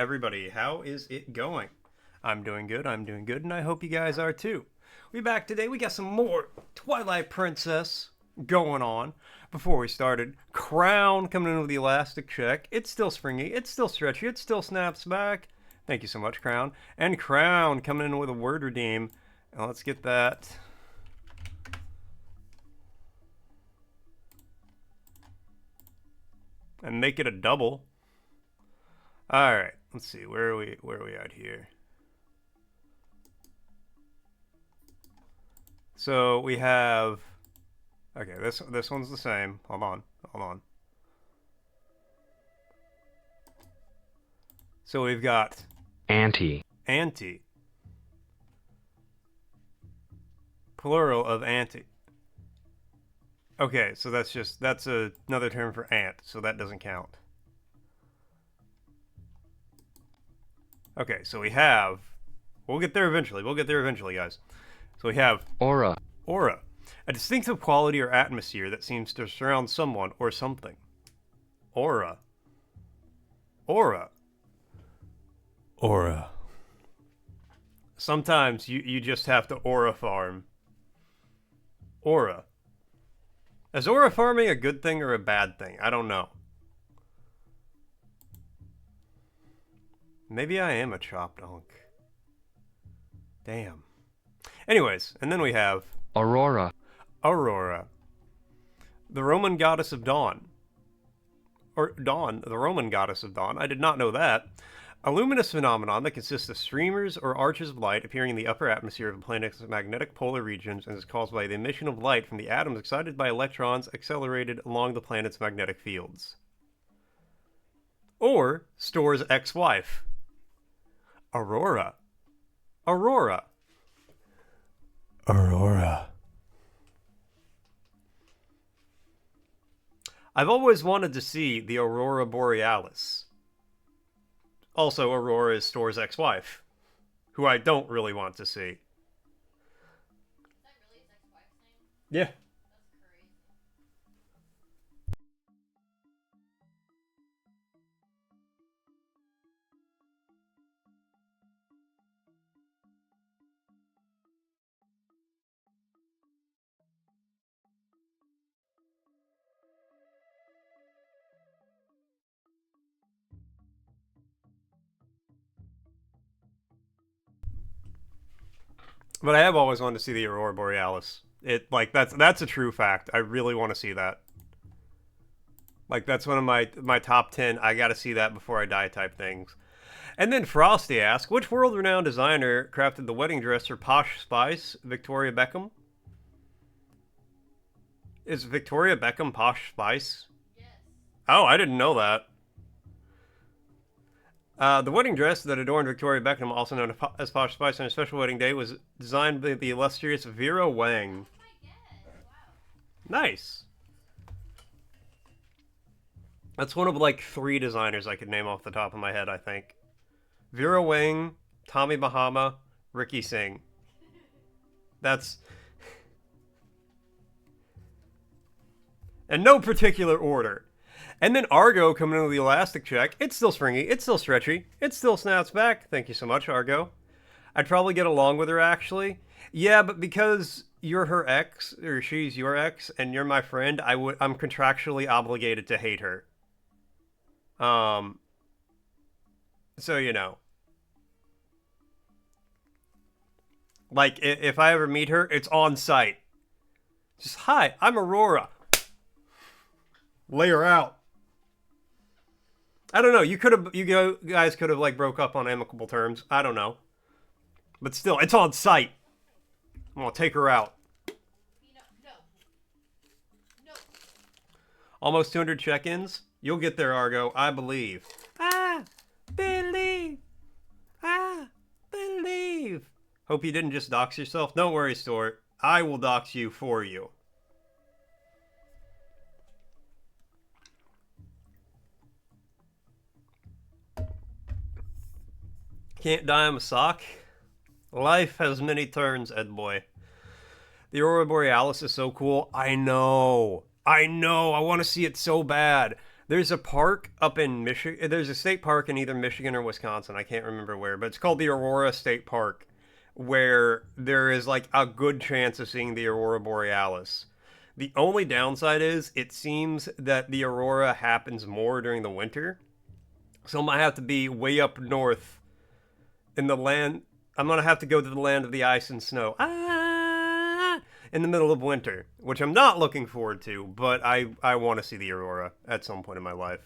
everybody. How is it going? I'm doing good, and I hope you guys are too. We back today. We got some more Twilight Princess going on. Before we started, Crown coming in with the elastic check. It's still springy, it's still stretchy, it still snaps back. Thank you so much, Crown. And Crown coming in with a word redeem. And let's get that. And make it a double. Alright, let's see, where are we at here? So we have, okay, this one's the same. Hold on. So we've got Anti. Plural of anti. Okay, so that's another term for ant, so that doesn't count. Okay, so we have, we'll get there eventually, guys. So we have Aura. A distinctive quality or atmosphere that seems to surround someone or something. Aura. Sometimes you just have to aura farm. Aura. Is aura farming a good thing or a bad thing? I don't know. Maybe I am a chopped unk. Damn. Anyways, and then we have Aurora. The Roman goddess of dawn. Or dawn, the Roman goddess of dawn. I did not know that. A luminous phenomenon that consists of streamers or arches of light appearing in the upper atmosphere of a planet's magnetic polar regions and is caused by the emission of light from the atoms excited by electrons accelerated along the planet's magnetic fields. Or Stor's ex-wife. Aurora. I've always wanted to see the Aurora Borealis. Also, Aurora is Stor's ex-wife, who I don't really want to see. Is that really his ex-wife's name? Yeah. That's crazy. But I have always wanted to see the Aurora Borealis. That's a true fact. I really want to see that. Like, that's one of my top 10, I gotta see that before I die type things. And then Frosty asks, which world-renowned designer crafted the wedding dress for Posh Spice, Victoria Beckham? Is Victoria Beckham Posh Spice? Yes. Oh, I didn't know that. The wedding dress that adorned Victoria Beckham, also known as Posh Spice on her special wedding day, was designed by the illustrious Vera Wang. Oh my god. Wow. Nice. That's one of like 3 designers I could name off the top of my head, I think. Vera Wang, Tommy Bahama, Ricky Singh. That's... in no particular order. And then Argo coming in with the elastic check. It's still springy. It's still stretchy. It still snaps back. Thank you so much, Argo. I'd probably get along with her, actually. Yeah, but because you're her ex, or she's your ex, and you're my friend, I'm contractually obligated to hate her. So, you know. Like, if I ever meet her, it's on site. Just, hi, I'm Aurora. Lay her out. I don't know. You guys could have like broke up on amicable terms. I don't know. But still, it's on site. I'm gonna take her out. No. Almost 200 check-ins. You'll get there, Argo. I believe. I believe. Hope you didn't just dox yourself. Don't worry, Stuart. I will dox you for you. Can't dime a sock. Life has many turns, Ed boy. The Aurora Borealis is so cool. I know. I want to see it so bad. There's a park up in Michigan. There's a state park in either Michigan or Wisconsin. I can't remember where, but it's called the Aurora State Park, where there is like a good chance of seeing the Aurora Borealis. The only downside is it seems that the aurora happens more during the winter. So I might have to be way up north in the land. I'm going to have to go to the land of the ice and snow. In the middle of winter, which I'm not looking forward to, but I want to see the aurora at some point in my life.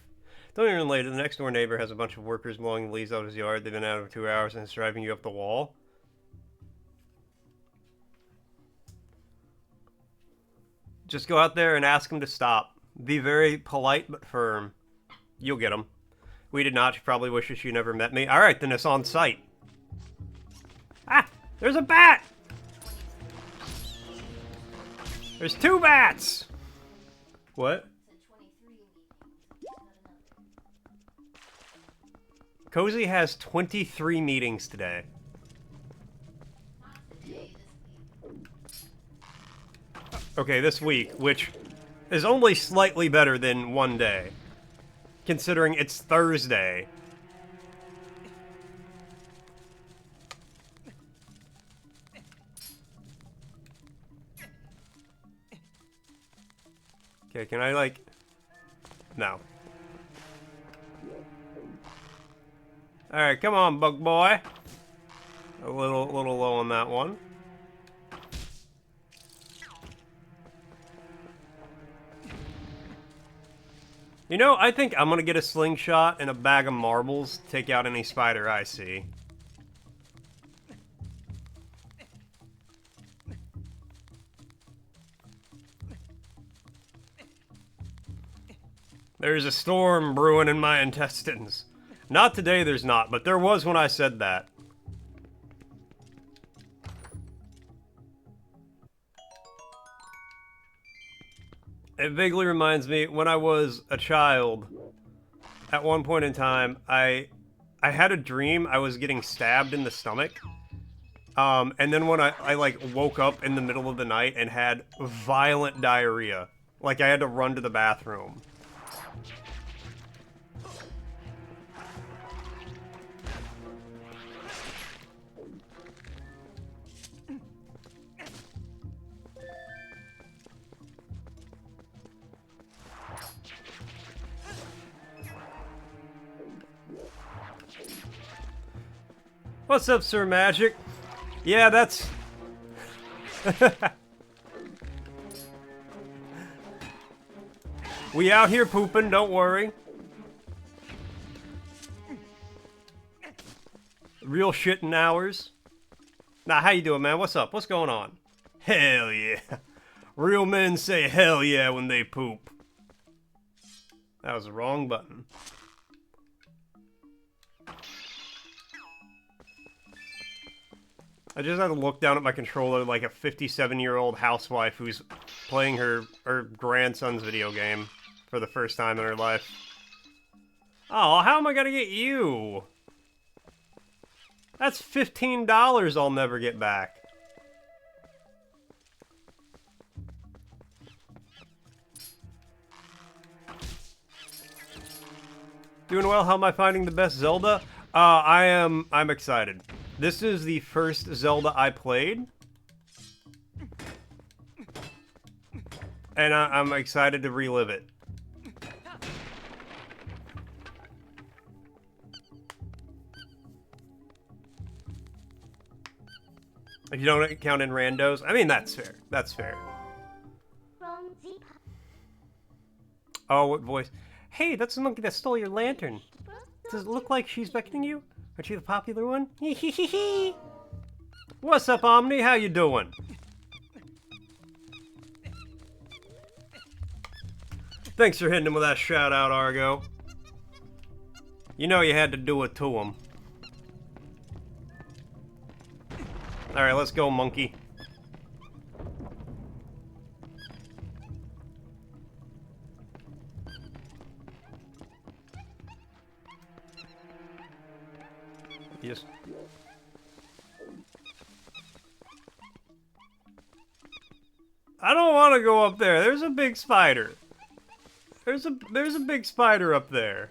Don't even later, the next door neighbor has a bunch of workers blowing the leaves out of his yard. They've been out for 2 hours and it's driving you up the wall. Just go out there and ask him to stop. Be very polite but firm. You'll get him. We did not. She probably wishes she never met me. Alright, then it's on site. Ah! There's a bat! There's 2 bats! What? Cozy has 23 meetings today. Okay, this week, which is only slightly better than one day, considering it's Thursday. Okay, can I, like... No. Alright, come on, bug boy. A little low on that one. You know, I think I'm gonna get a slingshot and a bag of marbles to take out any spider I see. There's a storm brewing in my intestines. Not today, there's not, but there was when I said that. It vaguely reminds me, when I was a child, at one point in time, I had a dream I was getting stabbed in the stomach. And then when I like woke up in the middle of the night and had violent diarrhea. Like I had to run to the bathroom. What's up, Sir Magic? Yeah, that's... We out here pooping, don't worry. Real shit in hours. Nah, how you doing, man? What's up? What's going on? Hell yeah. Real men say hell yeah when they poop. That was the wrong button. I just had to look down at my controller like a 57-year-old housewife who's playing her grandson's video game for the first time in her life. Oh, how am I gonna get you? That's $15 I'll never get back. Doing well, how am I finding the best Zelda? I'm excited. This is the first Zelda I played. And I'm excited to relive it. If you don't count in randos, I mean, that's fair. That's fair. Oh, what voice? Hey, that's the monkey that stole your lantern. Does it look like she's beckoning you? Aren't you the popular one? What's up, Omni? How you doing? Thanks for hitting him with that shout out, Argo. You know you had to do it to him. Alright, let's go, monkey. Yes. I don't want to go up there. There's a big spider. There's a big spider up there.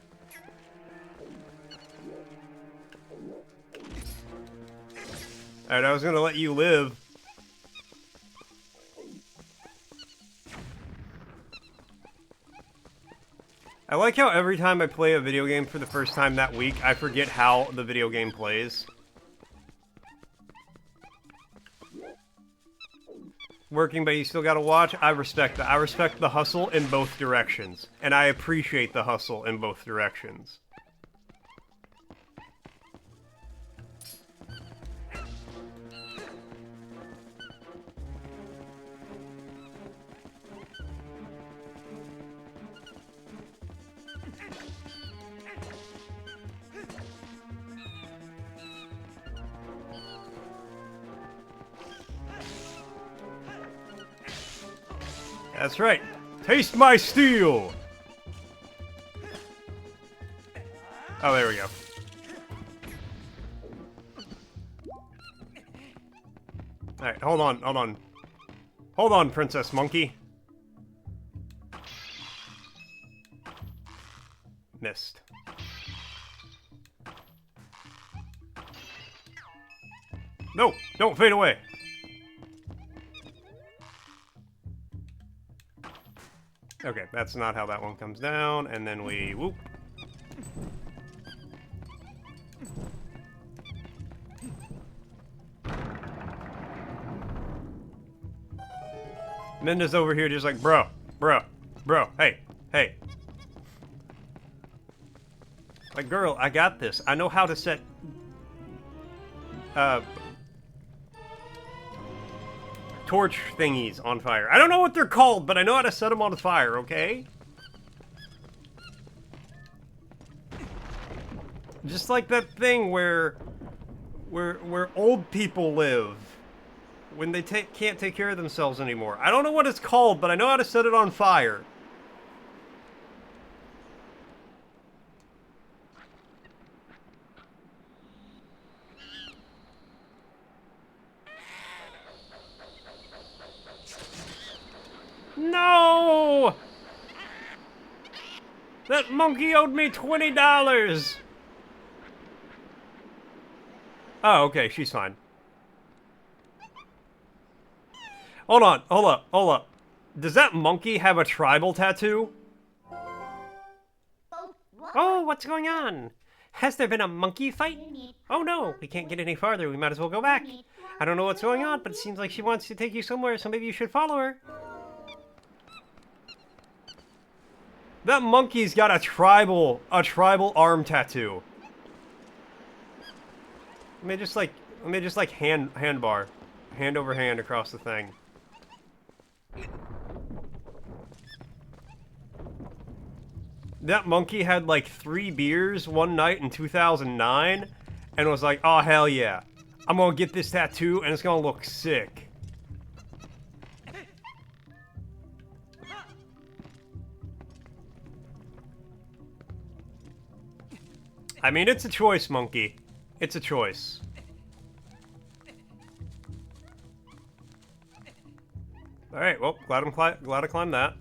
Alright, I was gonna let you live. I like how every time I play a video game for the first time that week, I forget how the video game plays. Working, but you still gotta watch. I respect that. I respect the hustle in both directions. And I appreciate the hustle in both directions. That's right. Taste my steel! Oh, there we go. Alright, hold on, hold on. Hold on, Princess Monkey. Missed. No! Don't fade away! Okay, that's not how that one comes down, and then we whoop. Minda's over here just like, bro, hey, hey. Like, girl, I got this. I know how to set, torch thingies on fire. I don't know what they're called, but I know how to set them on fire, okay? Just like that thing where old people live when they can't take care of themselves anymore. I don't know what it's called, but I know how to set it on fire. No! That monkey owed me $20! Oh, okay, she's fine. Hold on, hold up, hold up. Does that monkey have a tribal tattoo? Oh, what's going on? Has there been a monkey fight? Oh no, we can't get any farther, we might as well go back. I don't know what's going on, but it seems like she wants to take you somewhere, so maybe you should follow her. That monkey's got a tribal arm tattoo. Let me just like hand bar. Hand over hand across the thing. That monkey had like 3 beers one night in 2009 and was like, oh hell yeah. I'm gonna get this tattoo and it's gonna look sick. I mean, it's a choice, monkey. It's a choice. Alright, well, glad I climbed that.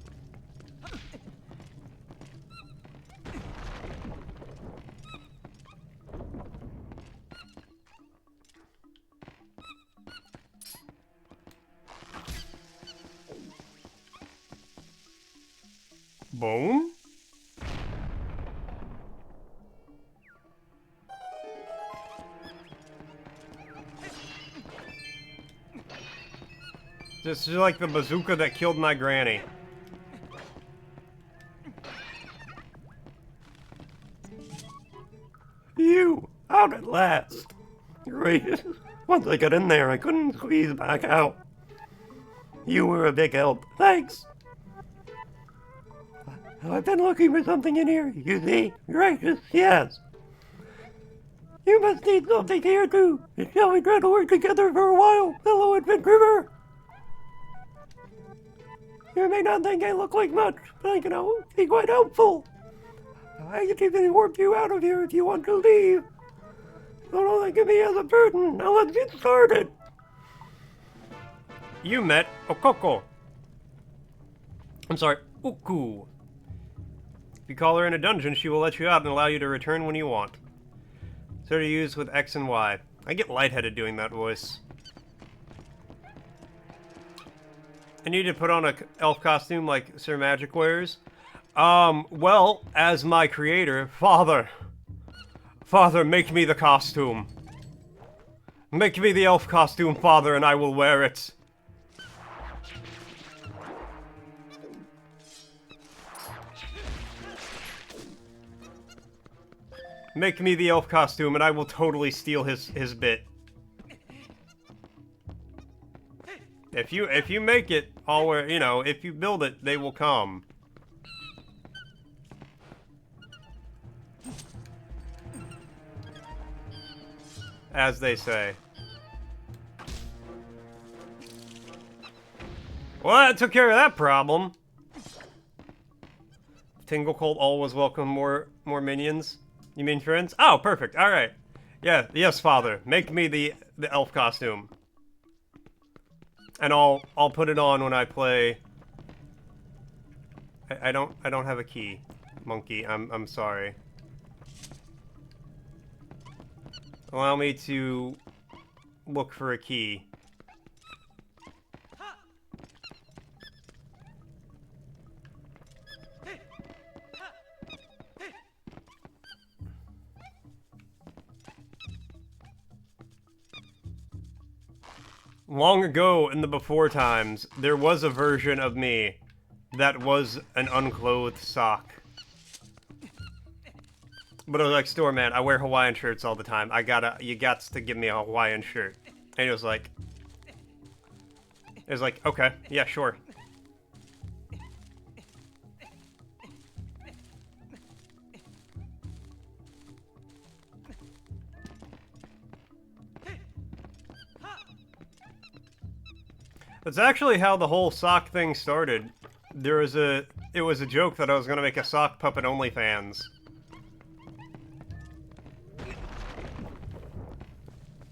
Boom. This is like the bazooka that killed my granny. You! Out at last! Great. Once I got in there, I couldn't squeeze back out. You were a big help. Thanks! I've been looking for something in here, you see? Gracious, yes. You must need something here too. Shall we try to work together for a while, fellow adventurer? You may not think I look like much, but I can be quite helpful. I can even warp you out of here if you want to leave. Don't think of me as a burden. Now let's get started. You met Okoko. I'm sorry, Uku. you call her in a dungeon, she will let you out and allow you to return when you want. So to use with X and Y. I get lightheaded doing that voice. I need to put on a elf costume like Sir Magic wears. Well, as my creator, Father, make me the costume. Make me the elf costume, Father, and I will wear it. Make me the elf costume, and I will totally steal his bit. If you make it, I'll wear, you know, if you build it, they will come. As they say. Well, that took care of that problem. Tingle Cold always welcome more minions. You mean friends? Oh, perfect. All right. Yeah, yes, Father. Make me the elf costume. And I'll put it on when I play. I don't have a key, monkey. I'm sorry. Allow me to look for a key. Long ago in the before times, there was a version of me that was an unclothed sock. But I was like, store man, I wear Hawaiian shirts all the time. You gots to give me a Hawaiian shirt. And he was like, okay, yeah, sure. That's actually how the whole sock thing started. It was a joke that I was gonna make a sock puppet OnlyFans.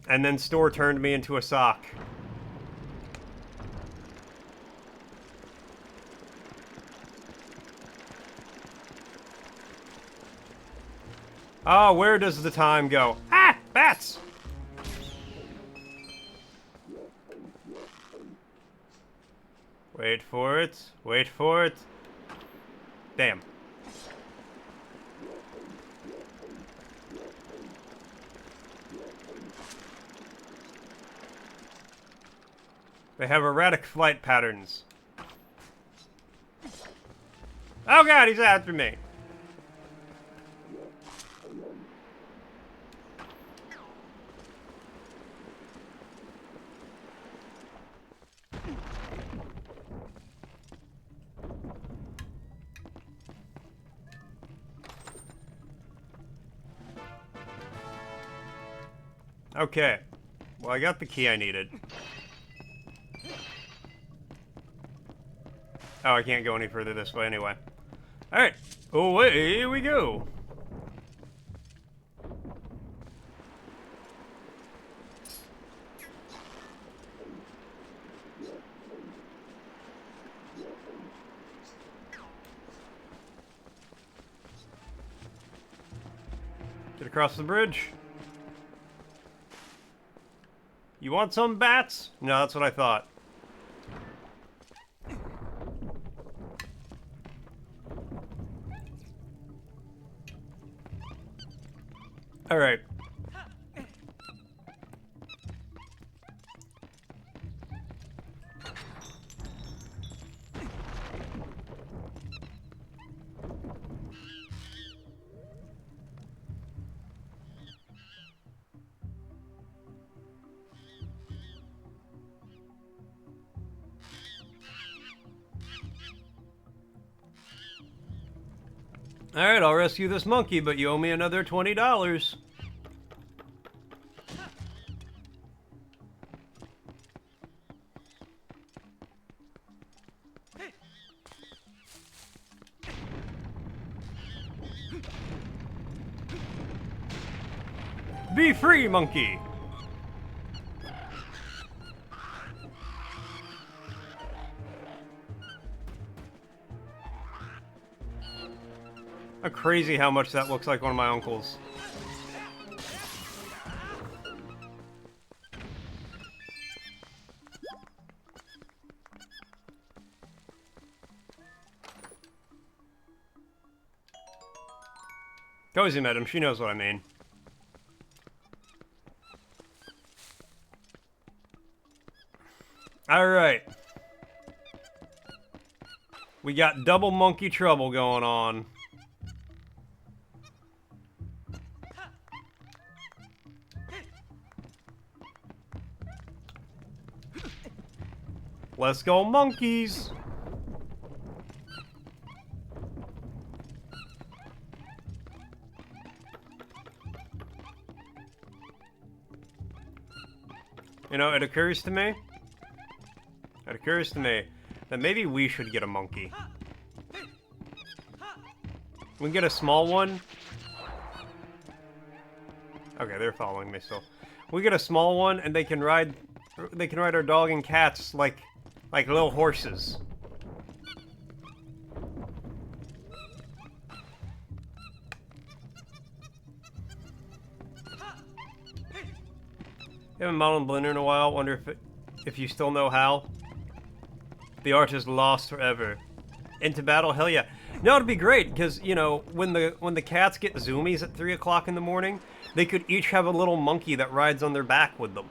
And then Store turned me into a sock. Oh, where does the time go? Ah! Bats! Wait for it. Wait for it. Damn. They have erratic flight patterns. Oh god, he's after me. Okay. Well, I got the key I needed. Oh, I can't go any further this way anyway. Alright. Away we go. Get across the bridge. You want some bats? No, that's what I thought. All right. All right, I'll rescue this monkey, but you owe me another $20. Be free, monkey! Crazy how much that looks like one of my uncles. Cozy met him, she knows what I mean. Alright. We got double monkey trouble going on. Let's go monkeys! You know, it occurs to me that maybe we should get a monkey. We can get a small one. Okay, they're following me still. We get a small one and they can ride our dog and cats like little horses. Haven't modeled Blender in a while. Wonder if you still know how. The art is lost forever. Into battle, hell yeah. No, it'd be great because you know when the cats get zoomies at 3 o'clock in the morning, they could each have a little monkey that rides on their back with them.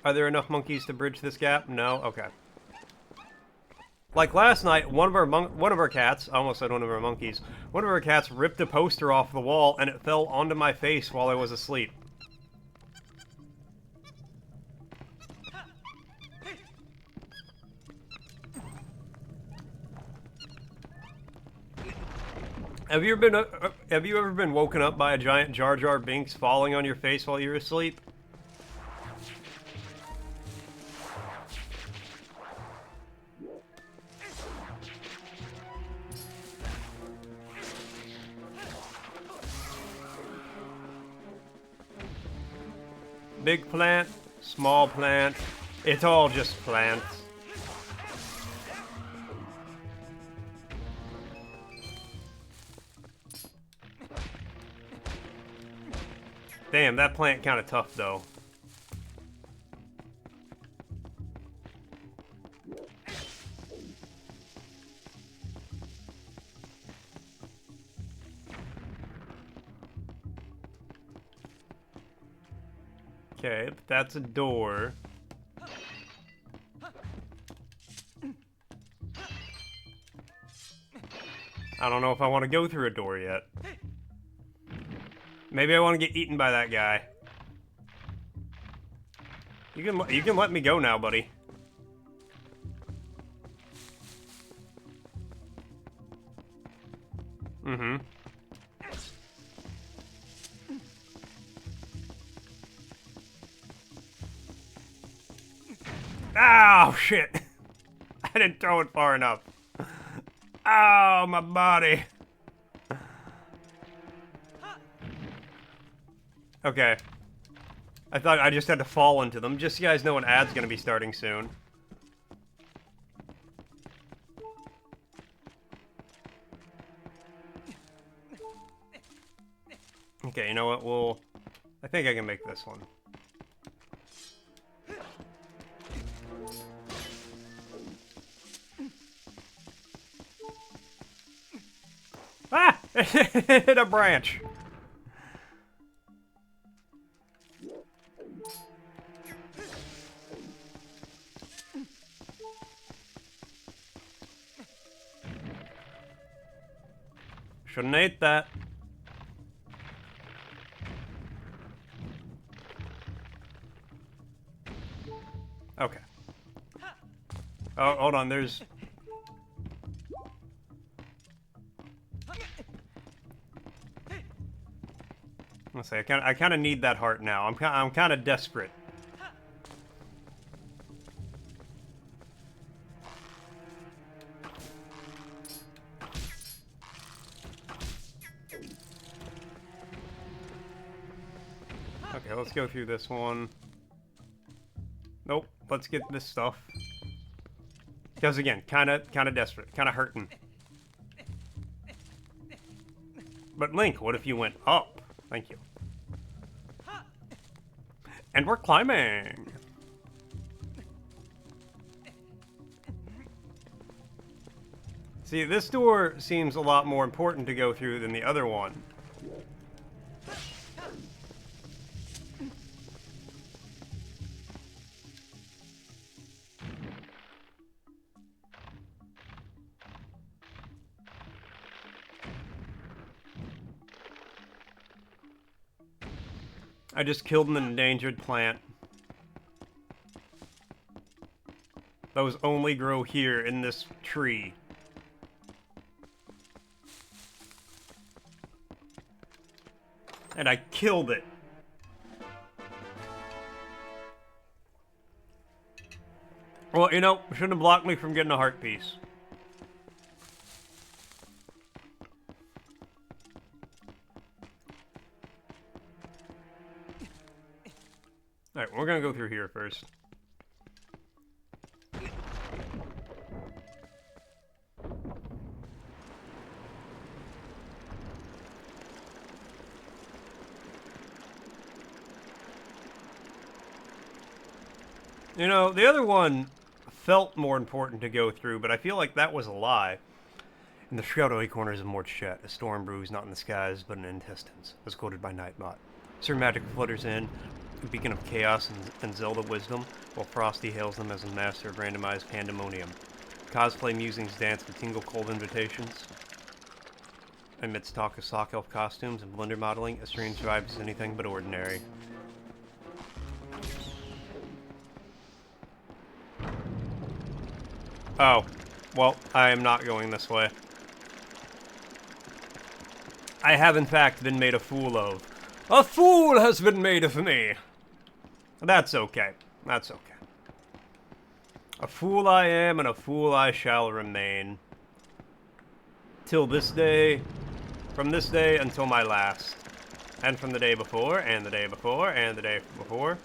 Are there enough monkeys to bridge this gap? No. Okay. Like last night, one of our cats, I almost said one of our monkeys, one of our cats ripped a poster off the wall and it fell onto my face while I was asleep. Have you ever been woken up by a giant Jar Jar Binks falling on your face while you're asleep? Big plant, small plant, it's all just plants. Damn, that plant kind of tough though. Okay, but that's a door. I don't know if I want to go through a door yet. Maybe I want to get eaten by that guy. You can let me go now, buddy. Mm-hmm. Oh, shit. I didn't throw it far enough. Oh, my body. Okay. I thought I just had to fall into them. Just so you guys know an ad's gonna be starting soon. Okay, you know what? I think I can make this one. Ah! It hit a branch. Shouldn't have ate that. Okay. Oh, hold on, there's... Let's say I kind of need that heart now. I'm kind of desperate. Okay, let's go through this one. Nope. let's get this stuff. Because again, kind of desperate, kind of hurting. But Link, what if you went up? Thank you. And we're climbing. See, this door seems a lot more important to go through than the other one. I just killed an endangered plant. Those only grow here in this tree. And I killed it. Well, you know, shouldn't have blocked me from getting a heart piece. Alright, we're gonna go through here first. You know, the other one felt more important to go through, but I feel like that was a lie. In the shadowy corners of Morticianoffaith, a storm brews not in the skies, but in intestines, as quoted by Nightbot. Sir Magic flutters in, a beacon of chaos and Zelda wisdom, while Frosty hails them as a master of randomized pandemonium. Cosplay musings dance with tingle cold invitations. Amidst talk of sock elf costumes and blender modeling, a strange vibe is anything but ordinary. Oh, well, I am not going this way. I have in fact been made a fool of. A fool has been made of me! That's okay. That's okay. A fool I am, and a fool I shall remain. Till this day, from this day until my last. And from the day before, and the day before, and the day before.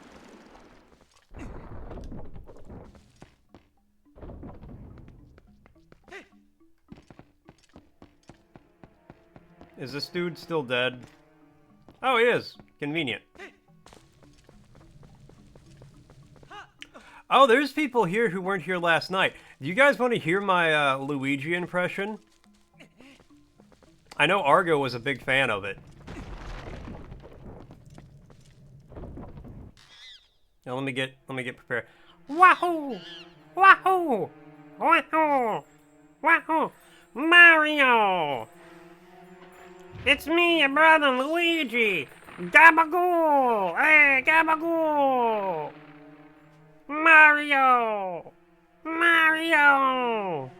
Is this dude still dead? Oh, he is. Convenient. Oh, there's people here who weren't here last night. Do you guys want to hear my Luigi impression? I know Argo was a big fan of it. Now let me get prepared. Wahoo! Wahoo! Wahoo! Wahoo! Mario! It's me, your brother Luigi! Gabagool! Hey, Gabagool! Mario! Mario!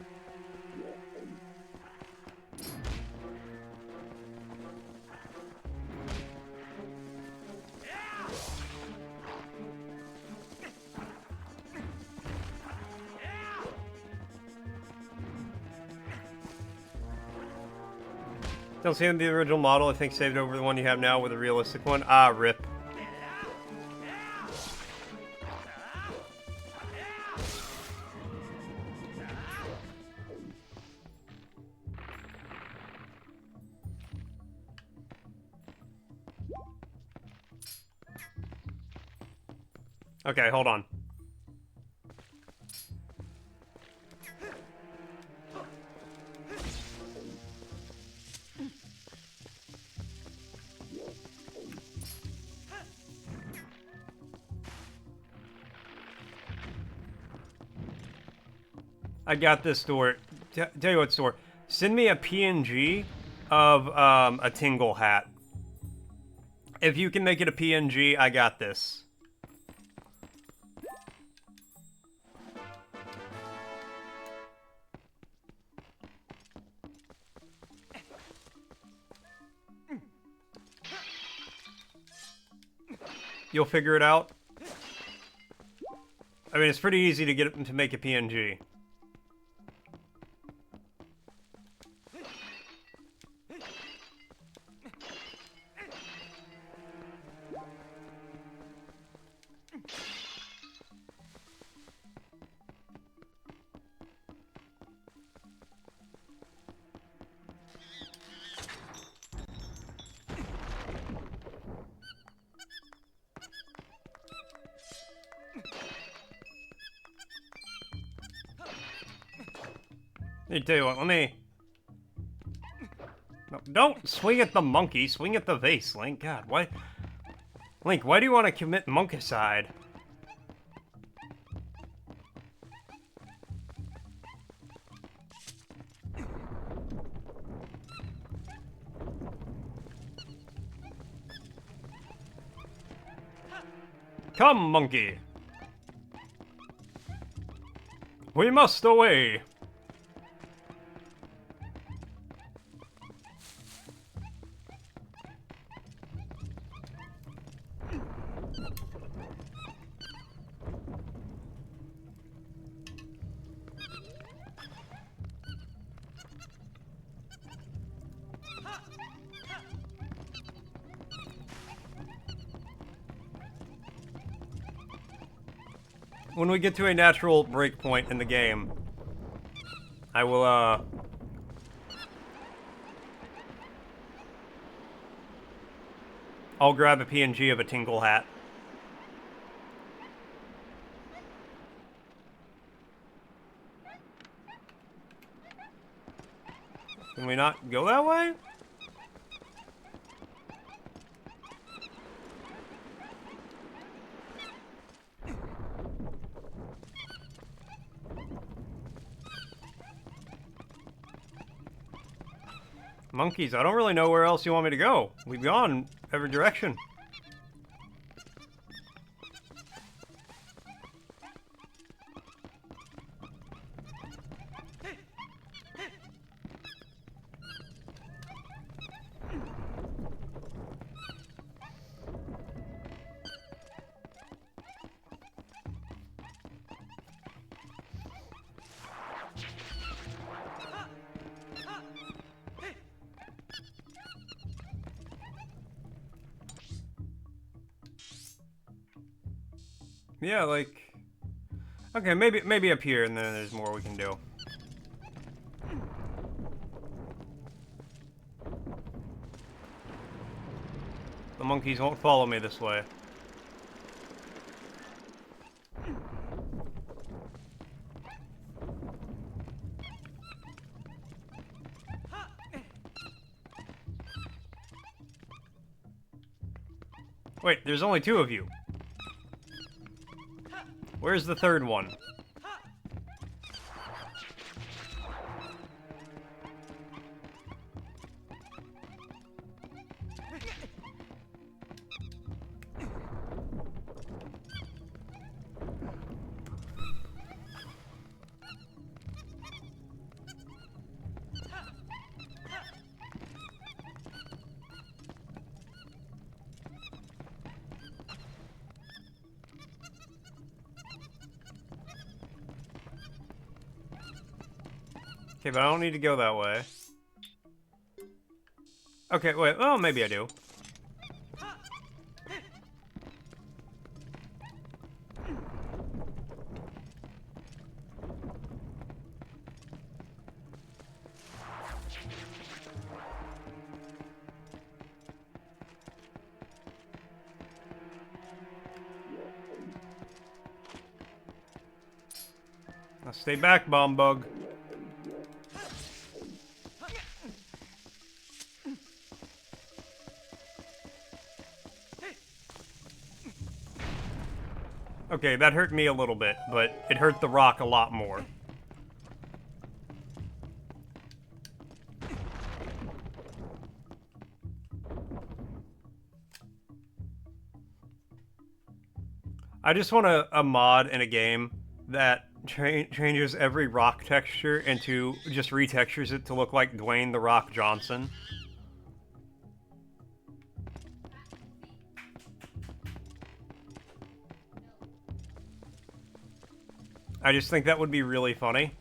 Don't see the original model, I think saved over the one you have now with a realistic one. Ah, rip. Okay, hold on. I got this store. Tell you what, store. Send me a PNG of a Tingle hat. If you can make it a PNG, I got this. You'll figure it out. I mean, it's pretty easy to get it to make a PNG. Let me tell you what, let me... No, don't swing at the monkey, swing at the vase, Link. God, why... Link, why do you want to commit monkicide? Come, monkey! We must away! When we get to a natural breakpoint in the game, I will, I'll grab a PNG of a Tingle hat. Can we not go that way? Monkeys, I don't really know where else you want me to go. We've gone every direction. Yeah, like... Okay, maybe up here and then there's more we can do. The monkeys won't follow me this way. Wait, there's only two of you. Where's the third one? Okay, but I don't need to go that way. Okay, wait, well, maybe I do. Now stay back, bomb bug. Okay, that hurt me a little bit, but it hurt the rock a lot more. I just want a mod in a game that changes every rock texture into just retextures it to look like Dwayne "The Rock" Johnson. I just think that would be really funny.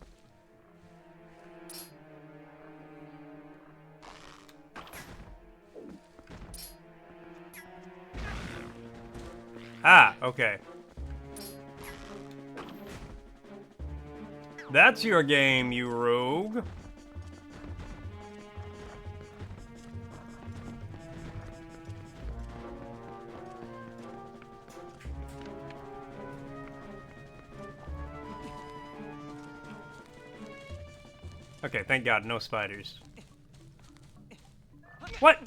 Ah, okay. That's your game, you rogue. Okay, thank God, no spiders. What?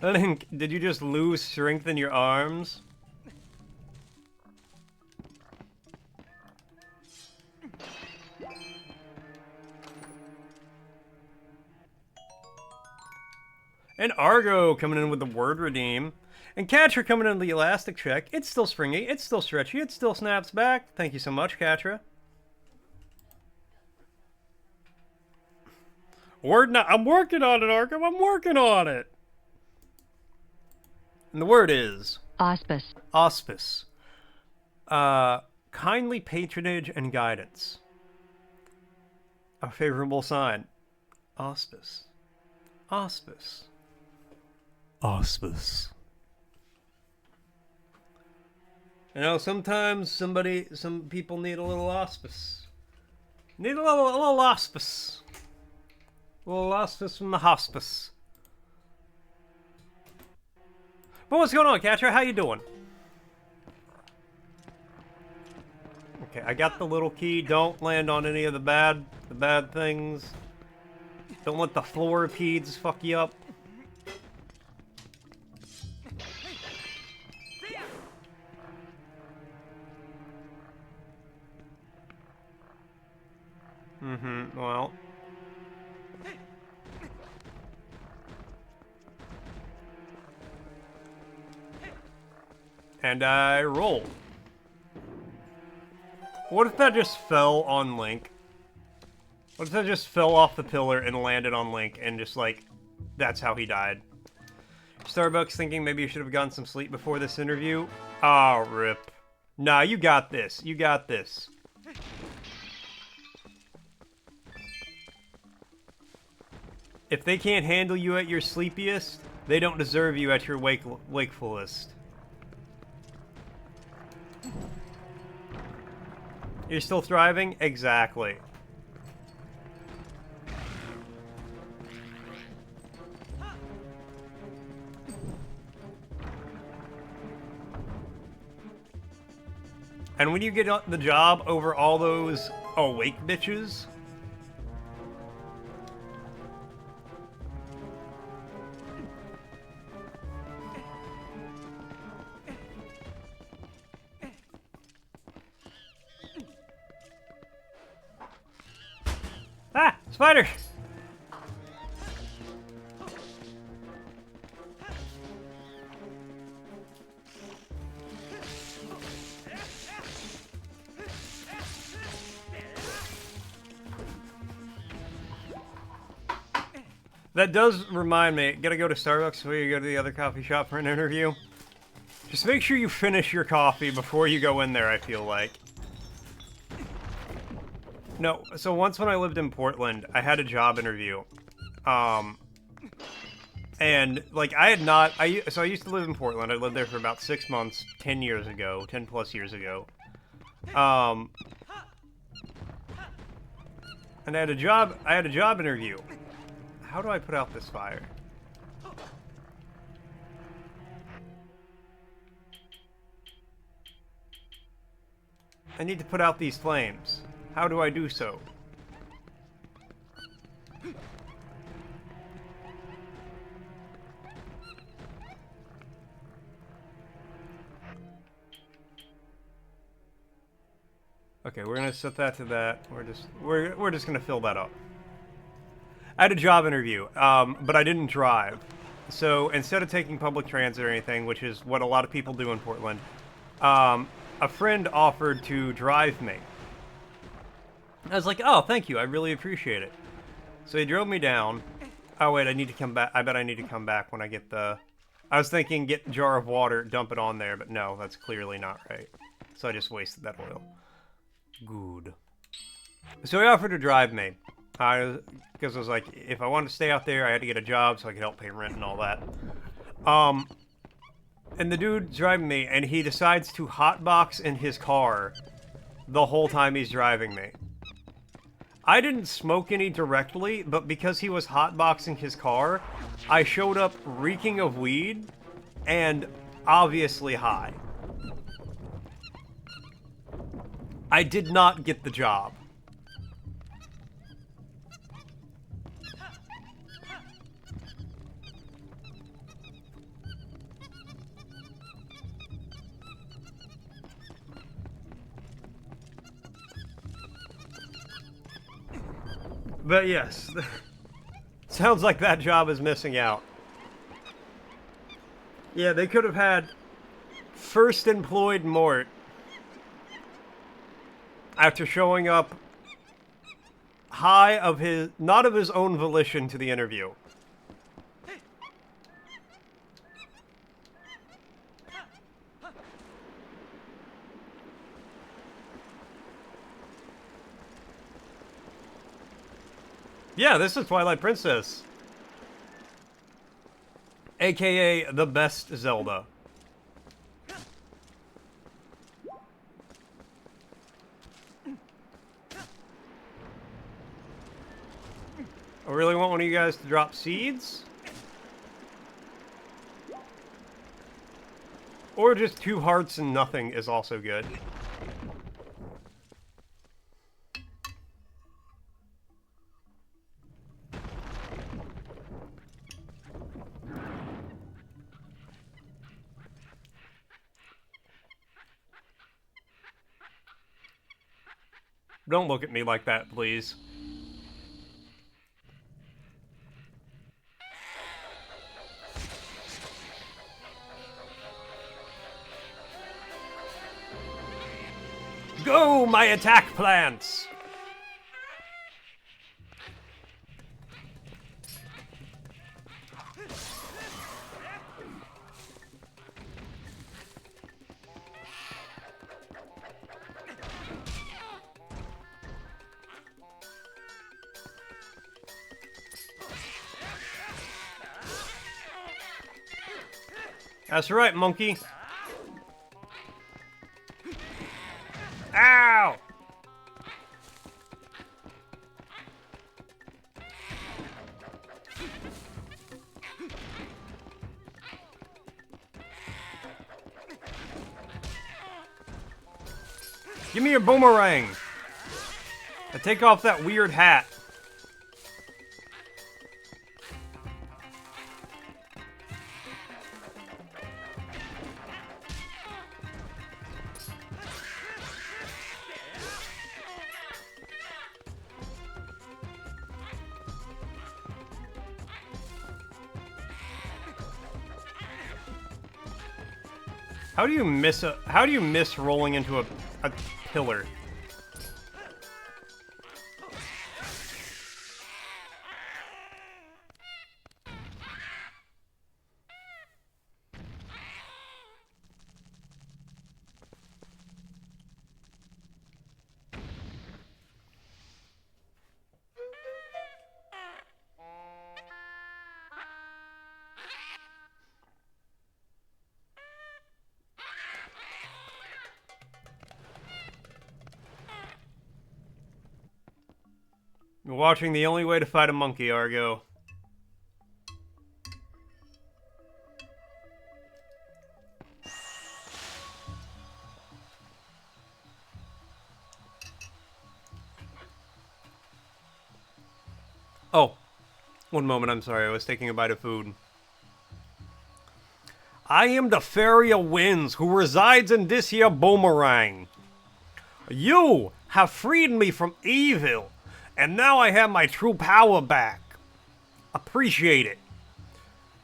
Link, did you just lose strength in your arms? And Argo coming in with the word redeem. And Katra coming in with the elastic check. It's still springy, it's still stretchy, it still snaps back. Thank you so much, Katra. I'm working on it, Argo. I'm working on it. And the word is Auspice. auspice. Kindly patronage and guidance. A favorable sign. Auspice. Auspice. Auspice. You know, sometimes some people need a little auspice. Need a little auspice. A little auspice from the hospice. But what's going on, Catcher? How you doing? Okay, I got the little key. Don't land on any of the bad things. Don't let the floripedes fuck you up. Well. And I roll. What if that just fell on Link? What if that just fell off the pillar and landed on Link and just like, that's how he died? Starbucks thinking maybe you should have gotten some sleep before this interview. Oh, rip. Nah, you got this. You got this. If they can't handle you at your sleepiest, they don't deserve you at your wakefulest. You're still thriving? Exactly. And when you get the job over all those awake bitches... Ah! Spider! That does remind me, gotta go to Starbucks before you go to the other coffee shop for an interview. Just make sure you finish your coffee before you go in there, I feel like. No, so once when I lived in Portland, I had a job interview. And, like, so I used to live in Portland. I lived there for about 6 months, 10 years ago, 10 plus years ago. And I had a job interview. How do I put out this fire? I need to put out these flames. How do I do so? Okay, we're gonna set that to that. We're just gonna fill that up. I had a job interview, but I didn't drive. So instead of taking public transit or anything, which is what a lot of people do in Portland, a friend offered to drive me. I was like, oh, thank you, I really appreciate it. So he drove me down. Oh wait, I need to come back. I bet I need to come back when I get the... I was thinking get a jar of water, dump it on there, but no, that's clearly not right. So I just wasted that oil. Good. So he offered to drive me. Because I was like, if I wanted to stay out there, I had to get a job so I could help pay rent and all that. And the dude's driving me, and he decides to hotbox in his car the whole time he's driving me. I didn't smoke any directly, but because he was hotboxing his car, I showed up reeking of weed and obviously high. I did not get the job. But yes, sounds like that job is missing out. Yeah, they could have had first employed Mort after showing up high of his, not of his own volition to the interview. Yeah, this is Twilight Princess. AKA the best Zelda. I really want one of you guys to drop seeds? Or just 2 hearts and nothing is also good. Don't look at me like that, please. Go, my attack plants! That's right, monkey. Ow! Give me your boomerang. And take off that weird hat. How do you miss rolling into a pillar? You're watching The Only Way to Fight a Monkey, Argo. Oh, one moment, I'm sorry, I was taking a bite of food. I am the Fairy of Winds who resides in this here boomerang. You have freed me from evil, and now I have my true power back. Appreciate it.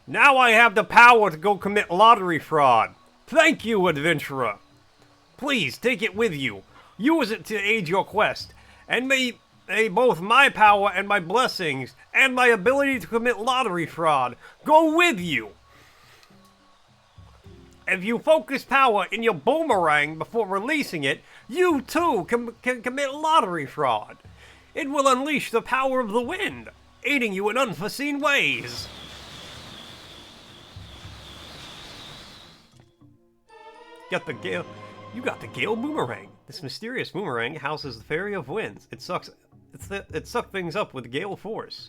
Now I have the power to go commit lottery fraud. Thank you, adventurer. Please, take it with you. Use it to aid your quest, and may both my power and my blessings, and my ability to commit lottery fraud, go with you. If you focus power in your boomerang before releasing it, you too can commit lottery fraud. It will unleash the power of the wind, aiding you in unforeseen ways. You got the Gale Boomerang. This mysterious boomerang houses the Fairy of Winds. It sucks things up with gale force.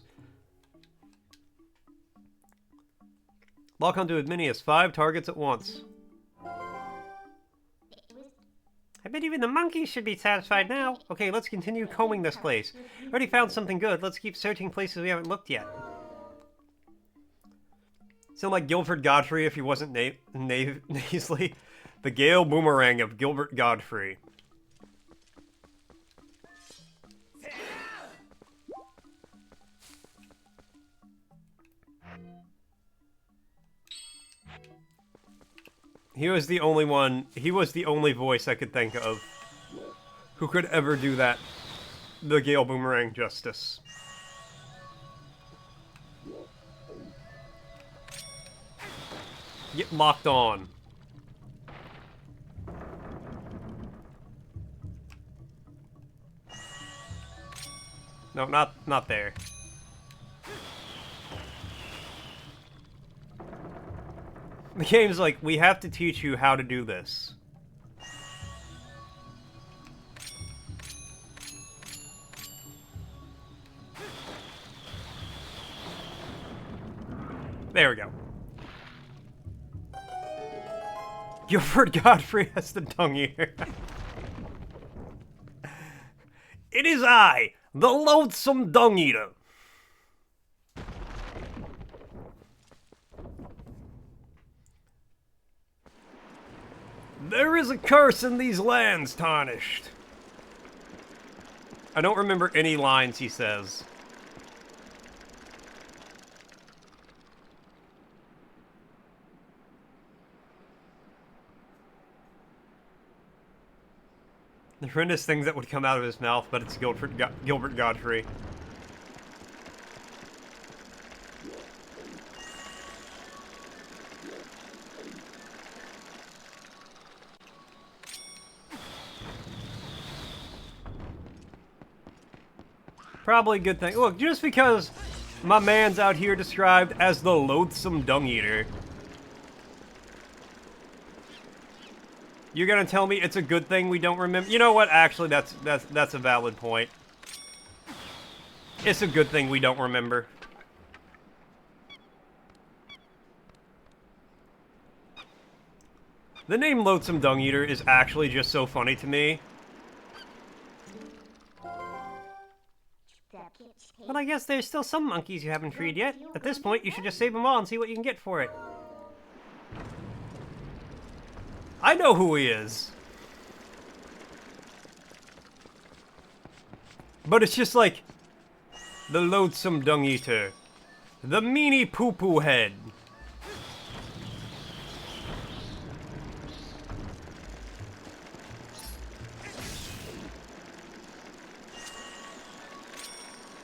Lock onto as many as 5 targets at once. I bet even the monkeys should be satisfied now. Okay, let's continue combing this place. Already found something good. Let's keep searching places we haven't looked yet. Sound like Guilford Godfrey if he wasn't nasally. The Gale Boomerang of Gilbert Godfrey. He was the only one, he was the only voice I could think of who could ever do that, the Gale Boomerang justice. Get locked on. No, not there. The game's like, we have to teach you how to do this. There we go. Guilford Godfrey has the dung eater. It is I, the loathsome dung eater. There is a curse in these lands, tarnished. I don't remember any lines he says. The horrendous things that would come out of his mouth, but it's Gilbert Godfrey. Probably a good thing. Look, just because my man's out here described as the loathsome dung eater, you're gonna tell me it's a good thing we don't remember? You know what? Actually, that's a valid point. It's a good thing we don't remember. The name Loathsome Dung Eater is actually just so funny to me. But I guess there's still some monkeys you haven't freed yet. At this point, you should just save them all and see what you can get for it. I know who he is. But it's just like the Loathsome Dung Eater. The meanie poo-poo head.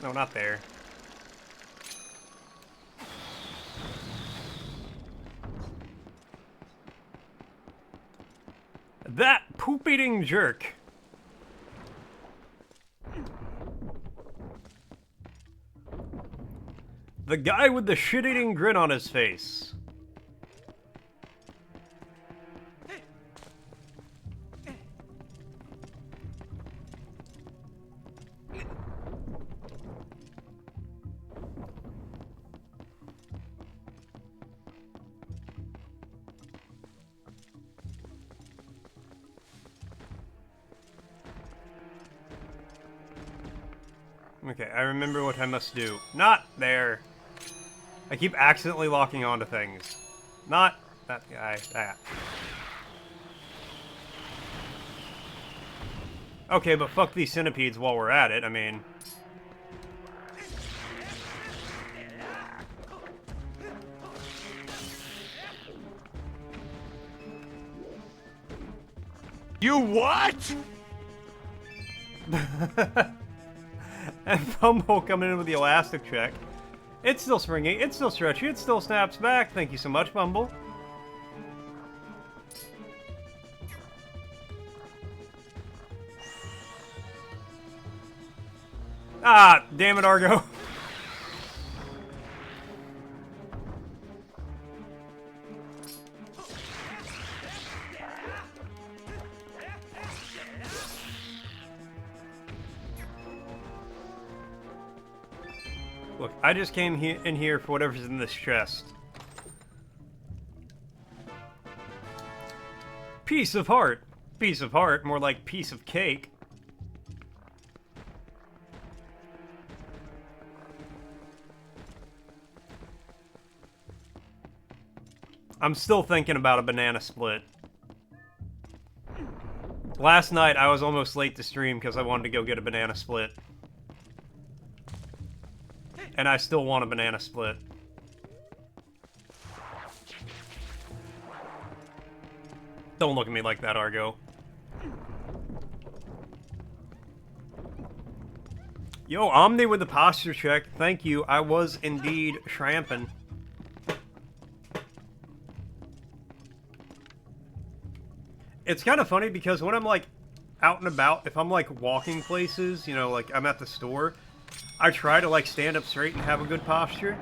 No, not there. That poop-eating jerk. The guy with the shit-eating grin on his face. Okay, I remember what I must do. Not there. I keep accidentally locking onto things. Not that guy. That. Okay, but fuck these centipedes while we're at it. I mean... You what? And Bumble coming in with the elastic check. It's still springy, it's still stretchy, it still snaps back. Thank you so much, Bumble. Ah, damn it, Argo. Look, I just came in here for whatever's in this chest. Peace of heart. piece of heart, more like piece of cake. I'm still thinking about a banana split. Last night, I was almost late to stream because I wanted to go get a banana split. And I still want a banana split. Don't look at me like that, Argo. Yo, Omni with the posture check. Thank you. I was indeed shramping. It's kind of funny because when I'm like out and about, if I'm like walking places, you know, like I'm at the store, I try to like stand up straight and have a good posture.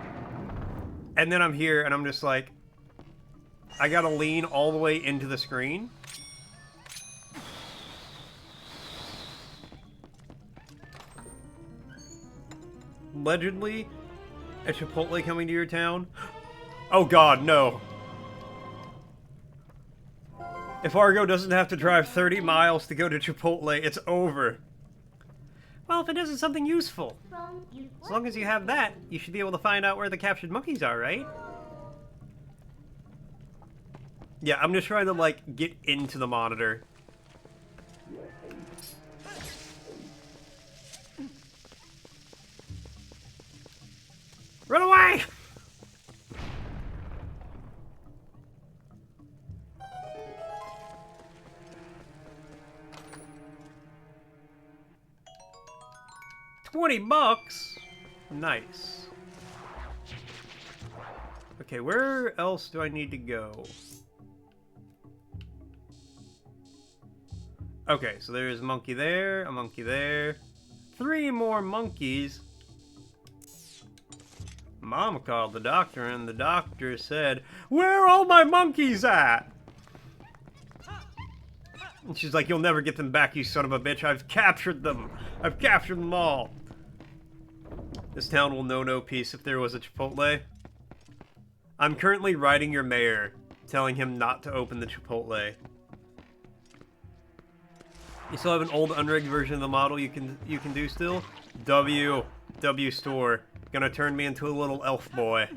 And then I'm here and I'm just like, I gotta lean all the way into the screen. Allegedly, a Chipotle coming to your town? Oh god, no. If Argo doesn't have to drive 30 miles to go to Chipotle, it's over. Well, if it isn't something useful. As long as you have that, you should be able to find out where the captured monkeys are, right? Yeah, I'm just trying to, like, get into the monitor. Run away! $20? Nice. Okay, where else do I need to go? Okay, so there's a monkey there, a monkey there. 3 more monkeys. Mom called the doctor and the doctor said, "Where are all my monkeys at?" And she's like, "You'll never get them back, you son of a bitch. I've captured them. I've captured them all." This town will know no peace if there was a Chipotle. I'm currently writing your mayor, telling him not to open the Chipotle. You still have an old unrigged version of the model you can do still? W store. Gonna turn me into a little elf boy.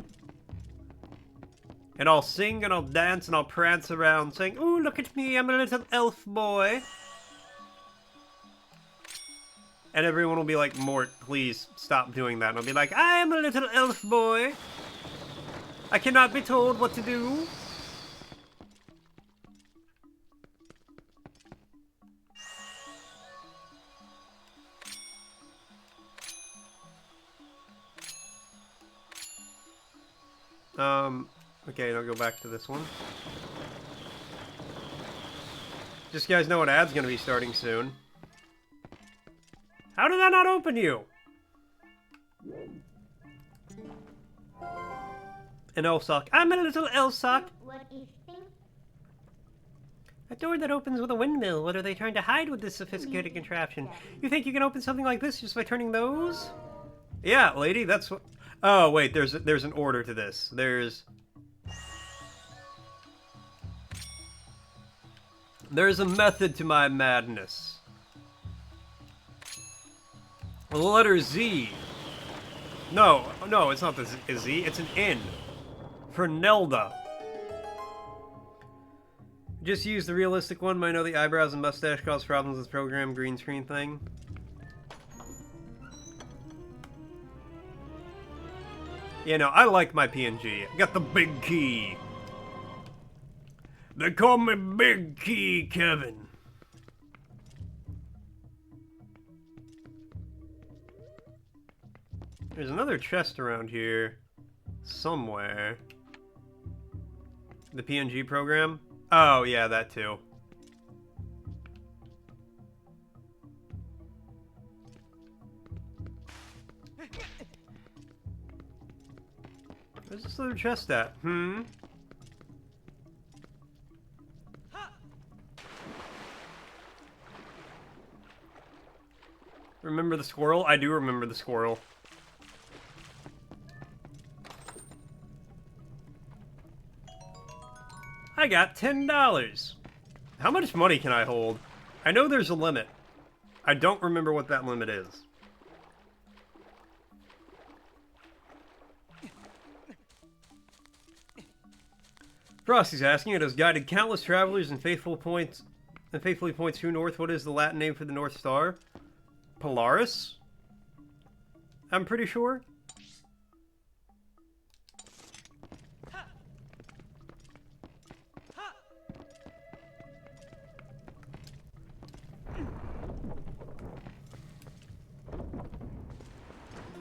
And I'll sing and I'll dance and I'll prance around saying, "Ooh, look at me, I'm a little elf boy." And everyone will be like, "Mort, please stop doing that." And I'll be like, "I am a little elf boy. I cannot be told what to do." Okay, and I'll go back to this one. Just so you guys know, an ad's gonna be starting soon. How did that not open you? An elf sock. I'm a little elf sock. A door that opens with a windmill. What are they trying to hide with this sophisticated contraption? You think you can open something like this just by turning those? Yeah, lady, that's what... Oh, wait, there's an order to this. There's a method to my madness. The letter Z. No, it's not the Z, it's an N. For Nelda. Just use the realistic one, but I know the eyebrows and mustache cause problems with the program green screen thing. Yeah, no, I like my PNG. I got the big key. They call me Big Key Kevin. There's another chest around here. Somewhere. The PNG program? Oh, yeah, that too. Where's this other chest at? Remember the squirrel? I do remember the squirrel. I got $10. How much money can I hold? I know there's a limit. I don't remember what that limit is. Frosty's asking, it has guided countless travelers and faithfully points true north. What is the Latin name for the North Star? Polaris? I'm pretty sure.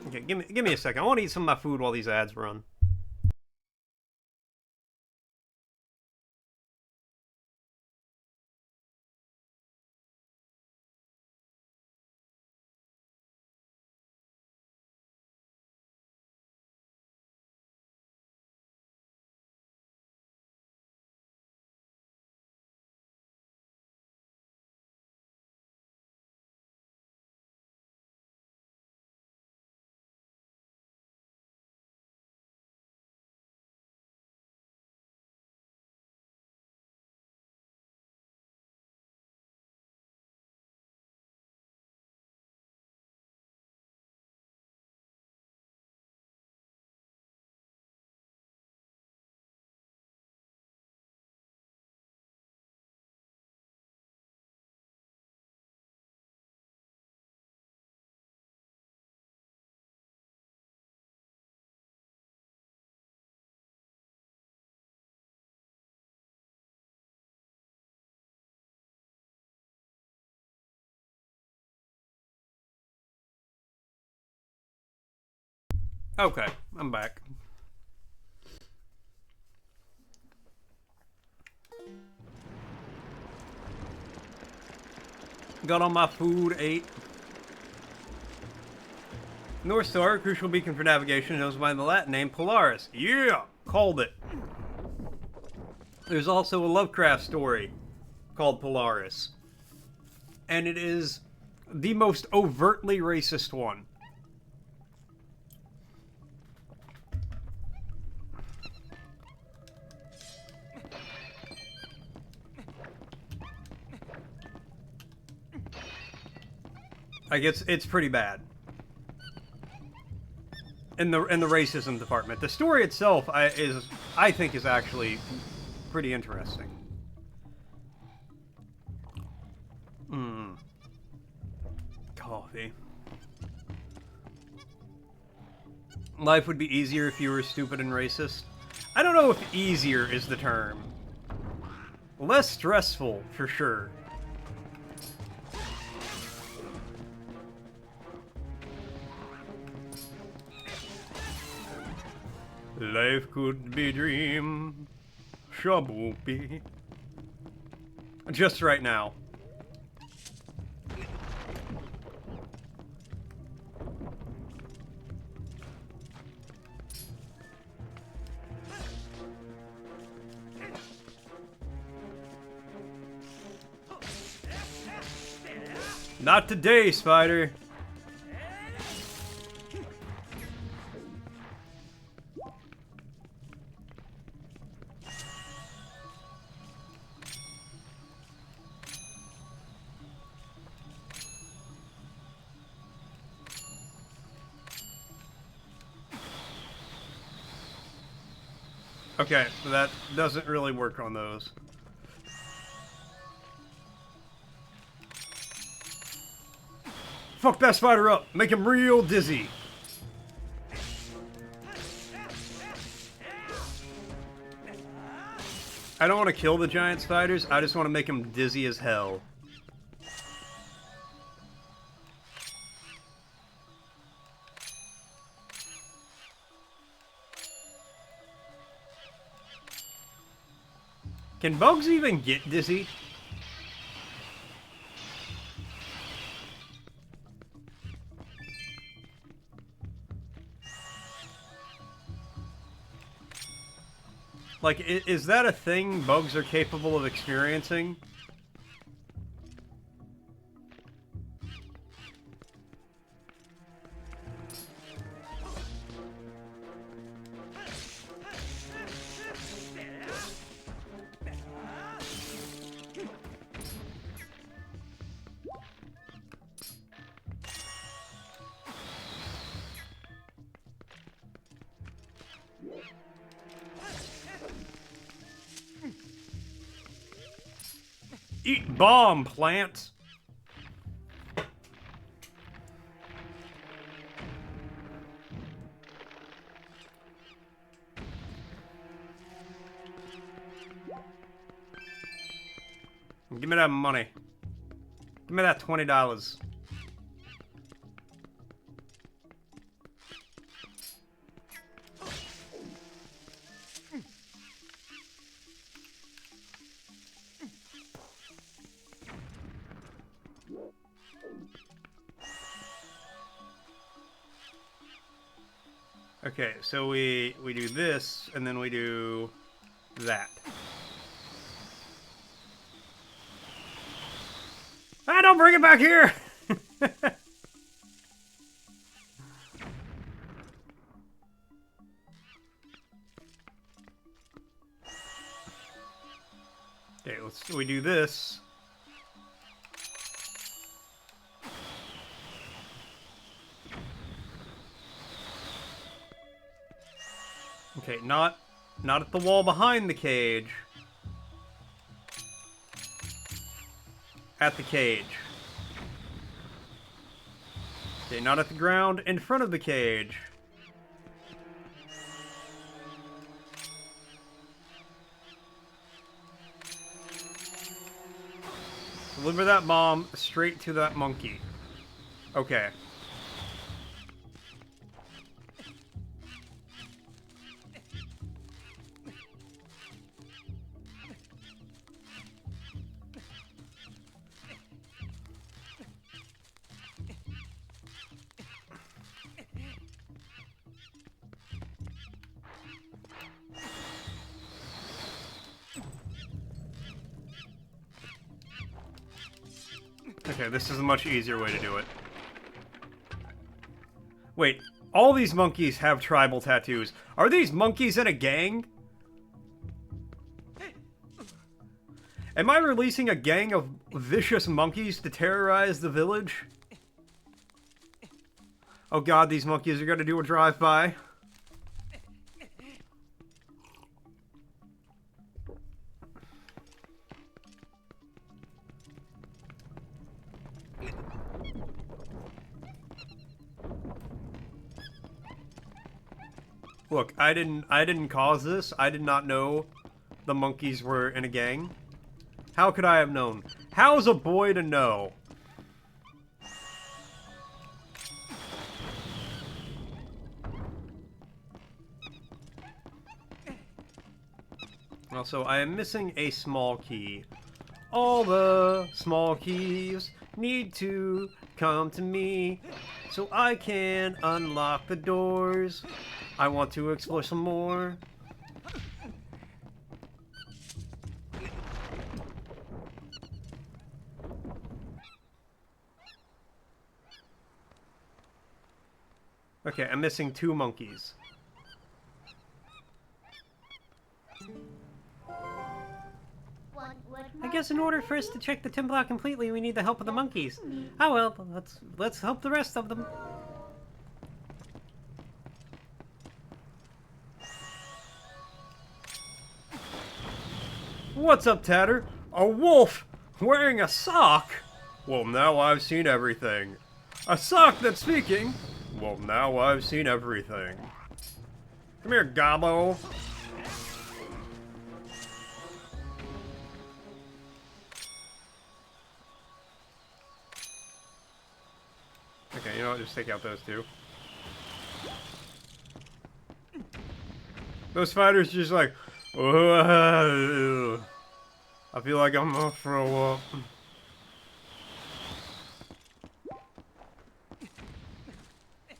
Okay, give me a second. I want to eat some of my food while these ads run. Okay, I'm back. Got all my food, ate. North Star, a crucial beacon for navigation, knows by the Latin name Polaris. Yeah! Called it. There's also a Lovecraft story called Polaris. And it is the most overtly racist one. Like it's pretty bad. In the racism department. The story itself I think is actually pretty interesting. Coffee. Life would be easier if you were stupid and racist. I don't know if easier is the term. Less stressful, for sure. Life could be a dream, shaboopy. Just right now. Not today, Spider. Okay, that doesn't really work on those. Fuck that spider up! Make him real dizzy! I don't want to kill the giant spiders, I just want to make them dizzy as hell. Can bugs even get dizzy? Like, is that a thing bugs are capable of experiencing? Eat bomb, plant! Give me that money. Give me that $20. Okay, so we do this, and then we do that. Ah, don't bring it back here! Okay, we do this. Okay, not at the wall behind the cage. At the cage. Okay, not at the ground, in front of the cage. Deliver that bomb straight to that monkey. Okay. Okay, this is a much easier way to do it. Wait, all these monkeys have tribal tattoos. Are these monkeys in a gang? Am I releasing a gang of vicious monkeys to terrorize the village? Oh god, these monkeys are gonna do a drive-by. Look, I didn't cause this. I did not know the monkeys were in a gang. How could I have known? How's a boy to know? Also, I am missing a small key. All the small keys need to come to me so I can unlock the doors. I want to explore some more. Okay, I'm missing 2 monkeys. I guess in order for us to check the temple out completely, we need the help of the monkeys. Oh well, let's help the rest of them. What's up, Tatter? A wolf wearing a sock? Well, now I've seen everything. A sock that's speaking? Well, now I've seen everything. Come here, Gobbo. Okay, you know what? Just take out those 2. Those fighters just like, I feel like I'm gonna throw up.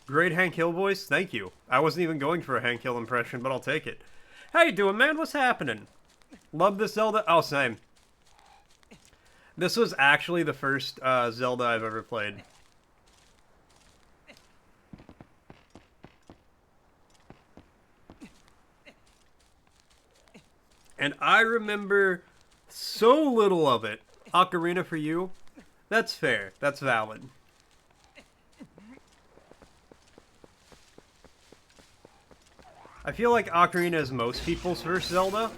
Great Hank Hill voice, thank you. I wasn't even going for a Hank Hill impression, but I'll take it. How you doing, man? What's happening? Love this Zelda? Oh, same. This was actually the first Zelda I've ever played. And I remember so little of it. Ocarina for you? That's fair. That's valid. I feel like Ocarina is most people's first Zelda.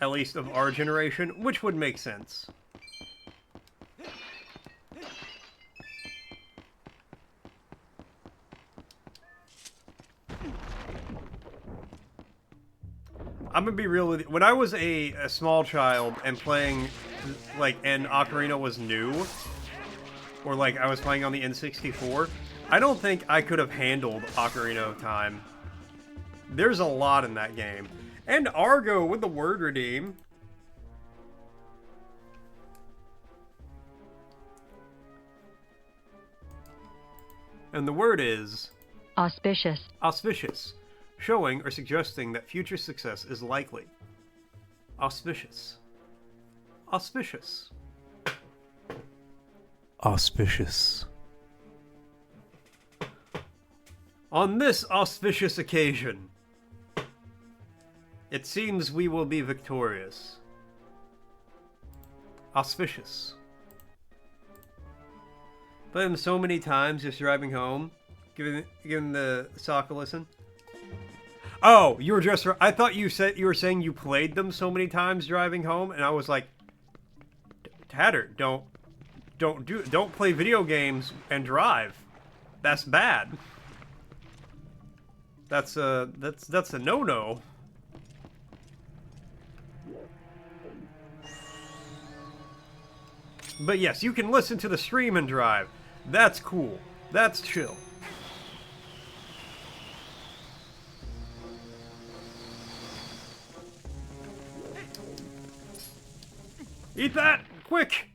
At least of our generation, which would make sense. I'm gonna be real with you. When I was a small child and playing, like, and Ocarina was new, or like I was playing on the N64, I don't think I could have handled Ocarina of Time. There's a lot in that game. And Argo with the word redeem. And the word is... auspicious. auspicious, showing or suggesting that future success is likely. Auspicious. Auspicious. Auspicious. On this auspicious occasion, it seems we will be victorious. Auspicious. Played them so many times just driving home. Giving the sock a listen. Oh, you were just... I thought you were saying you played them so many times driving home, and I was like, Tatter, don't play video games and drive. That's bad. That's a no-no. But yes, you can listen to the stream and drive. That's cool. That's chill. Eat that! Quick!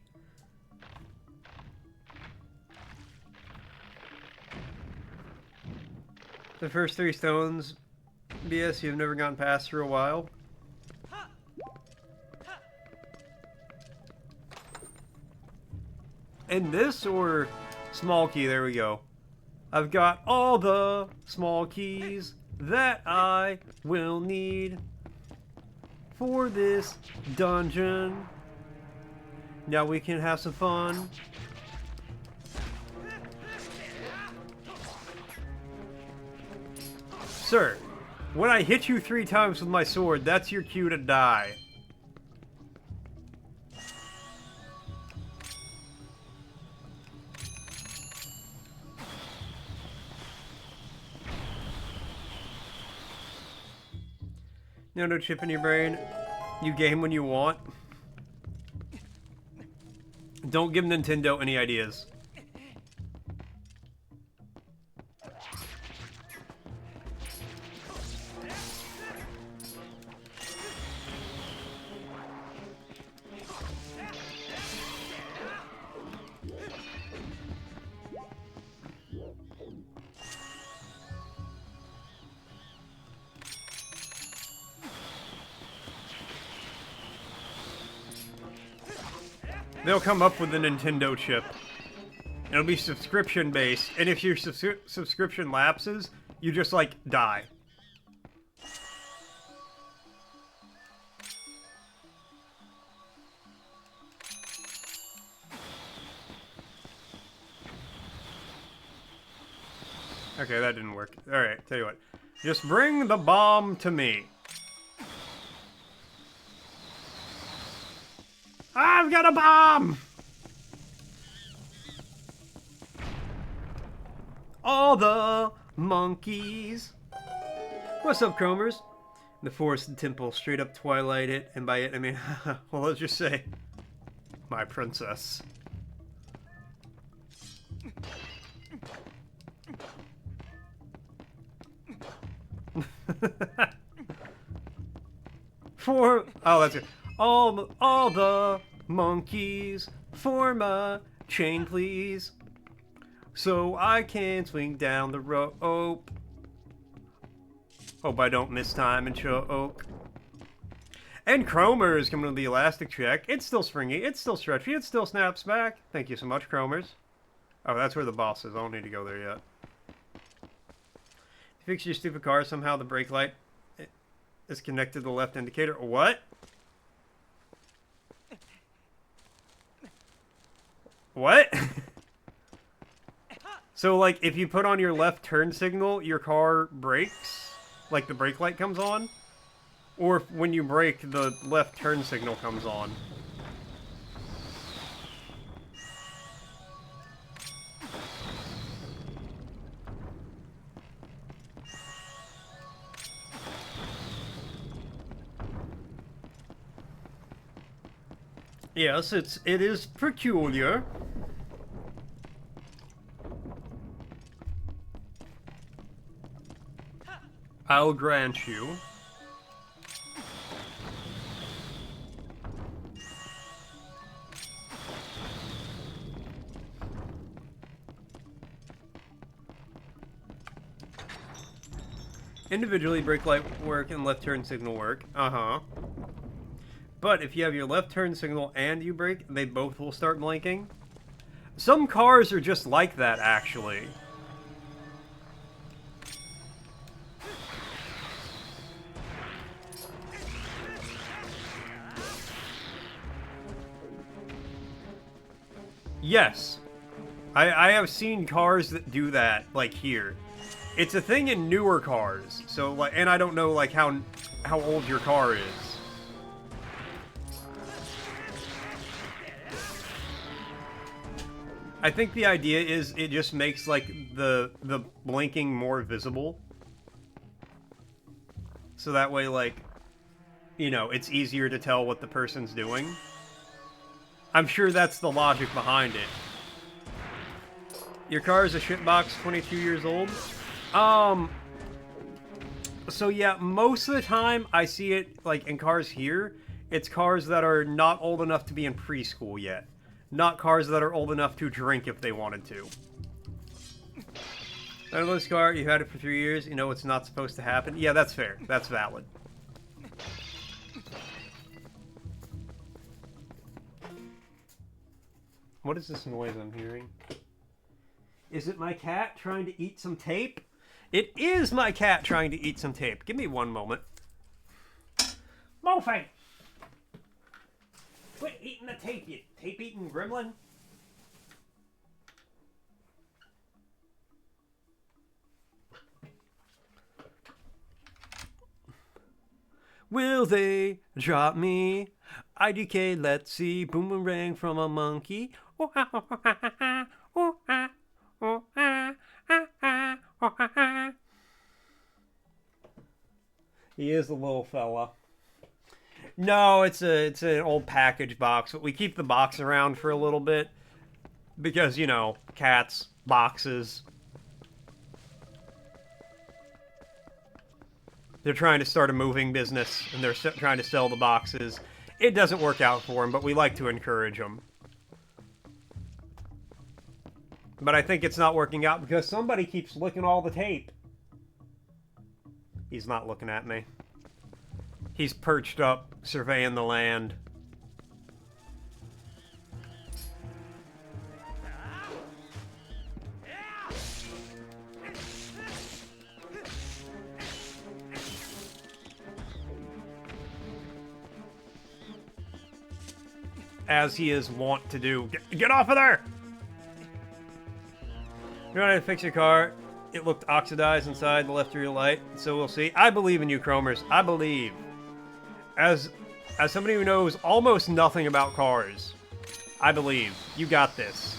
The first 3 stones, BS, you've never gone past for a while. And this, or small key, there we go. I've got all the small keys that I will need for this dungeon. Now we can have some fun. Sir, when I hit you 3 times with my sword, that's your cue to die. No chip in your brain. You game when you want. Don't give Nintendo any ideas. They'll come up with a Nintendo chip. It'll be subscription based, and if your subscription lapses, you just like die. Okay, that didn't work. Alright, tell you what. Just bring the bomb to me. I've got a bomb! All the monkeys. What's up, Chromers? The forest and temple, straight up Twilight it, and by it I mean, well, let's just say, my princess. Oh, that's it. All the monkeys form a chain, please, so I can swing down the rope. Hope I don't miss time and choke. And Cromer is coming with the elastic check. It's still springy, it's still stretchy, it still snaps back. Thank you so much, Cromers. Oh, that's where the boss is. I don't need to go there yet. Fix your stupid car. Somehow the brake light is connected to the left indicator. What? What? So, like, if you put on your left turn signal, your car brakes? Like, the brake light comes on? Or if, when you brake, the left turn signal comes on. Yes, it is peculiar. I'll grant you. Individually, brake light work and left turn signal work. Uh-huh. But if you have your left turn signal and you brake, they both will start blinking. Some cars are just like that, actually. Yes. I have seen cars that do that, like here. It's a thing in newer cars. So, like, and I don't know, like, how old your car is. I think the idea is it just makes, like, the blinking more visible. So that way, like, you know, it's easier to tell what the person's doing. I'm sure that's the logic behind it. Your car is a shitbox, 22 years old? So yeah, most of the time I see it, like, in cars here, it's cars that are not old enough to be in preschool yet. Not cars that are old enough to drink if they wanted to. This car, you had it for 3 years, you know it's not supposed to happen. Yeah, that's fair. That's valid. What is this noise I'm hearing? Is it my cat trying to eat some tape? It is my cat trying to eat some tape. Give me one moment. Mofang! Quit eating the tape, you tape-eating gremlin. Will they drop me? IDK, let's see. Boomerang from a monkey. He is a little fella. No, it's an old package box, but we keep the box around for a little bit because, you know, cats, boxes. They're trying to start a moving business, and they're trying to sell the boxes. It doesn't work out for them, but we like to encourage them. But I think it's not working out because somebody keeps licking all the tape. He's not looking at me. He's perched up, surveying the land. As he is wont to do. Get off of there! You're gonna fix your car. It looked oxidized inside the left rear light, so we'll see. I believe in you, Chromers. I believe. As somebody who knows almost nothing about cars, I believe. You got this.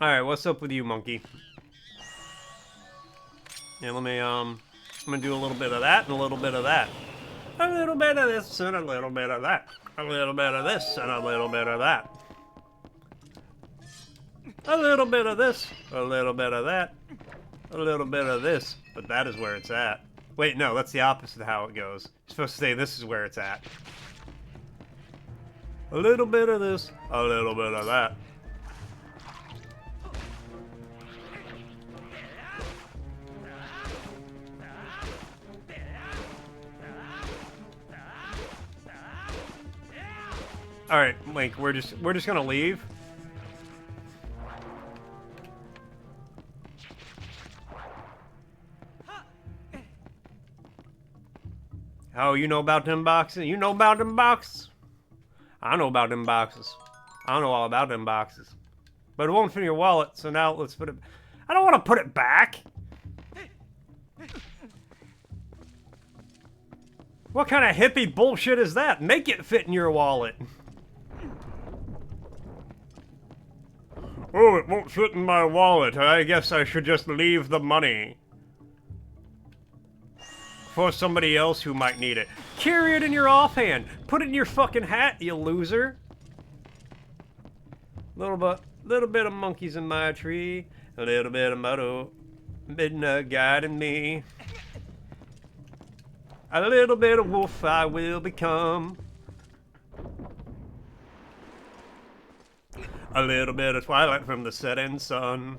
Alright, what's up with you, monkey? Yeah, let me, I'm gonna do a little bit of that and a little bit of that. A little bit of this and a little bit of that. A little bit of this and a little bit of that. A little bit of this, a little bit of that. A little bit of this, but that is where it's at. Wait, no, that's the opposite of how it goes. You're supposed to say this is where it's at. A little bit of this, a little bit of that. All right, Link, we're just gonna leave. Oh, you know about them boxes? You know about them boxes? I know about them boxes. I know all about them boxes. But it won't fit in your wallet, so now let's put it... I don't want to put it back! What kind of hippie bullshit is that? Make it fit in your wallet! Oh, it won't fit in my wallet. I guess I should just leave the money for somebody else who might need it. Carry it in your offhand. Put it in your fucking hat, you loser. Little bit of monkeys in my tree. A little bit of motto midnight guiding me. A little bit of wolf I will become. A little bit of twilight from the setting sun.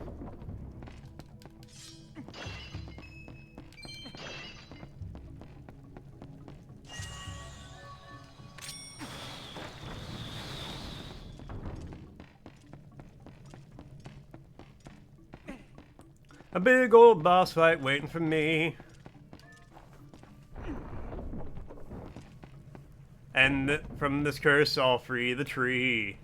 A big old boss fight waiting for me. And from this curse I'll free the tree.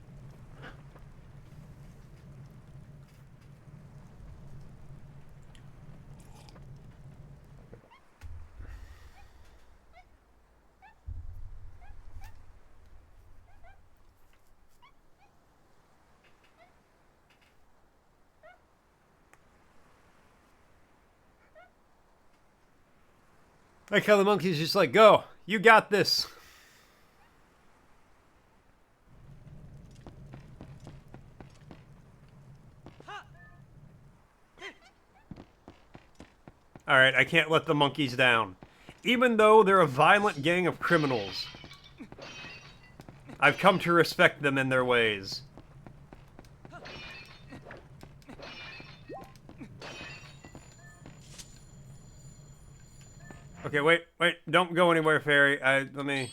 Like how the monkey's just like, go, you got this. Alright, I can't let the monkeys down. Even though they're a violent gang of criminals, I've come to respect them in their ways. Okay, wait, don't go anywhere, fairy. Let me...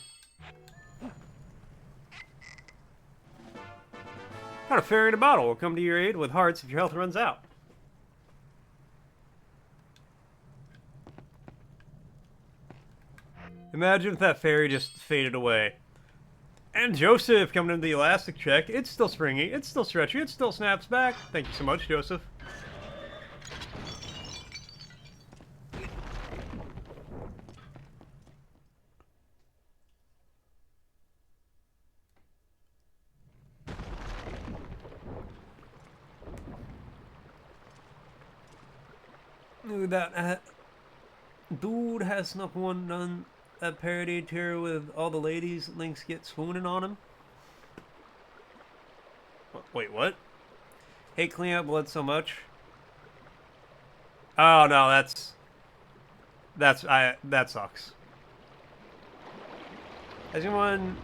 Got a fairy in a bottle. Will come to your aid with hearts if your health runs out. Imagine if that fairy just faded away. And Joseph coming into the elastic check. It's still springy, it's still stretchy, it still snaps back. Thank you so much, Joseph. Dude, that dude has snuck one done that parody tier with all the ladies. Links get swooning on him. Wait, what? Hate clean up blood so much. Oh no, that sucks. Has anyone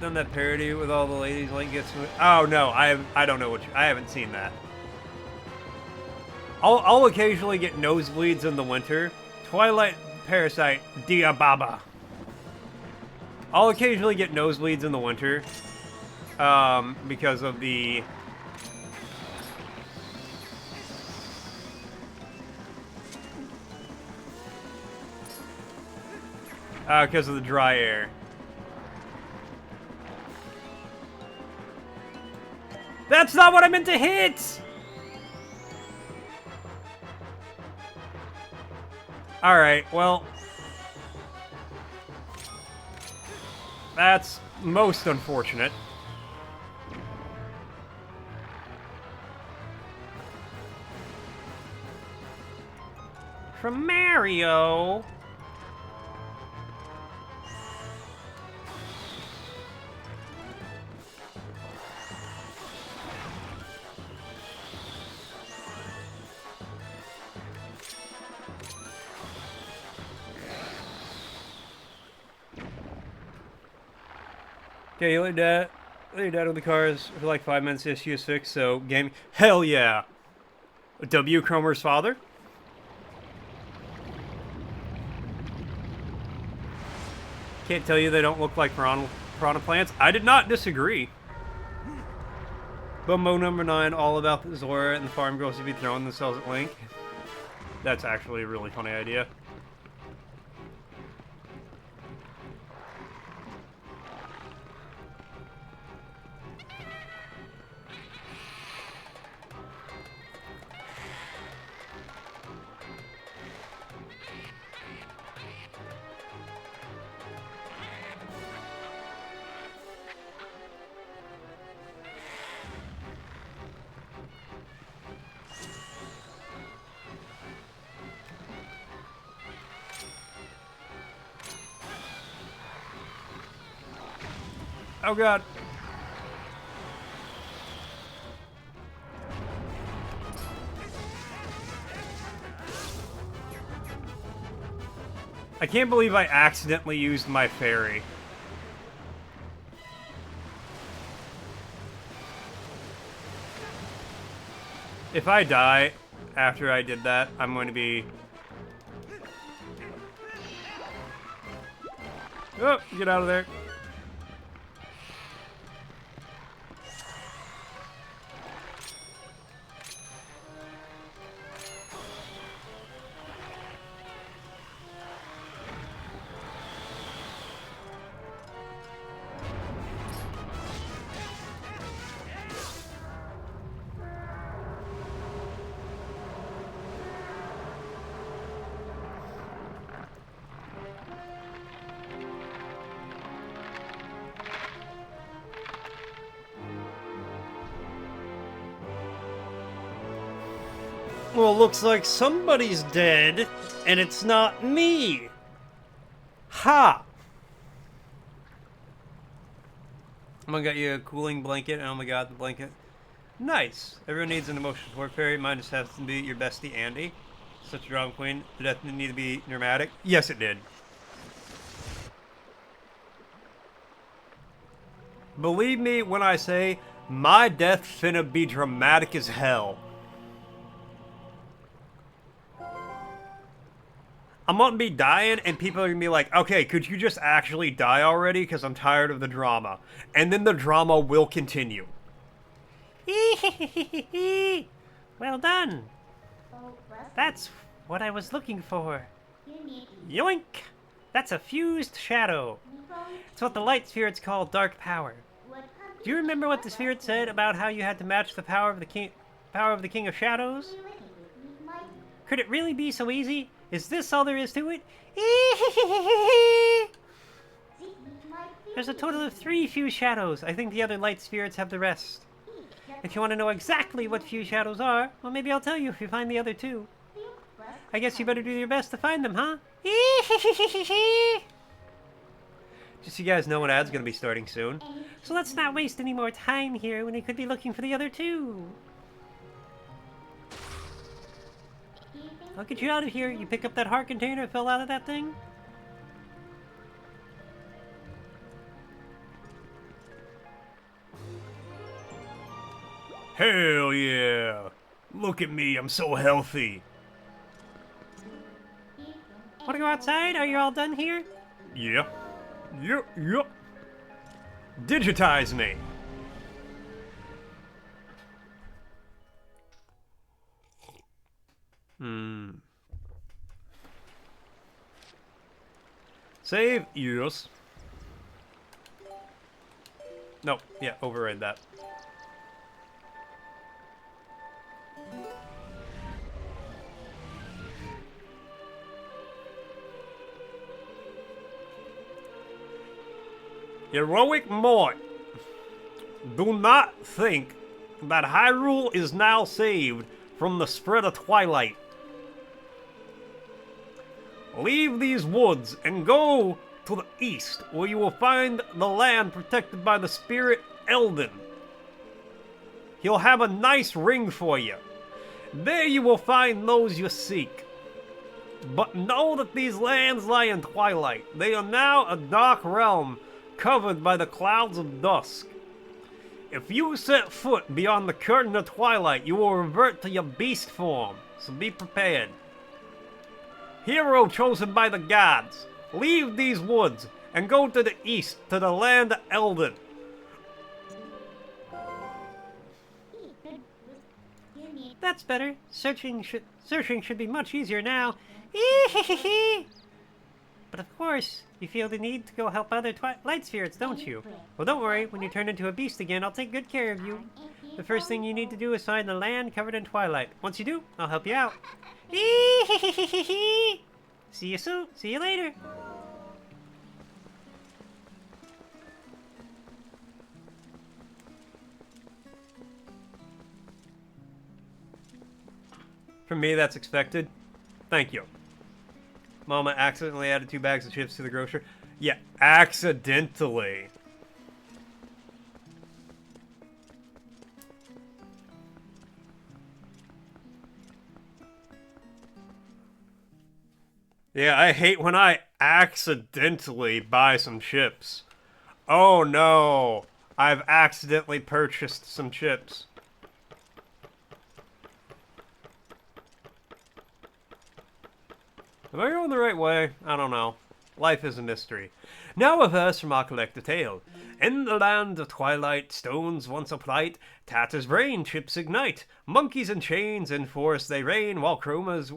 done that parody with all the ladies? Link gets swooning? Oh no, I don't know I haven't seen that. I'll occasionally get nosebleeds in the winter. Twilight Parasite Diababa. I'll occasionally get nosebleeds in the winter. Because of the... because of the dry air. That's not what I meant to hit! Alright, well... That's most unfortunate. From Mario... Okay, you laid down with the cars for like 5 minutes. Issue is fixed, so game. Hell yeah! W. Cromer's father? Can't tell you they don't look like piranha plants. I did not disagree. Bumbo number 9, all about the Zora and the farm girls to be throwing themselves at Link. That's actually a really funny idea. Oh god. I can't believe I accidentally used my fairy. If I die after I did that, I'm going to be... Oh, get out of there. Well, looks like somebody's dead, and it's not me. Ha! I'm gonna get you a cooling blanket. Oh my god, the blanket. Nice. Everyone needs an emotional support fairy. Mine just happens to be your bestie, Andy. Such a drama queen. Did that need to be dramatic? Yes, it did. Believe me when I say, my death finna be dramatic as hell. I'm gonna be dying, and people are gonna be like, okay, could you just actually die already? Because I'm tired of the drama. And then the drama will continue. Well done. That's what I was looking for. Yoink! That's a fused shadow. It's what the light spirits call dark power. Do you remember what the spirit said about how you had to match the power of the King of Shadows? Could it really be so easy? Is this all there is to it? There's a total of 3 fused shadows. I think the other light spirits have the rest. If you want to know exactly what fused shadows are, well, maybe I'll tell you if you find the other 2. I guess you better do your best to find them, huh? Just so you guys know, an ad's gonna be starting soon. So let's not waste any more time here when we could be looking for the other 2. I'll get you out of here. You pick up that heart container that fell out of that thing? Hell yeah! Look at me, I'm so healthy. Want to go outside? Are you all done here? Yeah. Yep. Digitize me. Save? Yes. No, yeah, override that. Heroic Mort, do not think that Hyrule is now saved from the spread of Twilight. Leave these woods and go to the east, where you will find the land protected by the spirit Eldin. He'll have a nice ring for you. There you will find those you seek. But know that these lands lie in Twilight. They are now a dark realm, covered by the clouds of dusk. If you set foot beyond the curtain of Twilight, you will revert to your beast form, so be prepared. Hero chosen by the gods, leave these woods and go to the east to the land of Eldin. That's better. Searching should be much easier now. But of course, you feel the need to go help other light spirits, don't you? Well, don't worry. When you turn into a beast again, I'll take good care of you. The first thing you need to do is find the land covered in twilight. Once you do, I'll help you out. See you soon. See you later. From me, that's expected. Thank you. Mama accidentally added 2 bags of chips to the grocer. Yeah, accidentally. Yeah, I hate when I accidentally buy some chips. Oh no, I've accidentally purchased some chips. Am I going the right way? I don't know. Life is a mystery. Now a verse from our collected tale. In the land of twilight, stones once uplight, Tatter's brain chips ignite. Monkeys in chains in forest they reign, while Chroma's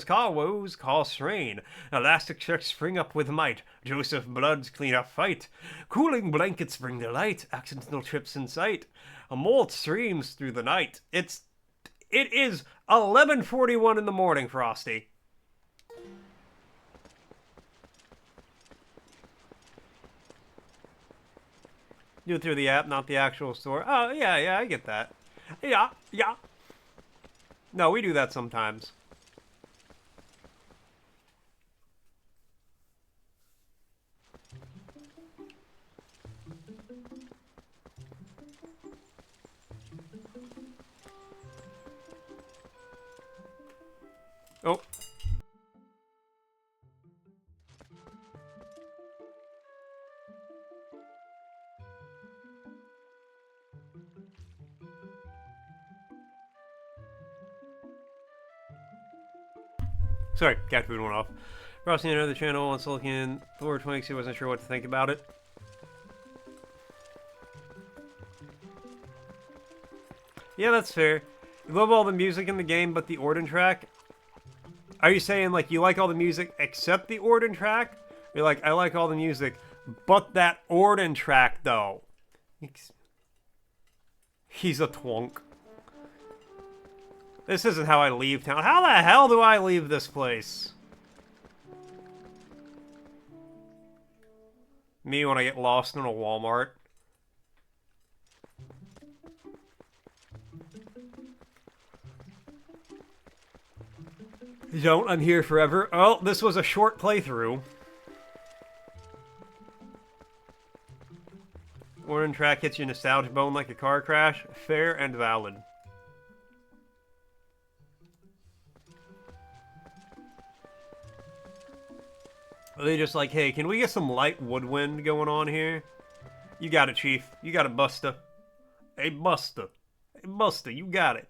car woes cause strain. Elastic checks spring up with might. Joseph Blood's clean up fight. Cooling blankets bring delight. Accidental trips in sight. A molt streams through the night. It is 11:41 in the morning, Frosty. Do it through the app, not the actual store. Oh, yeah, I get that. Yeah. No, we do that sometimes. Oh. Sorry, cat food went off. Crossing another channel on Silicon Thor 26, wasn't sure what to think about it. Yeah, that's fair. You love all the music in the game, but the Orden track? Are you saying, like, you like all the music except the Orden track? You're like, I like all the music, but that Orden track, though. He's a twonk. This isn't how I leave town. How the hell do I leave this place? Me when I get lost in a Walmart. Don't, I'm here forever. Oh, this was a short playthrough. Orden track hits your nostalgia bone like a car crash. Fair and valid. Are they just like, hey, can we get some light woodwind going on here? You got it, Chief. You got it, Buster. Hey, Buster. Hey, Buster, you got it.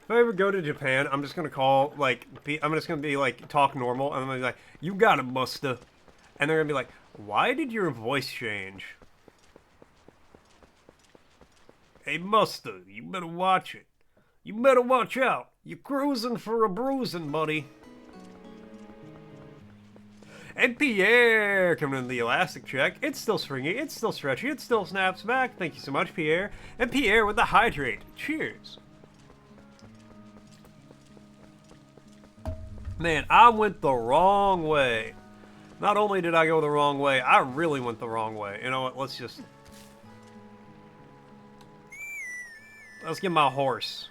If I ever go to Japan, I'm just gonna call, like, I'm just gonna be like, talk normal, and I'm gonna be like, you got it, Buster. And they're gonna be like, why did your voice change? Hey, Buster, you better watch it. You better watch out. You're cruising for a bruising, buddy. And Pierre coming in the elastic check. It's still stringy, it's still stretchy, it still snaps back. Thank you so much, Pierre. And Pierre with the hydrate. Cheers. Man, I went the wrong way. Not only did I go the wrong way, I really went the wrong way. You know what, let's get my horse.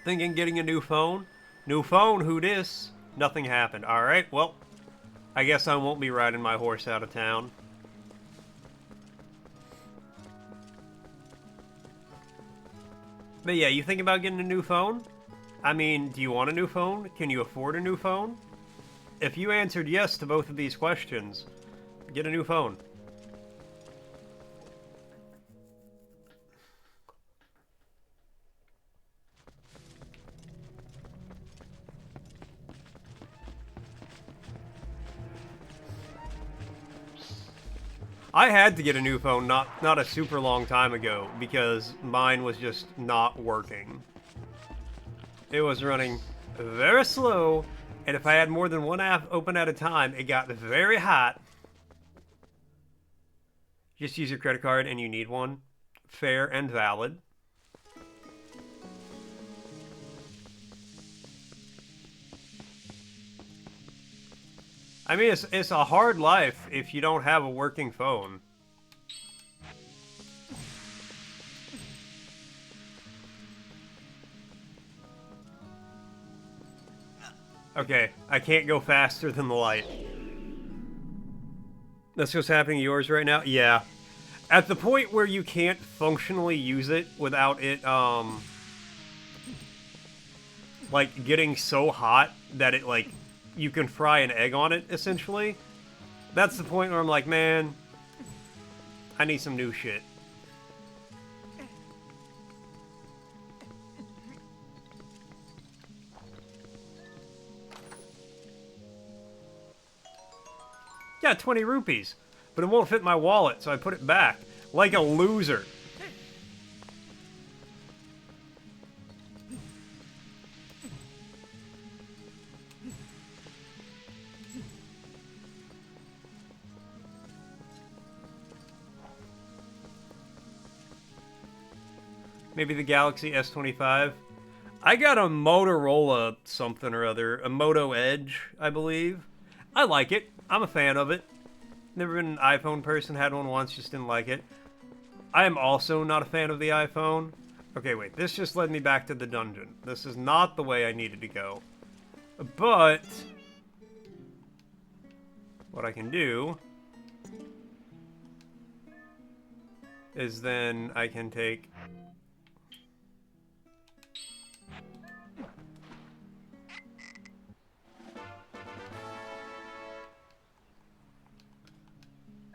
Thinking getting a new phone? New phone, who dis? Nothing happened. Alright, well, I guess I won't be riding my horse out of town. But yeah, you think about getting a new phone? I mean, do you want a new phone? Can you afford a new phone? If you answered yes to both of these questions, get a new phone. I had to get a new phone not a super long time ago because mine was just not working. It was running very slow, and if I had more than one app open at a time, it got very hot. Just use your credit card and you need one. Fair and valid. I mean, it's a hard life if you don't have a working phone. Okay, I can't go faster than the light. That's what's happening to yours right now? Yeah. At the point where you can't functionally use it without it, like, getting so hot that it, like, you can fry an egg on it, essentially. That's the point where I'm like, man, I need some new shit. Yeah, 20 rupees. But it won't fit my wallet, so I put it back. Like a loser. Maybe the Galaxy S25. I got a Motorola something or other. A Moto Edge, I believe. I like it. I'm a fan of it. Never been an iPhone person. Had one once, just didn't like it. I am also not a fan of the iPhone. Okay, wait. This just led me back to the dungeon. This is not the way I needed to go. But what I can do is then I can take...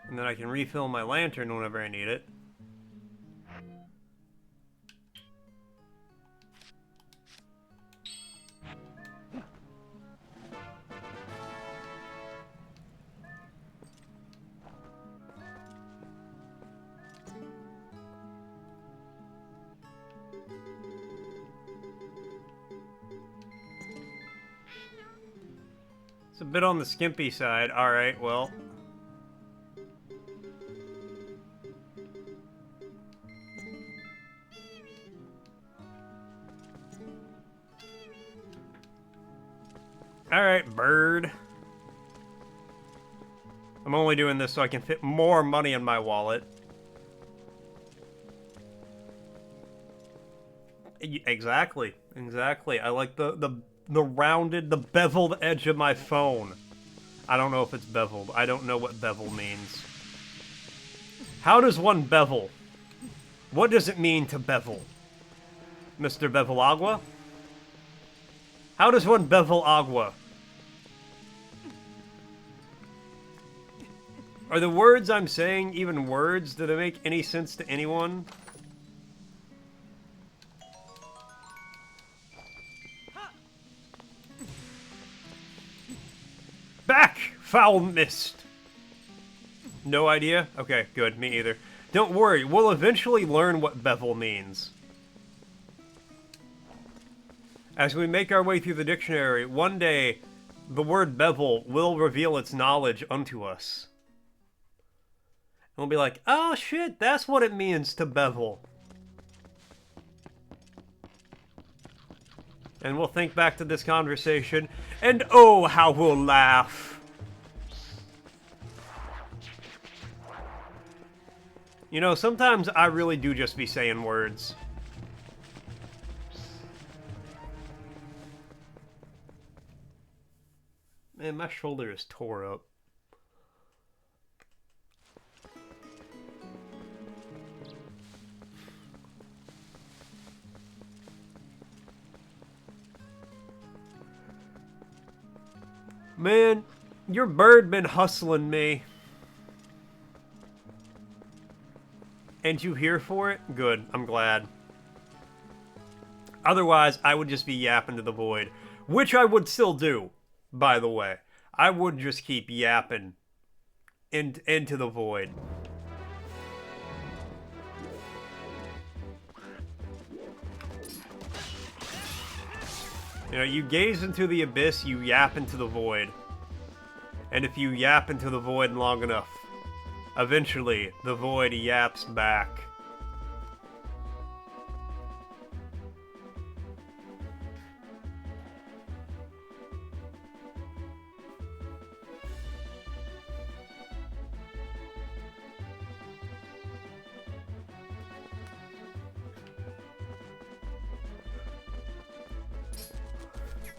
And then I can refill my lantern whenever I need it. It's a bit on the skimpy side. Alright, well... Alright, bird. I'm only doing this so I can fit more money in my wallet. Exactly. Exactly. I like the rounded, the beveled edge of my phone. I don't know if it's beveled. I don't know what bevel means. How does one bevel? What does it mean to bevel? Mr. Bevelagua? How does one bevel agua? Are the words I'm saying even words? Do they make any sense to anyone? Back, foul mist! No idea? Okay, good, me either. Don't worry, we'll eventually learn what bevel means. As we make our way through the dictionary, one day, the word bevel will reveal its knowledge unto us. And we'll be like, oh shit, that's what it means to bevel. And we'll think back to this conversation, and oh, how we'll laugh. You know, sometimes I really do just be saying words. Man, my shoulder is tore up. Man, your bird been hustling me. And you here for it? Good, I'm glad. Otherwise, I would just be yapping to the void. Which I would still do, by the way. I would just keep yapping into the void. You know, you gaze into the abyss, you yap into the void. And if you yap into the void long enough, eventually the void yaps back.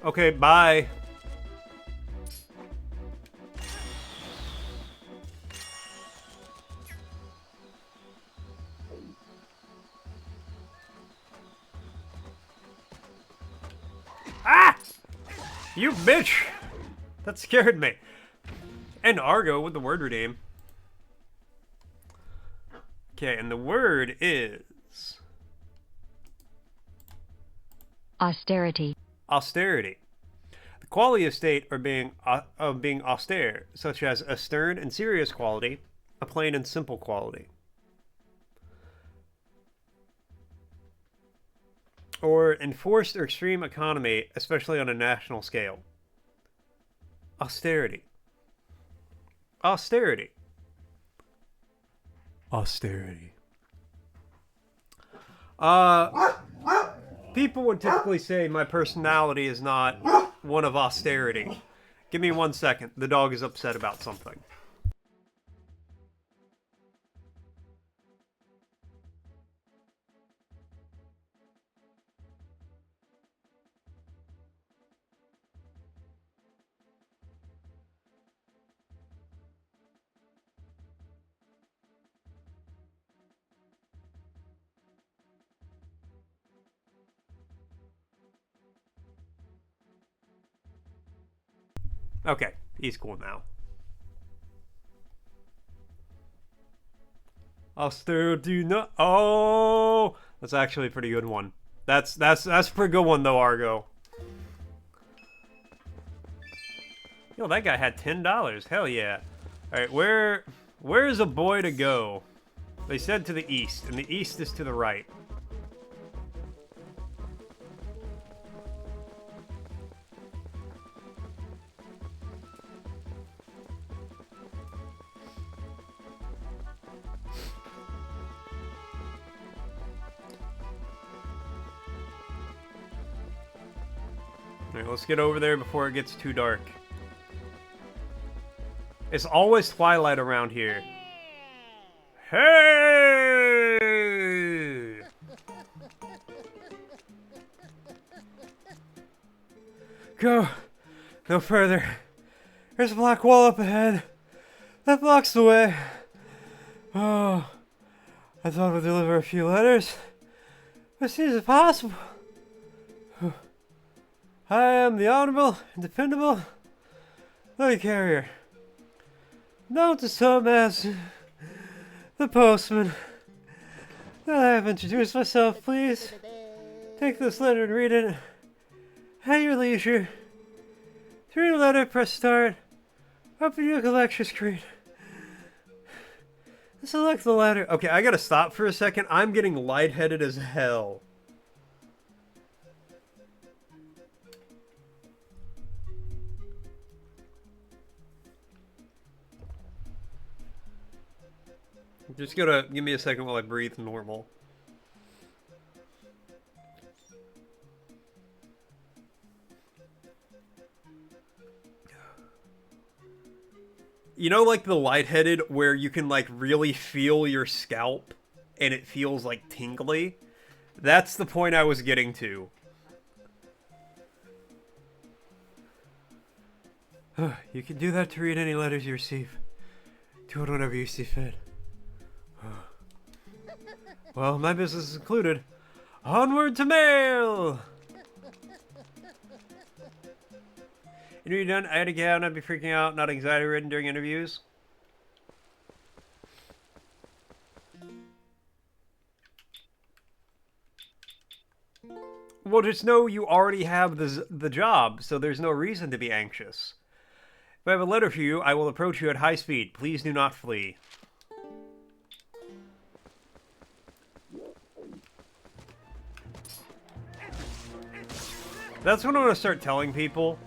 Okay, bye. You bitch! That scared me. And Argo with the word redeem. Okay, and the word is... Austerity. austerity. The quality of state of being austere, such as a stern and serious quality, a plain and simple quality. Or enforced or extreme economy, especially on a national scale. Austerity. Austerity. Austerity. People would typically say my personality is not one of austerity. Give me 1 second. The dog is upset about something. Okay, he's cool now. Austerity, no. Oh, that's actually a pretty good one. That's a pretty good one though, Argo. Yo, that guy had $10. Hell yeah. All right, where is a boy to go? They said to the east, and the east is to the right. Alright, let's get over there before it gets too dark. It's always twilight around here. Hey! Go no further. There's a black wall up ahead. That blocks the way. Oh, I thought we'd deliver a few letters. But it seems impossible. I am the honorable and dependable letter carrier, known to some as the postman. Now that I have introduced myself, please take this letter and read it at your leisure. To read a letter, press start. Open your collection screen. Select the letter. Okay, I gotta stop for a second. I'm getting lightheaded as hell. Just gotta give me a second while I breathe normal. You know, like the lightheaded where you can like really feel your scalp and it feels like tingly? That's the point I was getting to. You can do that to read any letters you receive. Do it whenever you see fit. Well, my business is included. Onward to mail! Interview done. I had to get out, not be freaking out, not anxiety ridden during interviews. Well, just know you already have the job, so there's no reason to be anxious. If I have a letter for you, I will approach you at high speed. Please do not flee. That's what I'm gonna start telling people.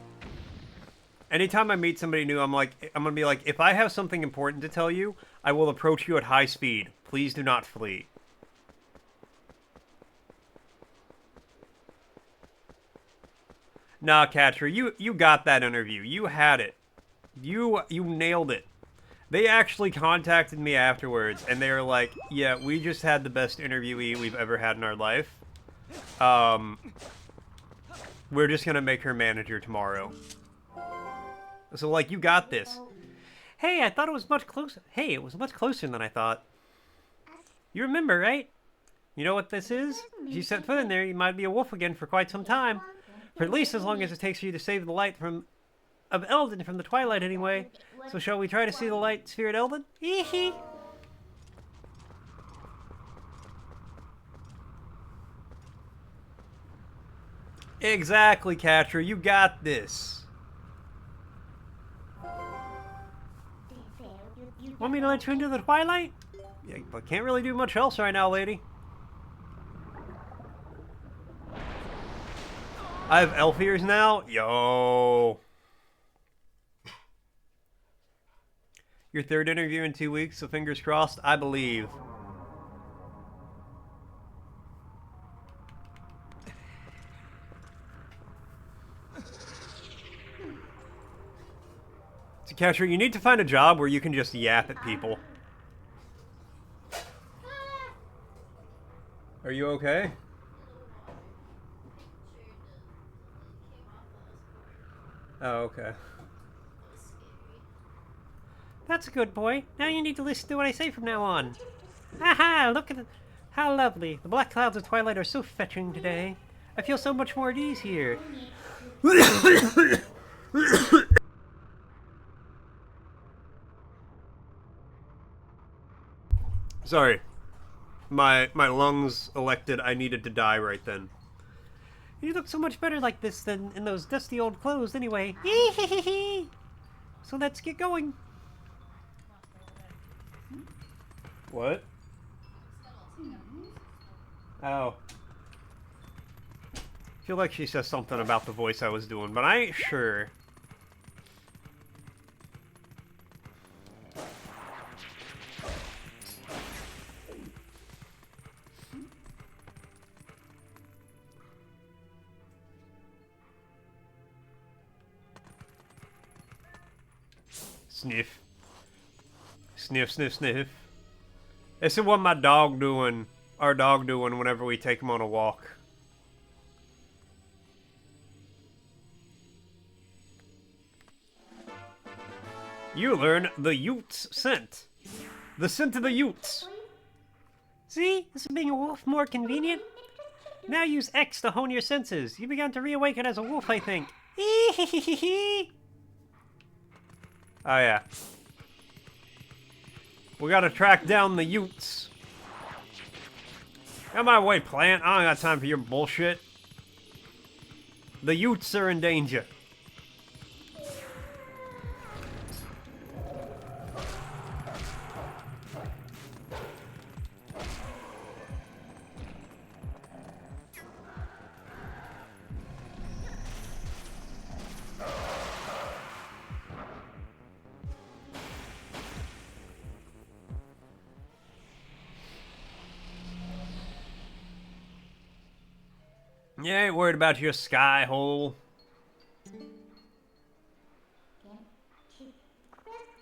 Anytime I meet somebody new, I'm gonna be like, if I have something important to tell you, I will approach you at high speed. Please do not flee. Nah, Catcher, you got that interview. You had it. You nailed it. They actually contacted me afterwards, and they were like, yeah, we just had the best interviewee we've ever had in our life. We're just gonna make her manager tomorrow. So, like, you got this. Hey, I thought it was much closer. Hey, it was much closer than I thought. You remember, right? You know what this is? If you set foot in there, you might be a wolf again for quite some time. For at least as long as it takes for you to save the light of Eldon from the Twilight anyway. So shall we try to see the light sphere at Eldon? Hee hee. Exactly, Catcher. You got this. Want me to let you into the Twilight? Yeah, but can't really do much else right now, lady. I have elf ears now? Yo. Your third interview in 2 weeks, so fingers crossed. I believe. So, Catcher, you need to find a job where you can just yap at people. Are you okay? Oh, okay. That's a good boy. Now you need to listen to what I say from now on. Haha, look at how lovely. The black clouds of Twilight are so fetching today. I feel so much more at ease here. Sorry. My lungs elected I needed to die right then. You look so much better like this than in those dusty old clothes anyway. So let's get going. What? Oh. I feel like she says something about the voice I was doing, but I ain't sure. Sniff. Sniff, sniff, sniff. This is what my dog doing, our dog doing whenever we take him on a walk. You learn the Utes scent. The scent of the Utes. See? Isn't being a wolf more convenient? Now use X to hone your senses. You began to reawaken as a wolf, I think. Oh yeah. We gotta track down the Utes. Out of my way, plant. I don't got time for your bullshit. The Utes are in danger. You ain't worried about your sky hole.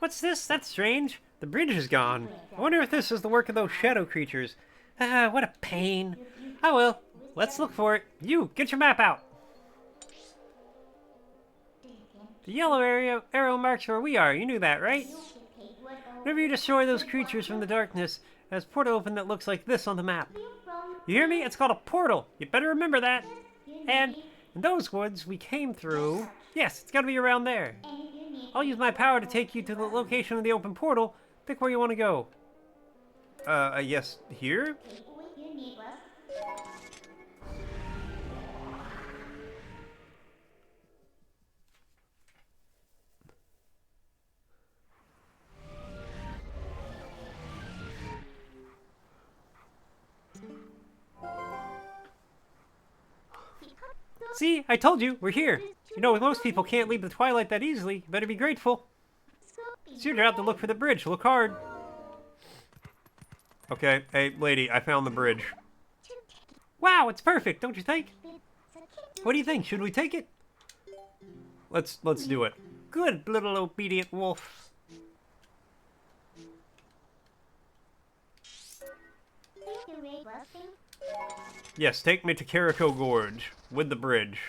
What's this? That's strange. The bridge is gone. I wonder if this is the work of those shadow creatures. Ah, what a pain. Oh well, let's look for it. You, get your map out. The yellow arrow marks where we are. You knew that, right? Whenever you destroy those creatures from the darkness, there's a portal open that looks like this on the map. You hear me? It's called a portal. You better remember that. And in those woods we came through, yes, it's gotta be around there. I'll use my power to take you to the location of the open portal. Pick where you want to go. I guess here? See, I told you, we're here. You know, most people can't leave the Twilight that easily. You better be grateful. It's your job to look for the bridge. Look hard. Okay, hey, lady, I found the bridge. Wow, it's perfect, don't you think? What do you think? Should we take it? Let's do it. Good, little obedient wolf. Yes, take me to Carico Gorge with the bridge.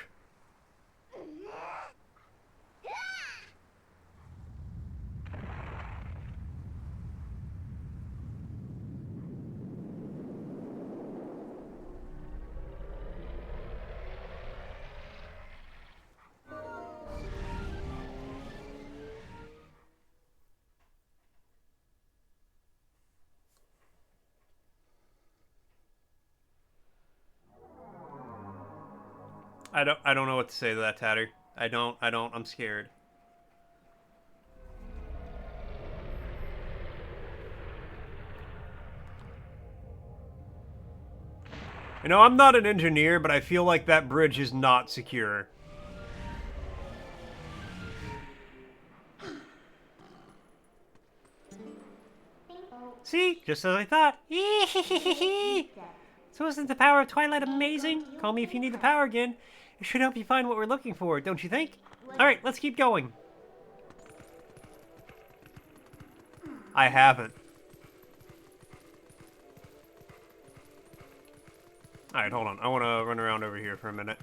I don't know what to say to that, Tatter. I'm scared. You know, I'm not an engineer, but I feel like that bridge is not secure. See? Just as I thought. So isn't the power of Twilight amazing? Call me if you need the power again. It should help you find what we're looking for, don't you think? Alright, let's keep going. I haven't. Alright, hold on. I want to run around over here for a minute.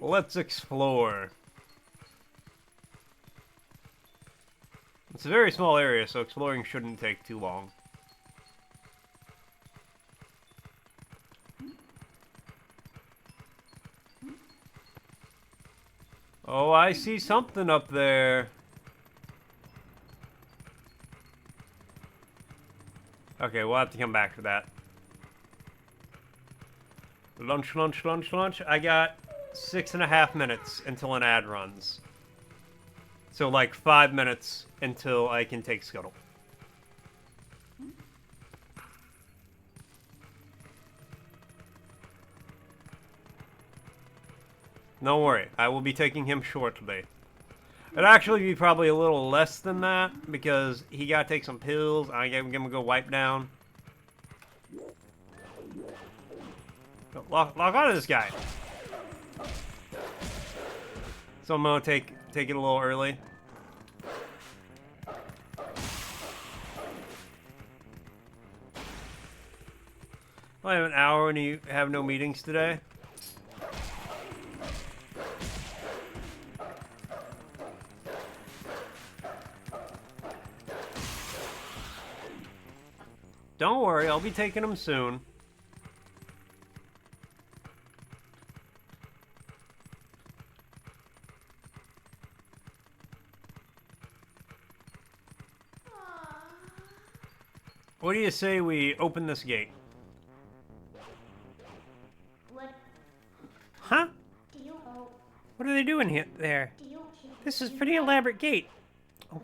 Let's explore. It's a very small area, so exploring shouldn't take too long. Oh, I see something up there. Okay, we'll have to come back to that. Lunch, lunch, lunch, lunch. I got 6.5 minutes until an ad runs. So like 5 minutes until I can take Scuttle. Don't worry, I will be taking him shortly. It'd actually be probably a little less than that, because he gotta take some pills. I gave him a go wipe down. Lock onto this guy. So I'm gonna take it a little early. I have an hour and you have no meetings today. Don't worry, I'll be taking him soon. What do you say we open this gate? Huh? What are they doing here there? This is a pretty elaborate gate.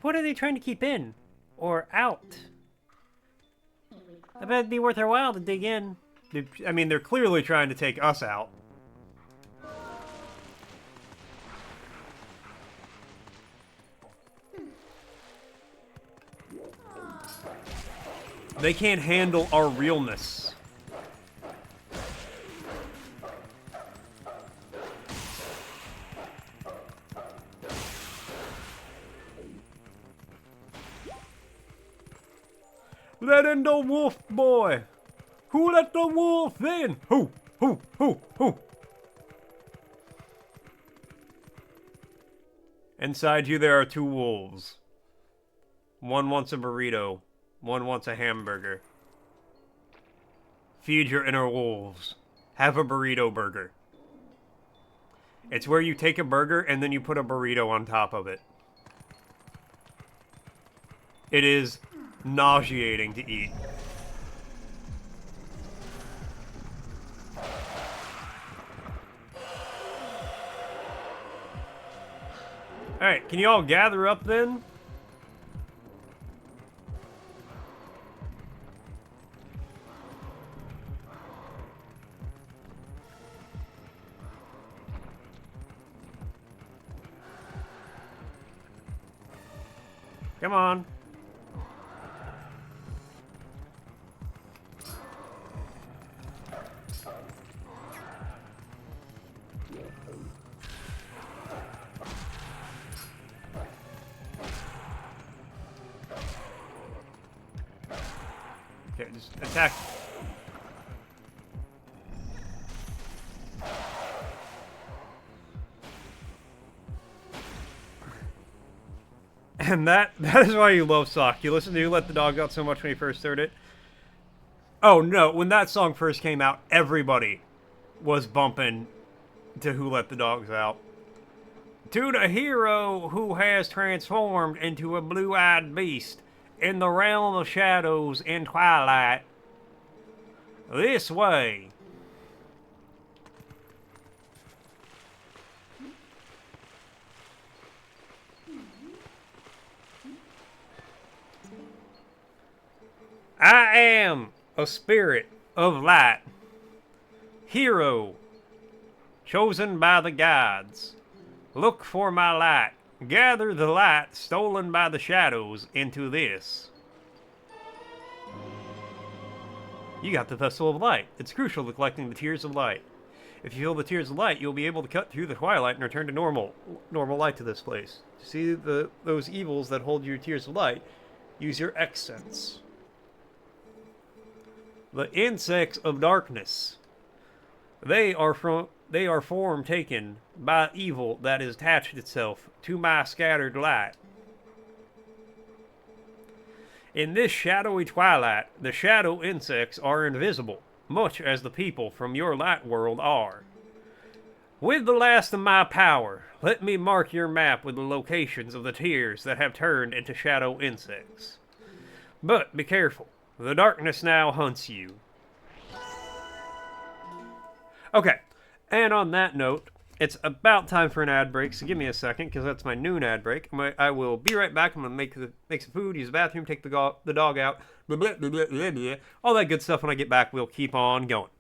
What are they trying to keep in? Or out? I bet it'd be worth our while to dig in. I mean, they're clearly trying to take us out. They can't handle our realness. Let in the wolf boy! Who let the wolf in? Who? Who? Inside you there are 2 wolves. One wants a burrito. One wants a hamburger. Feed your inner wolves. Have a burrito burger. It's where you take a burger and then you put a burrito on top of it. It is nauseating to eat. Alright, can you all gather up then? Come on. Okay, just attack. And that is why you love Sock. You listen to You Let the Dog Out so much when you first heard it. Oh no, when that song first came out, everybody was bumping to Who Let the Dogs Out. To the hero who has transformed into a blue-eyed beast in the realm of shadows in Twilight. This way. am a spirit of light, hero, chosen by the gods. Look for my light. Gather the light stolen by the shadows into this. You got the Vessel of Light. It's crucial to collecting the Tears of Light. If you feel the Tears of Light, you'll be able to cut through the twilight and return to normal light to this place. To see those evils that hold your Tears of Light, use your X-Sense. The Insects of Darkness. They are form taken by evil that has attached itself to my scattered light. In this shadowy twilight, the shadow insects are invisible, much as the people from your light world are. With the last of my power, let me mark your map with the locations of the tears that have turned into shadow insects. But be careful, the darkness now hunts you. Okay, and on that note, it's about time for an ad break, so give me a second, because that's my noon ad break. I will be right back. I'm going to make some food, use the bathroom, take the dog out, blah, blah, blah, blah, blah, blah. All that good stuff. When I get back, we'll keep on going.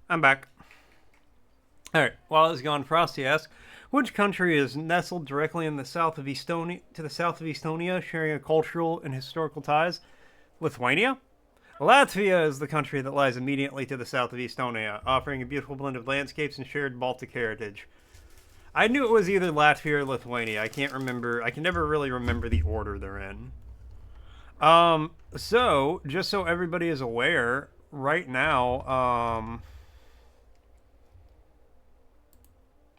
I'm back. Alright, while it's gone, Frosty asks, which country is nestled directly in the south of Estonia, to the south of Estonia, sharing a cultural and historical ties? Lithuania? Latvia is the country that lies immediately to the south of Estonia, offering a beautiful blend of landscapes and shared Baltic heritage. I knew it was either Latvia or Lithuania. I can't remember. I can never really remember the order they're in. So, just so everybody is aware, right now,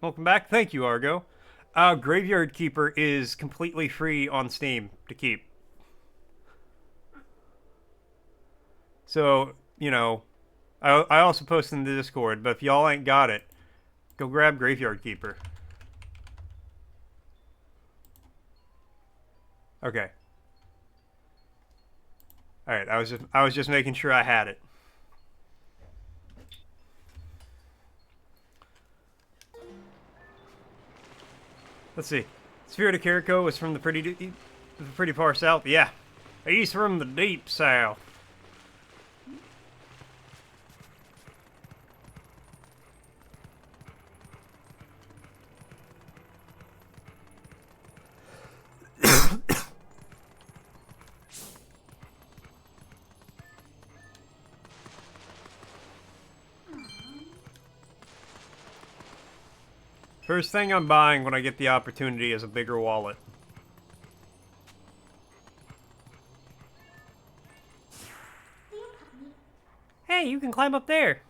welcome back. Thank you, Argo. Graveyard Keeper is completely free on Steam to keep. So, you know, I also posted in the Discord, but if y'all ain't got it, go grab Graveyard Keeper. Okay. Alright, I was just making sure I had it. Let's see. Spirit of Carrico is from the pretty far south. Yeah. He's from the deep south. First thing I'm buying when I get the opportunity is a bigger wallet. Hey, you can climb up there.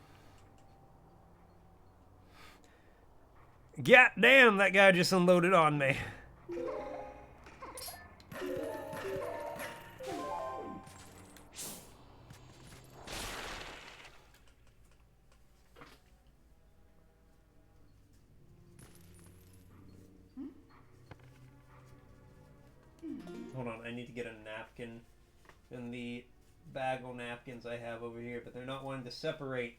God damn, that guy just unloaded on me. Hold on, I need to get a napkin in the bag of napkins I have over here, but they're not wanting to separate.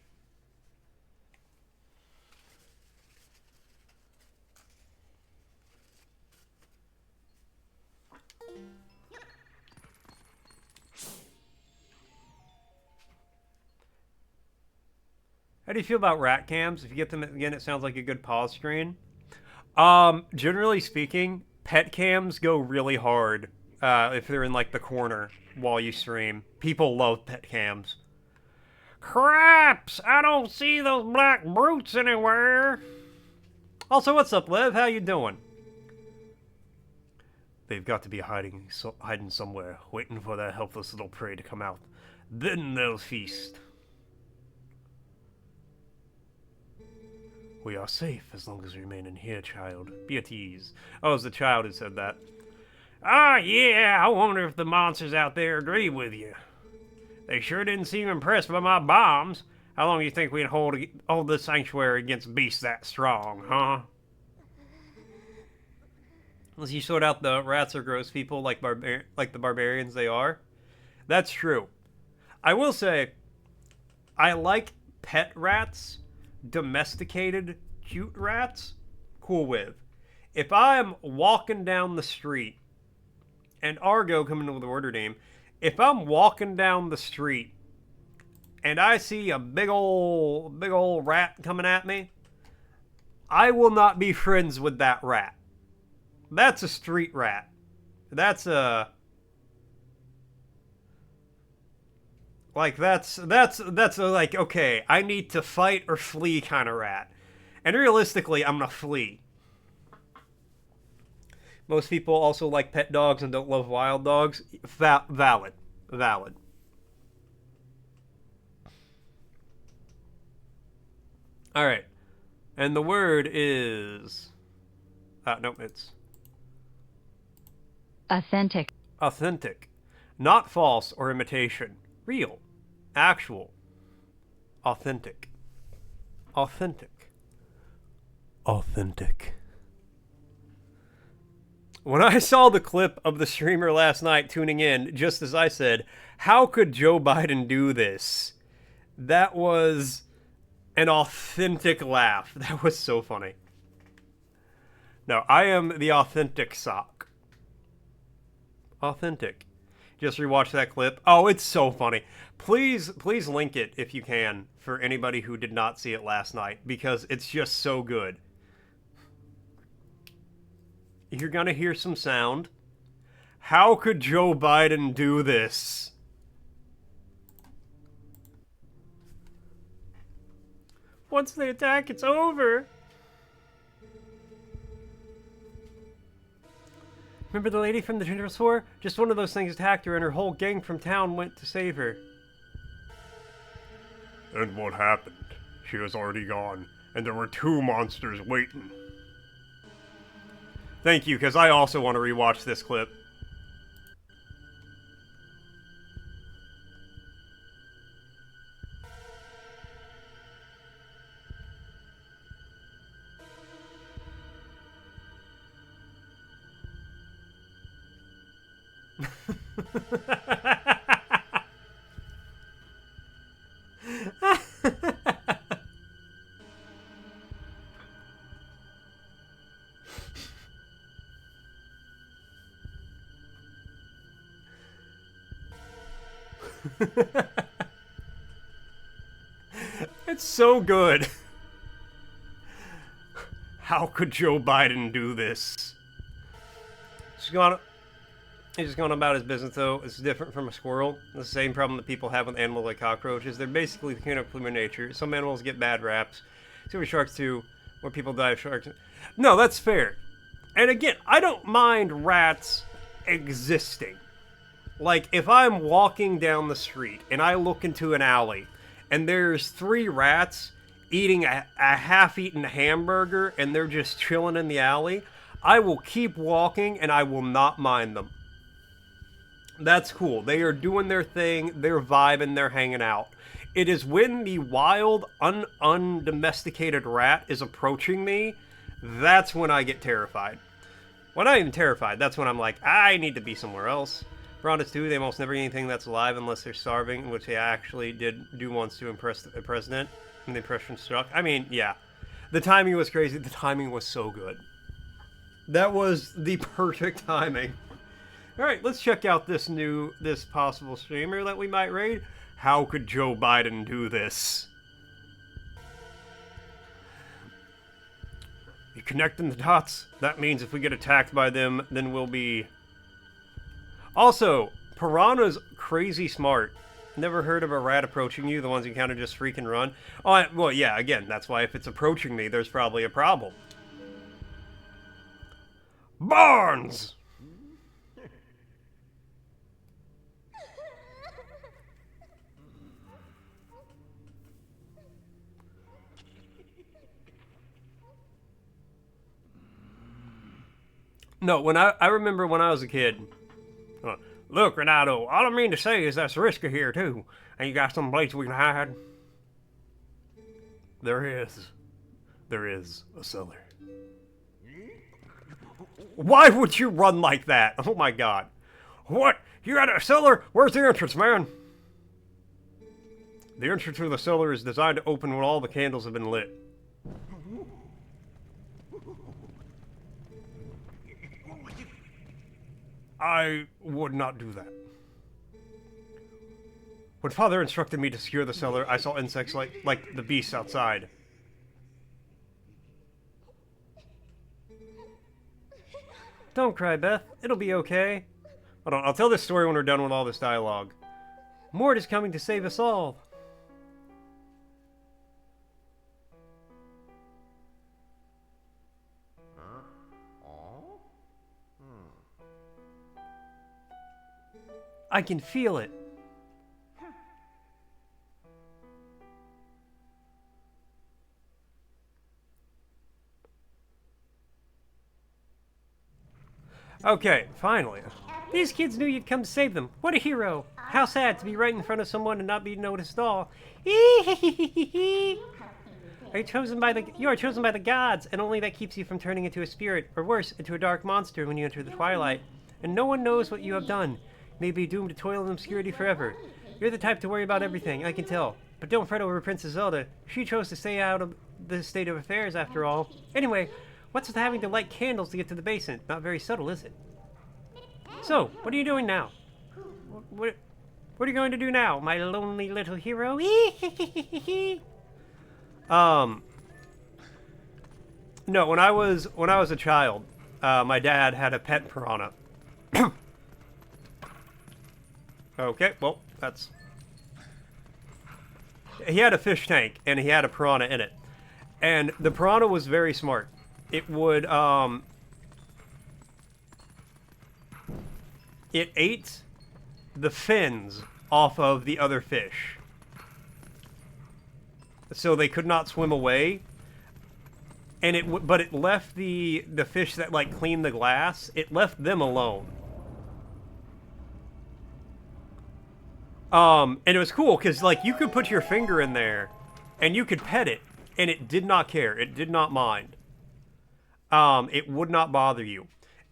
How do you feel about rat cams? If you get them again, it sounds like a good pause screen. Generally speaking, pet cams go really hard if they're in like the corner while you stream. People love pet cams. Craps! I don't see those black brutes anywhere. Also, what's up, Lev? How you doing? They've got to be hiding somewhere, waiting for their helpless little prey to come out. Then they'll feast. We are safe as long as we remain in here, child. Be at ease. Oh, it's the child who said that. Ah, yeah, I wonder if the monsters out there agree with you. They sure didn't seem impressed by my bombs. How long do you think we'd hold the sanctuary against beasts that strong, huh? Unless you sort out the rats are gross people like the barbarians they are. That's true. I will say, I like pet rats. Domesticated, cute rats, cool with. If I'm walking down the street, and Argo coming in with the order name, if I'm walking down the street and I see a big ol' rat coming at me, I will not be friends with that rat. That's a street rat. That's a that's like, okay, I need to fight or flee kind of rat. And realistically, I'm gonna flee. Most people also like pet dogs and don't love wild dogs. Valid. Alright. And the word is... nope, it's... Authentic. Authentic. Not false or imitation. Real. Actual. Authentic. Authentic. Authentic. When I saw the clip of the streamer last night tuning in, just as I said, how could Joe Biden do this? That was an authentic laugh. That was so funny. No, I am the authentic sock. Authentic. Just rewatch that clip. Oh, it's so funny. Please link it if you can for anybody who did not see it last night, because it's just so good. You're gonna hear some sound. How could Joe Biden do this? Once they attack, it's over. Remember the lady from the general store? Just one of those things attacked her and her whole gang from town went to save her. And what happened? She was already gone, and there were 2 monsters waiting. Thank you, because I also want to rewatch this clip. It's so good. How could Joe Biden do this? He's just going about his business, though. It's different from a squirrel. The same problem that people have with animals like cockroaches. They're basically the kind of human nature. Some animals get bad raps. Silver sharks too, where people die of sharks. No, that's fair. And again, I don't mind rats existing. Like, if I'm walking down the street and I look into an alley and there's 3 rats eating a half-eaten hamburger and they're just chilling in the alley, I will keep walking and I will not mind them. That's cool. They are doing their thing, they're vibing, they're hanging out. It is when the wild, undomesticated rat is approaching me, that's when I get terrified. Well, not even terrified, that's when I'm like, I need to be somewhere else. Piranhas too, they almost never eat anything that's alive unless they're starving, which they actually did do once to impress the president when the impression struck. I mean, yeah. The timing was crazy, the timing was so good. That was the perfect timing. Alright, let's check out this possible streamer that we might raid. How could Joe Biden do this? You connecting the dots? That means if we get attacked by them, then we'll be... Also, Piranha's crazy smart. Never heard of a rat approaching you, the ones you kind of just freaking run? Oh, well, yeah, again, that's why if it's approaching me, there's probably a problem. Barnes! No, when I remember when I was a kid. Look, Renato, all I mean to say is that's risky here, too. And you got some place we can hide? There is a cellar. Why would you run like that? Oh my god. What? You got a cellar? Where's the entrance, man? The entrance to the cellar is designed to open when all the candles have been lit. I would not do that. When Father instructed me to secure the cellar, I saw insects like the beasts outside. Don't cry, Beth. It'll be okay. Hold on, I'll tell this story when we're done with all this dialogue. Mort is coming to save us all. I can feel it. Okay, finally. These kids knew you'd come to save them. What a hero. How sad to be right in front of someone and not be noticed at all. You are chosen by the gods, and only that keeps you from turning into a spirit, or worse, into a dark monster when you enter the twilight. And no one knows what you have done. May be doomed to toil in obscurity forever. You're the type to worry about everything, I can tell. But don't fret over Princess Zelda. She chose to stay out of the state of affairs after all. Anyway, what's with having to light candles to get to the basement? Not very subtle, is it? So, what are you doing now? are you going to do now, my lonely little hero? No, when I was a child, my dad had a pet piranha. Okay, well, that's... He had a fish tank, and he had a piranha in it. And the piranha was very smart. It would, it ate the fins off of the other fish. So they could not swim away. And but it left the fish that, like, cleaned the glass, it left them alone. And it was cool, because, like, you could put your finger in there, and you could pet it, and it did not care. It did not mind. It would not bother you.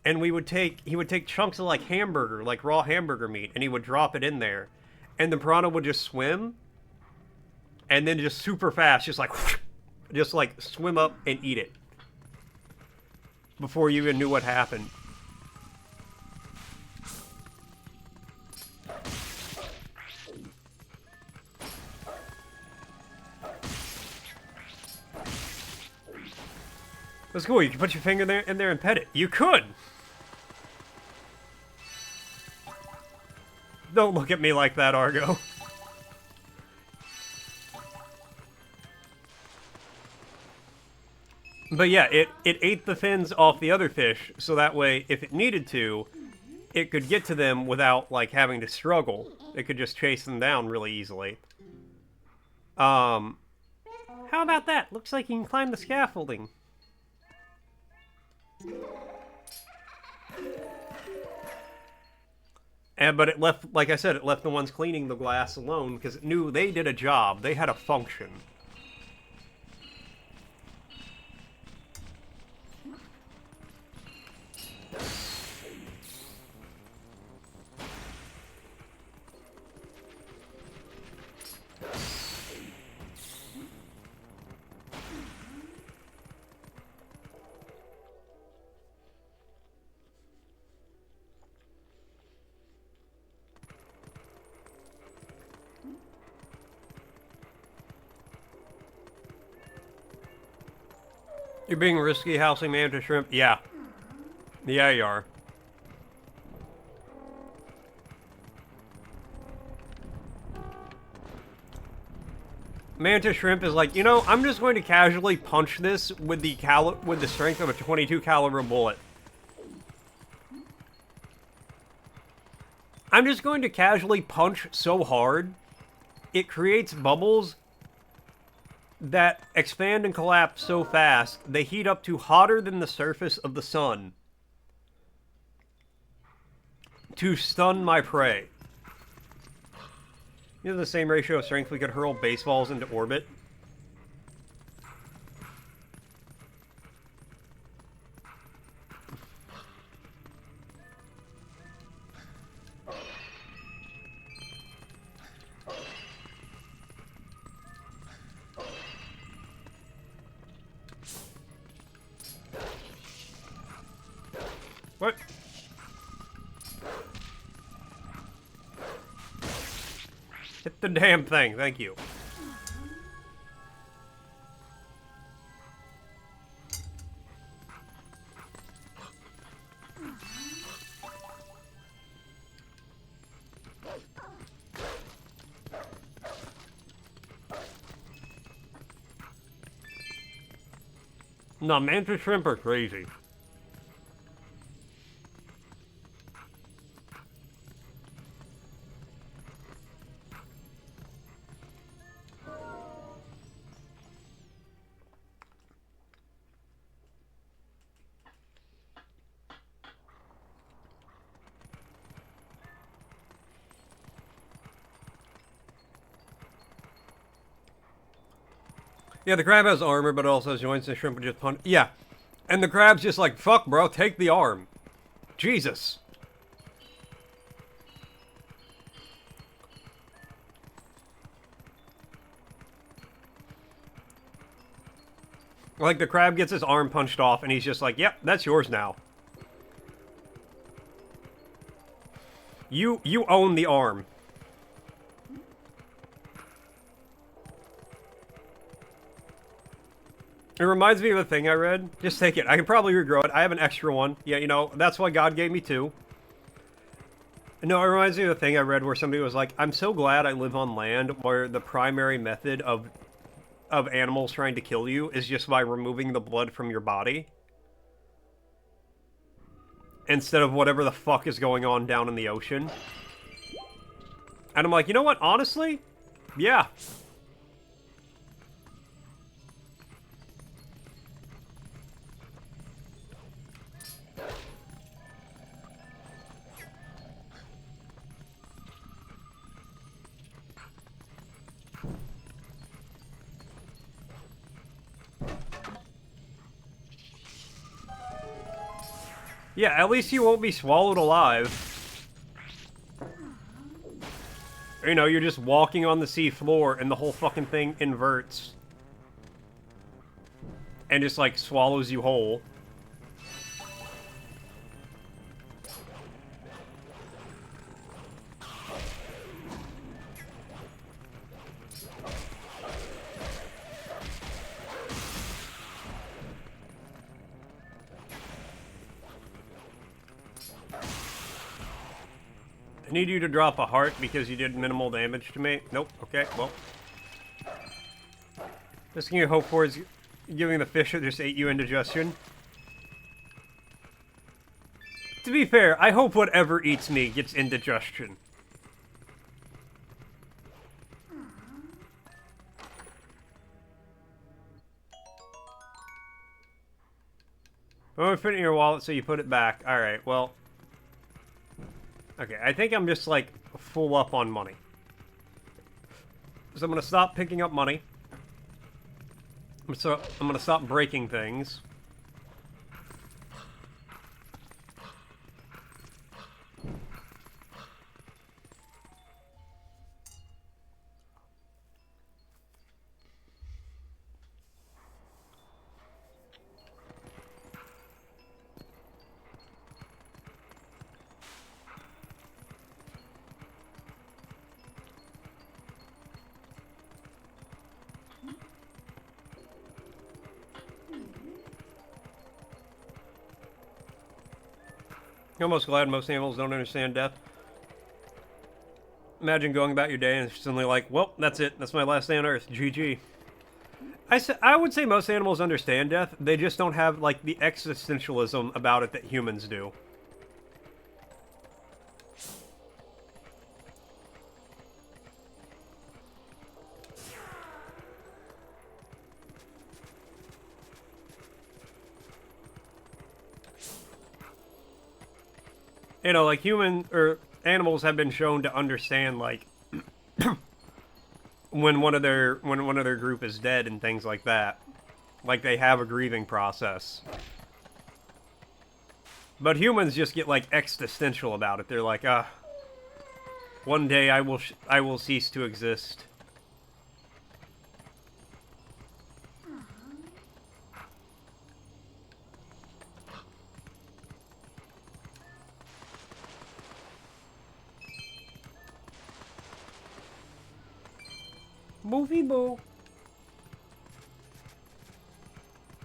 And he would take chunks of, like, hamburger, like raw hamburger meat, and he would drop it in there. And the piranha would just swim, and then just super fast, just like swim up and eat it. Before you even knew what happened. That's cool. You can put your finger in there and pet it. You could! Don't look at me like that, Argo. But yeah, it ate the fins off the other fish, so that way, if it needed to, it could get to them without, like, having to struggle. It could just chase them down really easily. How about that? Looks like you can climb the scaffolding. But it left, like I said, it left the ones cleaning the glass alone, because it knew they did a job. They had a function. You're being risky housing mantis shrimp? Yeah. Yeah, you are. Mantis shrimp is like, you know, I'm just going to casually punch this with the strength of a 22 caliber bullet. I'm just going to casually punch so hard, it creates bubbles that expand and collapse so fast, they heat up to hotter than the surface of the sun to stun my prey. You know, the same ratio of strength we could hurl baseballs into orbit. What? Hit the damn thing, thank you. No, mantis shrimp are crazy. Yeah, the crab has armor, but it also has joints, and the shrimp would just punch. Yeah. And the crab's just like, fuck, bro, take the arm. Jesus. Like, the crab gets his arm punched off, and he's just like, yep, that's yours now. You own the arm. It reminds me of a thing I read. Just take it. I can probably regrow it. I have an extra one. Yeah, you know, that's why God gave me two. No, it reminds me of a thing I read where somebody was like, I'm so glad I live on land where the primary method of animals trying to kill you is just by removing the blood from your body. Instead of whatever the fuck is going on down in the ocean. And I'm like, you know what? Honestly, yeah. Yeah, at least you won't be swallowed alive. You know, you're just walking on the sea floor and the whole fucking thing inverts. And just, like, swallows you whole. I need you to drop a heart because you did minimal damage to me. Nope. Okay, well. This thing you hope for is giving the fish that just ate you indigestion. To be fair, I hope whatever eats me gets indigestion. Oh, fit in your wallet, so you put it back. Alright, well. Okay, I think I'm just, like, full up on money. So I'm gonna stop picking up money. So I'm gonna stop breaking things. I'm almost glad most animals don't understand death. Imagine going about your day and it's suddenly like, well, that's it. That's my last day on Earth. GG. I would say most animals understand death. They just don't have, like, the existentialism about it that humans do. You know, like animals have been shown to understand, like, when one of their group is dead and things like that. Like, they have a grieving process. But humans just get, like, existential about it. They're like, one day I will cease to exist. Movie boo.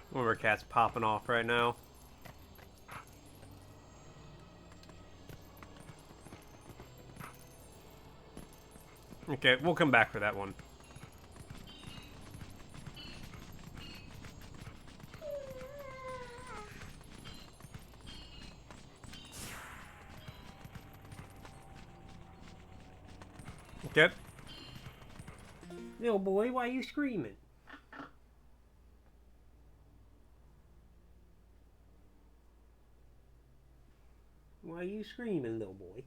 One of our cats popping off right now. Okay, we'll come back for that one. Okay. Little boy, why are you screaming? Why are you screaming, little boy?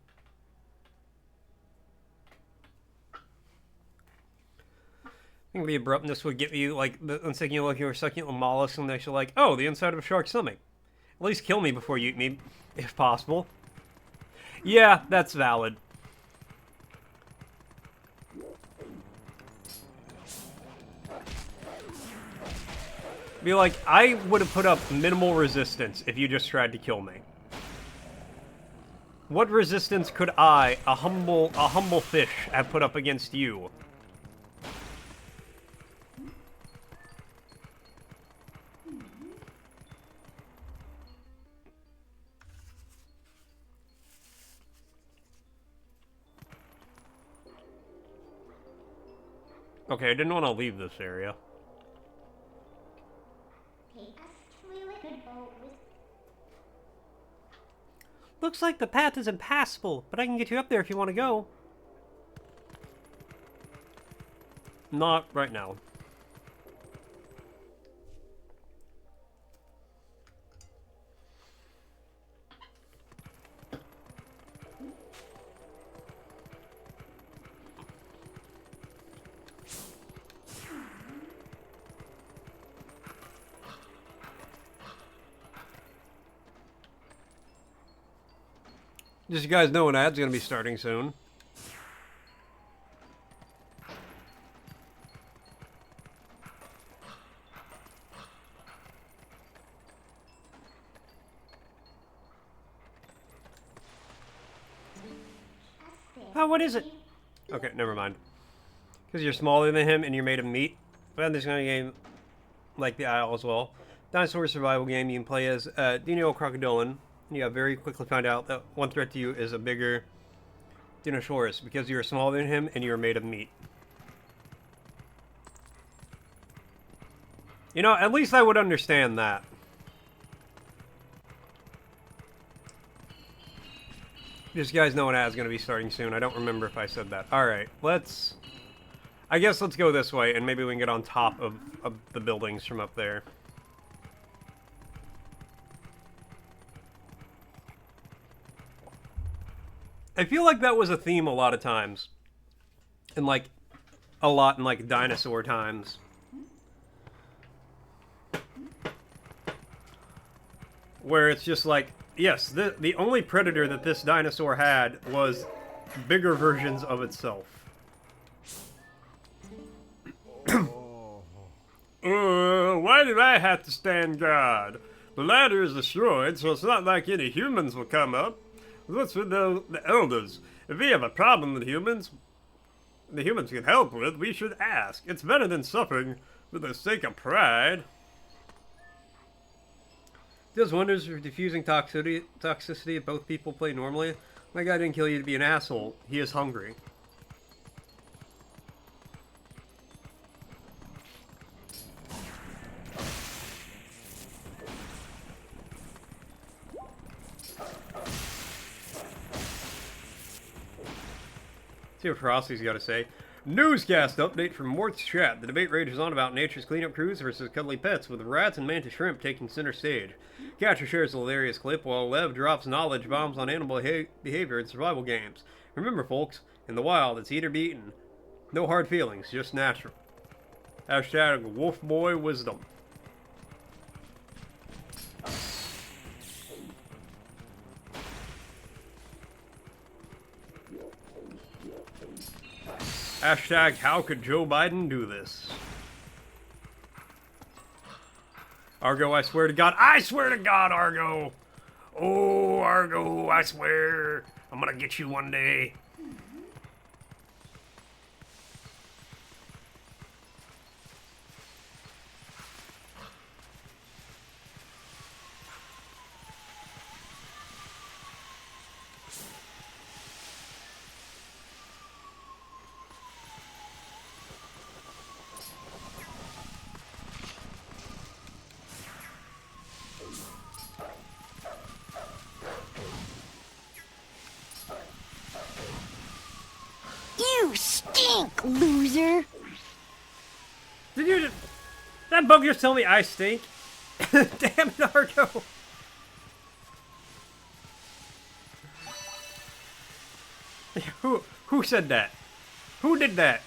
I think the abruptness would get you, like, the second you're looking for succulent mollusks and they're like, oh, the inside of a shark's stomach. At least kill me before you eat me, if possible. Yeah, that's valid. Be like, I would have put up minimal resistance if you just tried to kill me. What resistance could I, a humble fish, have put up against you? Okay, I didn't want to leave this area. Looks like the path is impassable, but I can get you up there if you want to go. Not right now. Just so you guys know, an ad's gonna be starting soon. Oh, what is it? Okay, never mind. Because you're smaller than him and you're made of meat. But this kind of game, like the Isle as well. Dinosaur survival game, you can play as Dino Crocodilin. You very quickly find out that one threat to you is a bigger Dinosaurus because you're smaller than him and you're made of meat. You know, at least I would understand that. Just you guys know an ad's going to be starting soon. I don't remember if I said that. Alright, let's... I guess let's go this way, and maybe we can get on top of the buildings from up there. I feel like that was a theme a lot of times. And, like, a lot in, like, dinosaur times. Where it's just like, yes, the only predator that this dinosaur had was bigger versions of itself. Why did I have to stand guard? The ladder is destroyed, so it's not like any humans will come up. What's with the elders? If we have a problem with humans, the humans can help with, we should ask. It's better than suffering for the sake of pride. Does wonders for diffusing toxicity if both people play normally. My guy didn't kill you to be an asshole. He is hungry. See what Frosty's got to say. Newscast update from Mort's chat. The debate rages on about nature's cleanup crews versus cuddly pets, with rats and mantis shrimp taking center stage. Catcher shares a hilarious clip, while Lev drops knowledge bombs on animal behavior in survival games. Remember, folks, in the wild, it's eat or be eaten. No hard feelings, just natural. Hashtag wolfboy wisdom. Hashtag, how could Joe Biden do this? Argo, I swear to God. I swear to God, Argo! Oh, Argo, I swear. I'm gonna get you one day. You stink, loser! Did you just... That bug just tell me I stink? Damn it, Argo! Who said that? Who did that?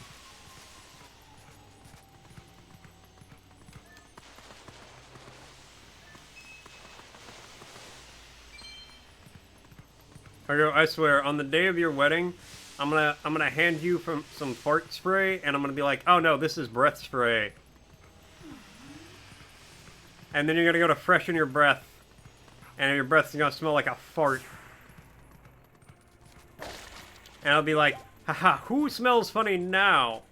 Argo, I swear, on the day of your wedding, I'm gonna hand you some fart spray, and I'm gonna be like, oh no, this is breath spray. And then you're gonna go to freshen your breath, and your breath's gonna smell like a fart. And I'll be like, haha, who smells funny now?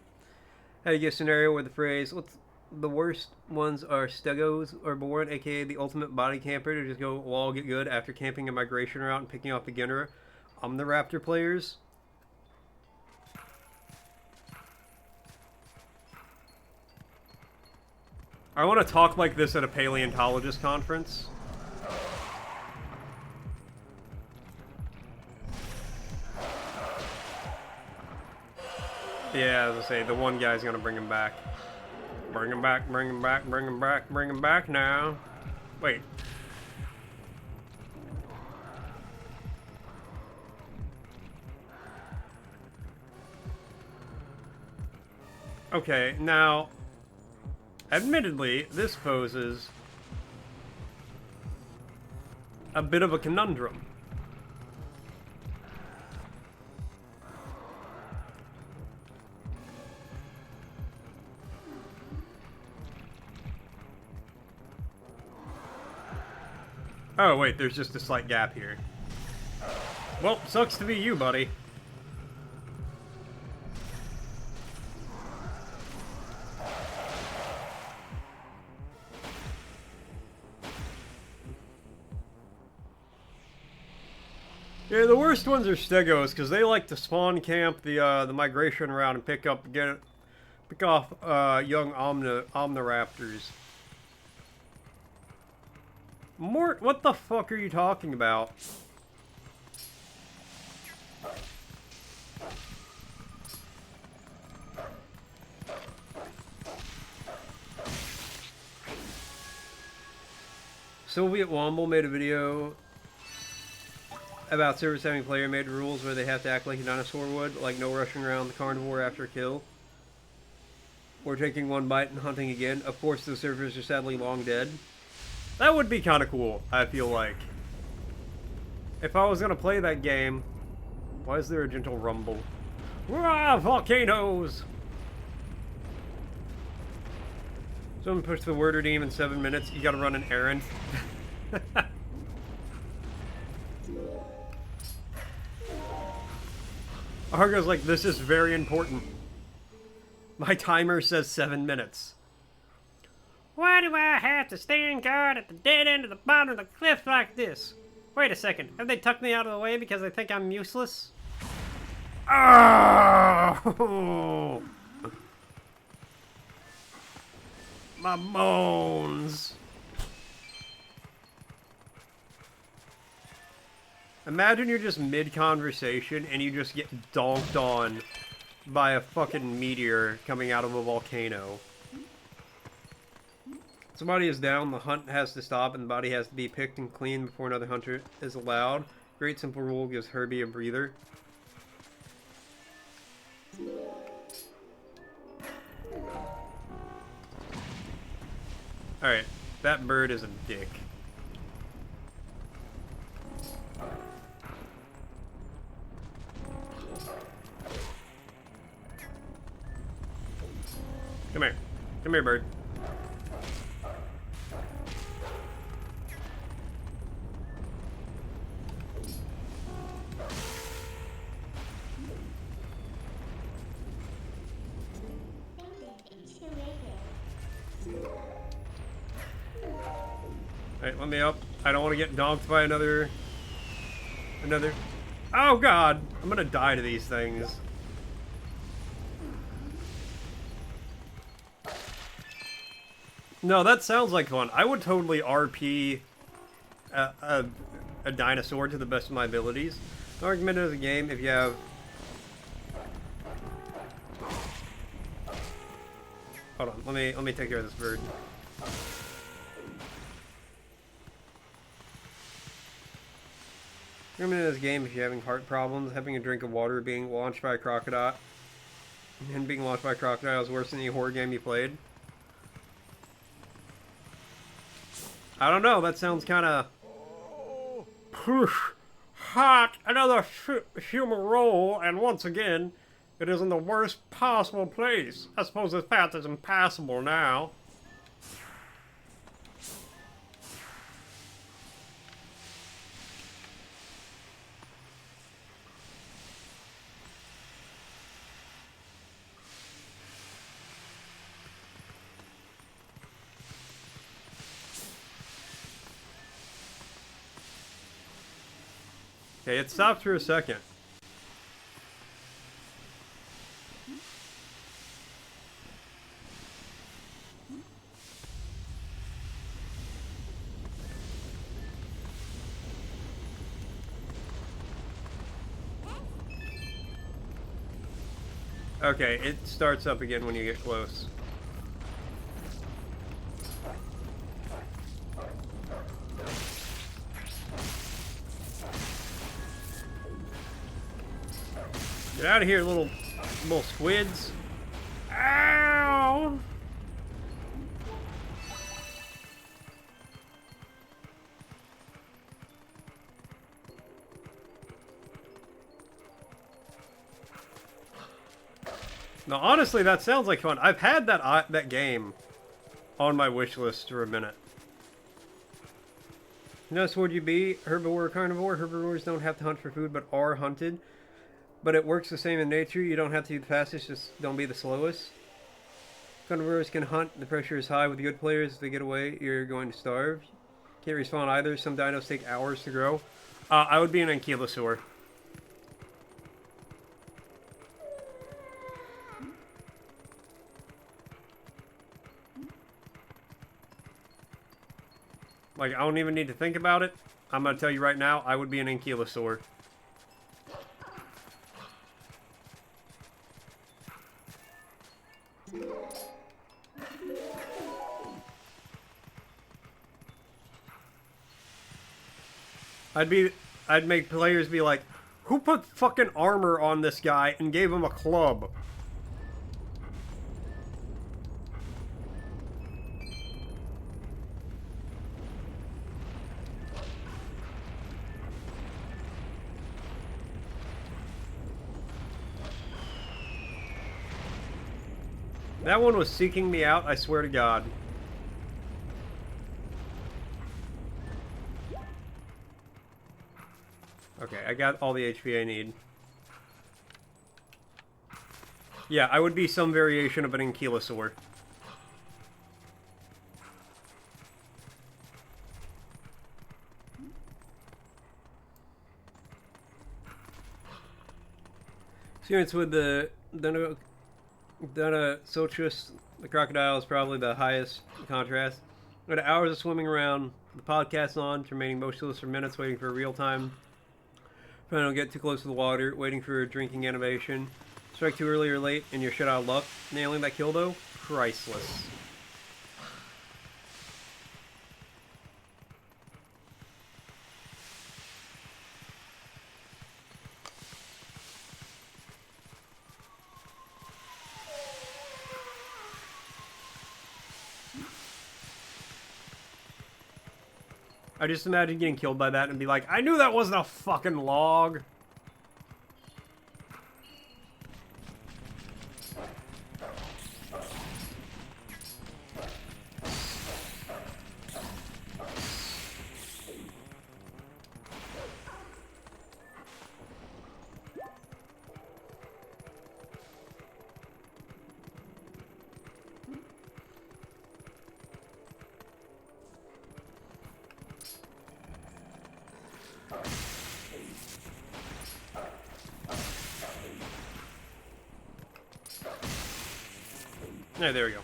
How do you get a scenario where the phrase, what's the worst ones are stegos are born, aka the ultimate body camper to just go, we'll all get good after camping a migration route and picking off beginner Omniraptor players? I want to talk like this at a paleontologist conference. Yeah, as I say, the one guy's gonna bring him back. Bring him back, bring him back, bring him back, bring him back now. Wait. Okay, now, admittedly, this poses a bit of a conundrum. Oh, wait, there's just a slight gap here. Well, sucks to be you, buddy. Yeah, the worst ones are stegos, because they like to spawn camp the migration route and pick off young omniraptors. Mort, what the fuck are you talking about? Soviet Womble made a video about servers having player-made rules where they have to act like a dinosaur would, like no rushing around the carnivore after a kill, or taking one bite and hunting again. Of course, those servers are sadly long dead. That would be kind of cool, I feel like. If I was gonna play that game, why is there a gentle rumble? Ah, volcanoes! Someone pushed the word redeem in 7 minutes. You gotta run an errand. Argo's like, this is very important. My timer says 7 minutes. Why do I have to stand guard at the dead end of the bottom of the cliff like this? Wait a second, have they tucked me out of the way because they think I'm useless? Oh! My bones. Imagine you're just mid-conversation and you just get donked on by a fucking meteor coming out of a volcano. Somebody is down, the hunt has to stop, and the body has to be picked and cleaned before another hunter is allowed. Great simple rule gives Herbie a breather. Alright, that bird is a dick. Come here. Come here, bird. Alright, let me up. I don't want to get donked by another... Oh god! I'm gonna die to these things. No, that sounds like fun. I would totally RP a dinosaur to the best of my abilities. No argument as a game if you have... Hold on, let me take care of this bird. Argument in this game if you're having heart problems, having a drink of water, being launched by a crocodile, and being launched by a crocodile is worse than any horror game you played. I don't know, that sounds kind of... Hot! Another human roll, and once again, it is in the worst possible place. I suppose this path is impassable now. Okay, it stopped for a second. Okay, it starts up again when you get close. Get out of here, little squids. Ow! Now, honestly, that sounds like fun. I've had that game on my wish list for a minute. Notice, would you be herbivore or carnivore? Herbivores don't have to hunt for food, but are hunted. But it works the same in nature. You don't have to be the fastest, just don't be the slowest. Carnivores can hunt. The pressure is high with good players. If they get away, you're going to starve. Can't respawn either. Some dinos take hours to grow. I would be an ankylosaur. Like, I don't even need to think about it. I'm going to tell you right now, I would be an ankylosaur. I'd make players be like, who put fucking armor on this guy and gave him a club? That one was seeking me out, I swear to God. Okay, I got all the HP I need. Yeah, I would be some variation of an ankylosaur. Experience with the Dinosochus, the crocodile, is probably the highest contrast. But hours of swimming around, the podcast on, remaining motionless for minutes, waiting for real time. Trying to don't get too close to the water, waiting for a drinking animation. Strike too early or late, and you're shut out of luck. Nailing that kill, though, priceless. I just imagine getting killed by that and be like, I knew that wasn't a fucking log. Yeah, there we go.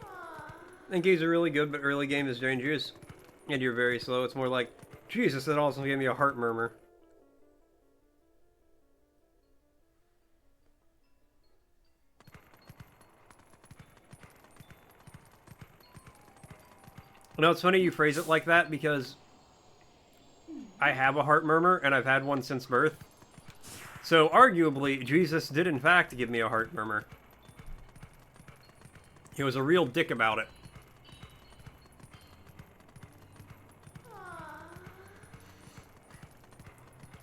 I think games are really good, but early game is dangerous. And you're very slow. It's more like, Jesus, that also gave me a heart murmur. You know, it's funny you phrase it like that because I have a heart murmur and I've had one since birth. So arguably, Jesus did in fact give me a heart murmur. He was a real dick about it.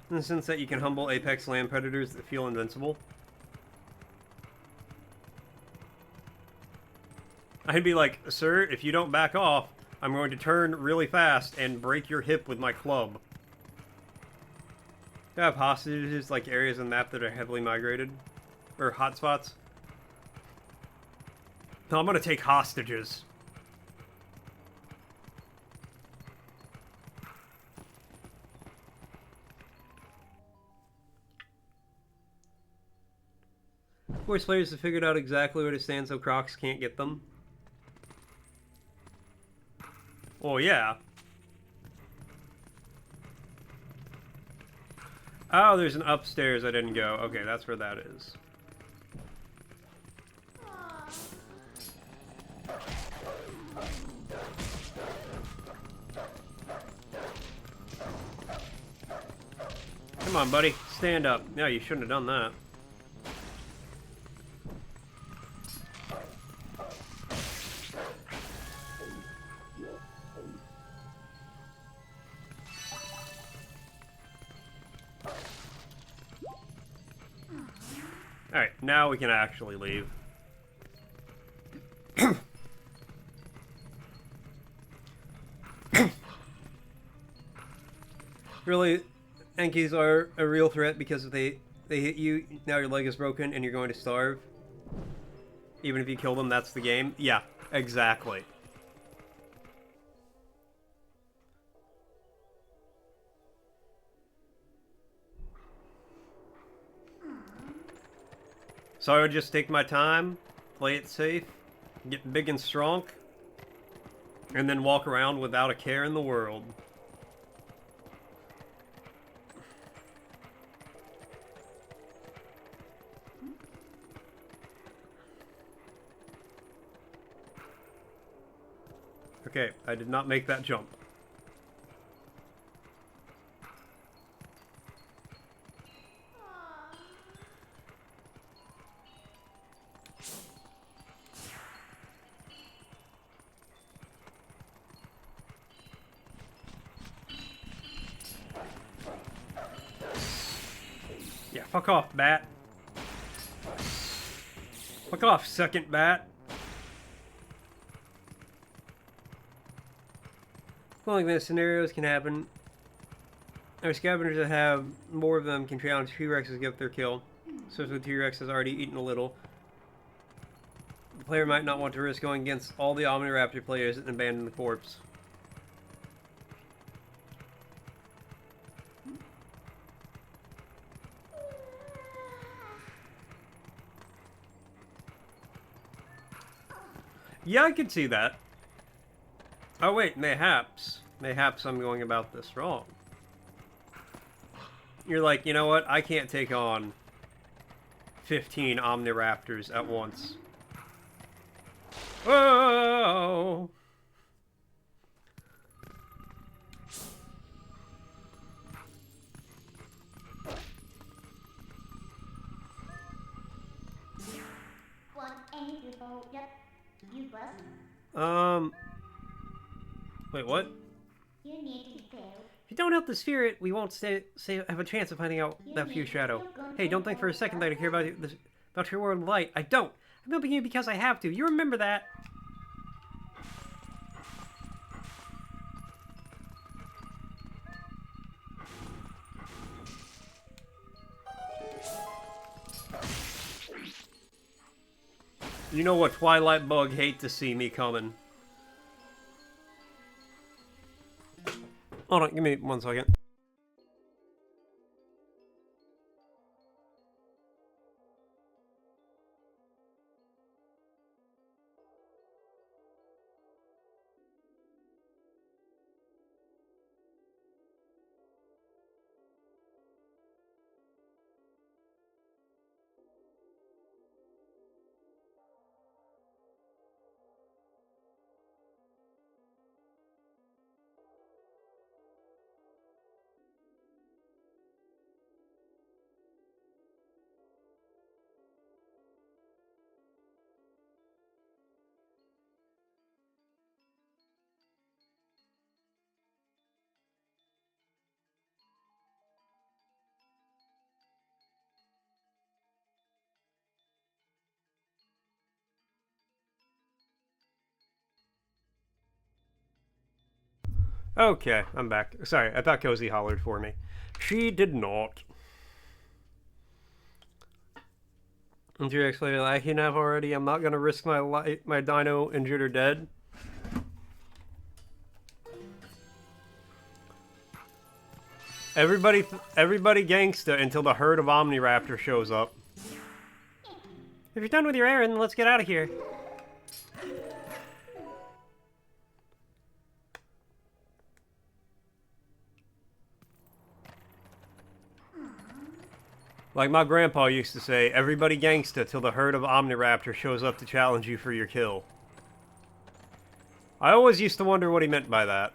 In the sense that you can humble apex land predators that feel invincible. I'd be like, sir, if you don't back off, I'm going to turn really fast and break your hip with my club. Do I have hostages, like areas on the map that are heavily migrated? Or hotspots? No, I'm gonna take hostages. course, players have figured out exactly where to stand so Crocs can't get them. Well, yeah. Oh, there's an upstairs I didn't go. Okay, that's where that is. Come on, buddy. Stand up. No, you shouldn't have done that. Alright, now we can actually leave. Really, Enkies are a real threat because if they hit you, now your leg is broken and you're going to starve. Even if you kill them, that's the game. Yeah, exactly. So I would just take my time, play it safe, get big and strong, and then walk around without a care in the world. Okay, I did not make that jump. Yeah, fuck off, bat. Fuck off, second bat. Like that, scenarios can happen. Our scavengers that have more of them can challenge T-Rexes to get their kill. So if the T-Rex has already eaten a little, the player might not want to risk going against all the Omniraptor players and abandon the corpse. Yeah, I could see that. Oh wait, mayhaps. Mayhaps I'm going about this wrong. You're like, you know what? I can't take on 15 Omniraptors at once. Whoa! Wait, what? If you don't help the spirit, we won't have a chance of finding out that few shadow. Hey, don't think for a second that I care about your world of light. I don't. I'm helping you because I have to. You remember that. You know what, Twilight Bug hate to see me coming. Hold on, give me 1 second. Okay, I'm back. Sorry, I thought Cozy hollered for me. She did not. And T-Rex later, I can have already. I'm not gonna risk my dino injured or dead. Everybody gangsta until the herd of Omniraptor shows up. If you're done with your errand, let's get out of here. Like my grandpa used to say, everybody gangsta till the herd of Omniraptor shows up to challenge you for your kill. I always used to wonder what he meant by that.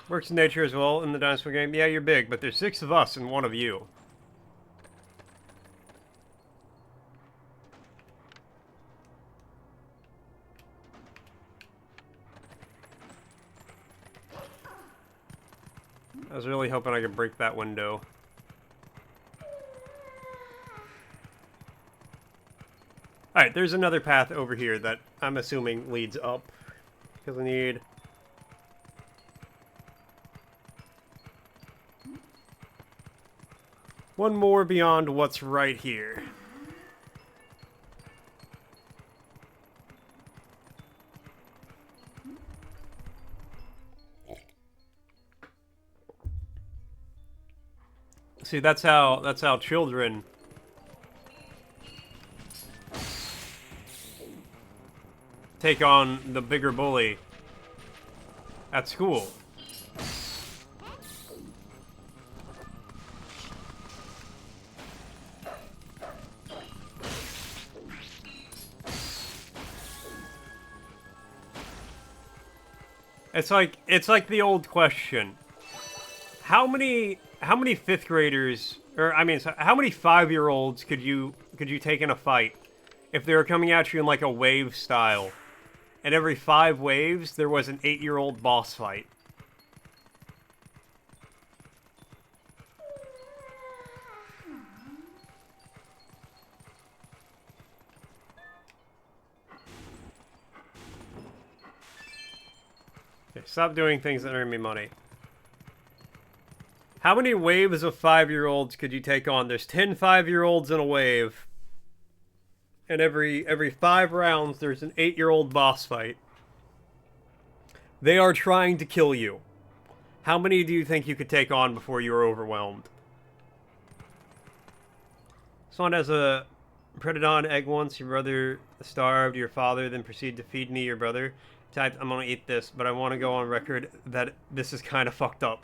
Works in nature as well in the dinosaur game. Yeah, you're big, but there's 6 of us and 1 of you. I was really hoping I could break that window. Alright, there's another path over here that I'm assuming leads up. Because I need... one more beyond what's right here. See, that's how children take on the bigger bully at school. It's like the old question. How many 5th graders, or I mean, how many 5-year-olds could you take in a fight if they were coming at you in like a wave style? And every 5 waves, there was an 8-year-old boss fight. Okay, stop doing things that earn me money. How many waves of 5-year-olds could you take on? There's 10 5-year-olds in a wave. And every 5 rounds, there's an 8-year-old boss fight. They are trying to kill you. How many do you think you could take on before you are overwhelmed? Someone has a Predadon egg once. Your brother starved your father, then proceeded to feed me, your brother. Typed, I'm gonna eat this, but I want to go on record that this is kind of fucked up.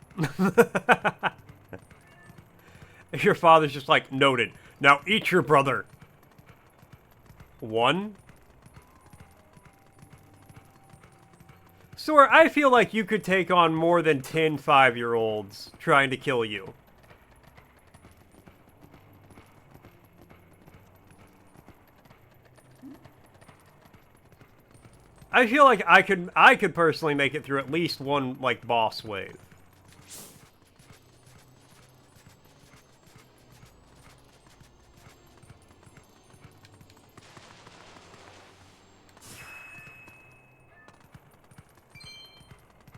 Your father's just like, noted. Now eat your brother. 1? Sora, I feel like you could take on more than 10 5-year-olds trying to kill you. I feel like I could personally make it through at least one, like, boss wave.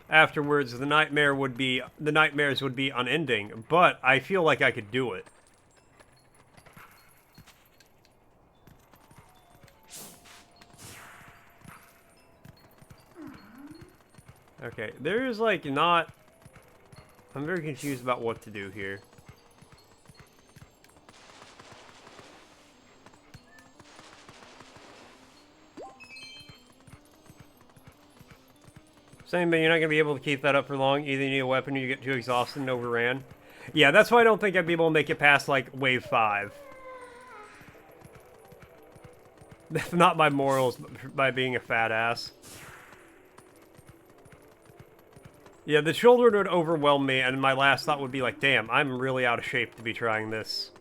Afterwards, the nightmares would be unending, but I feel like I could do it. Okay, there's like not... I'm very confused about what to do here. Saying, but you're not going to be able to keep that up for long. Either you need a weapon or you get too exhausted and overran. Yeah, that's why I don't think I'd be able to make it past, like, wave 5. That's not by morals, but by being a fat ass. Yeah, the children would overwhelm me, and my last thought would be like, damn, I'm really out of shape to be trying this.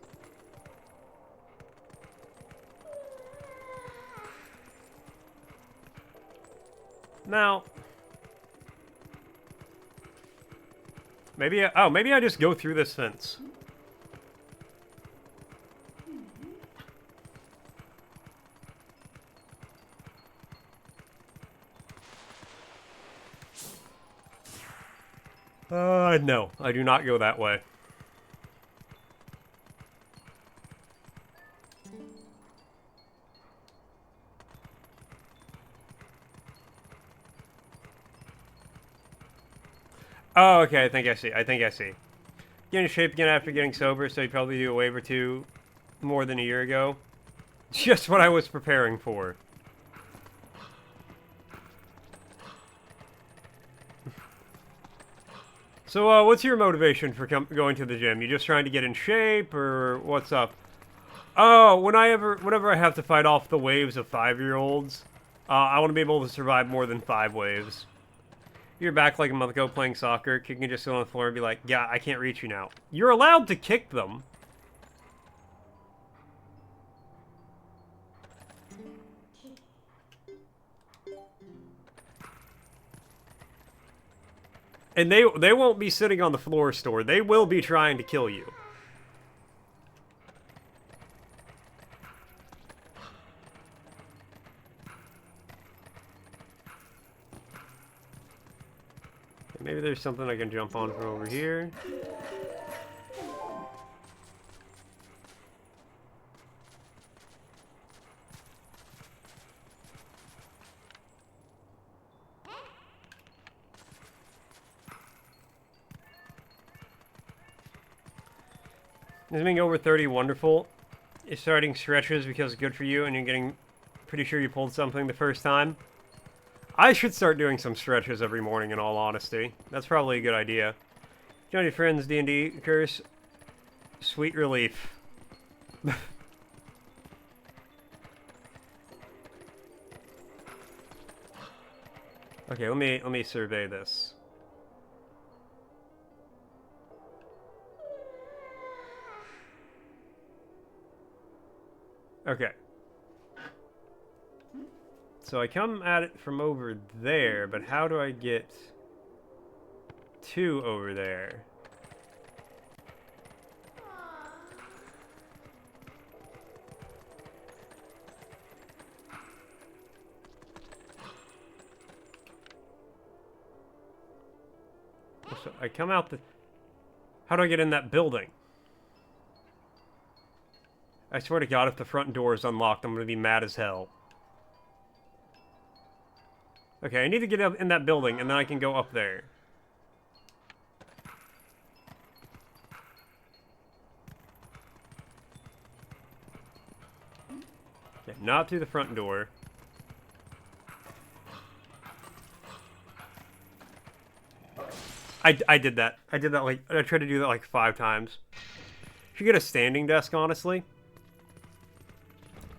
Now... maybe I just go through this fence. No, I do not go that way. Oh, okay, I think I see. I think I see. Get in shape again after getting sober, so you probably do a wave or two more than a year ago. Just what I was preparing for. So, what's your motivation for going to the gym? You just trying to get in shape, or what's up? Oh, whenever I have to fight off the waves of 5-year-olds, I want to be able to survive more than 5 waves. You're back like a month ago playing soccer, kicking just sit on the floor and be like, yeah, I can't reach you now. You're allowed to kick them. And they won't be sitting on the floor store. They will be trying to kill you. Maybe there's something I can jump on from over here. Is being over 30 wonderful? Is starting stretches because it's good for you and you're getting pretty sure you pulled something the first time? I should start doing some stretches every morning in all honesty. That's probably a good idea. Join your friends, D&D curse. Sweet relief. Okay, let me survey this. Okay. So I come at it from over there, but how do I get to over there? So I come out the... How do I get in that building? I swear to God, if the front door is unlocked, I'm going to be mad as hell. Okay, I need to get up in that building, and then I can go up there. Okay, not through the front door. I did that. I did that like... I tried to do that like 5 times. Should get a standing desk, honestly.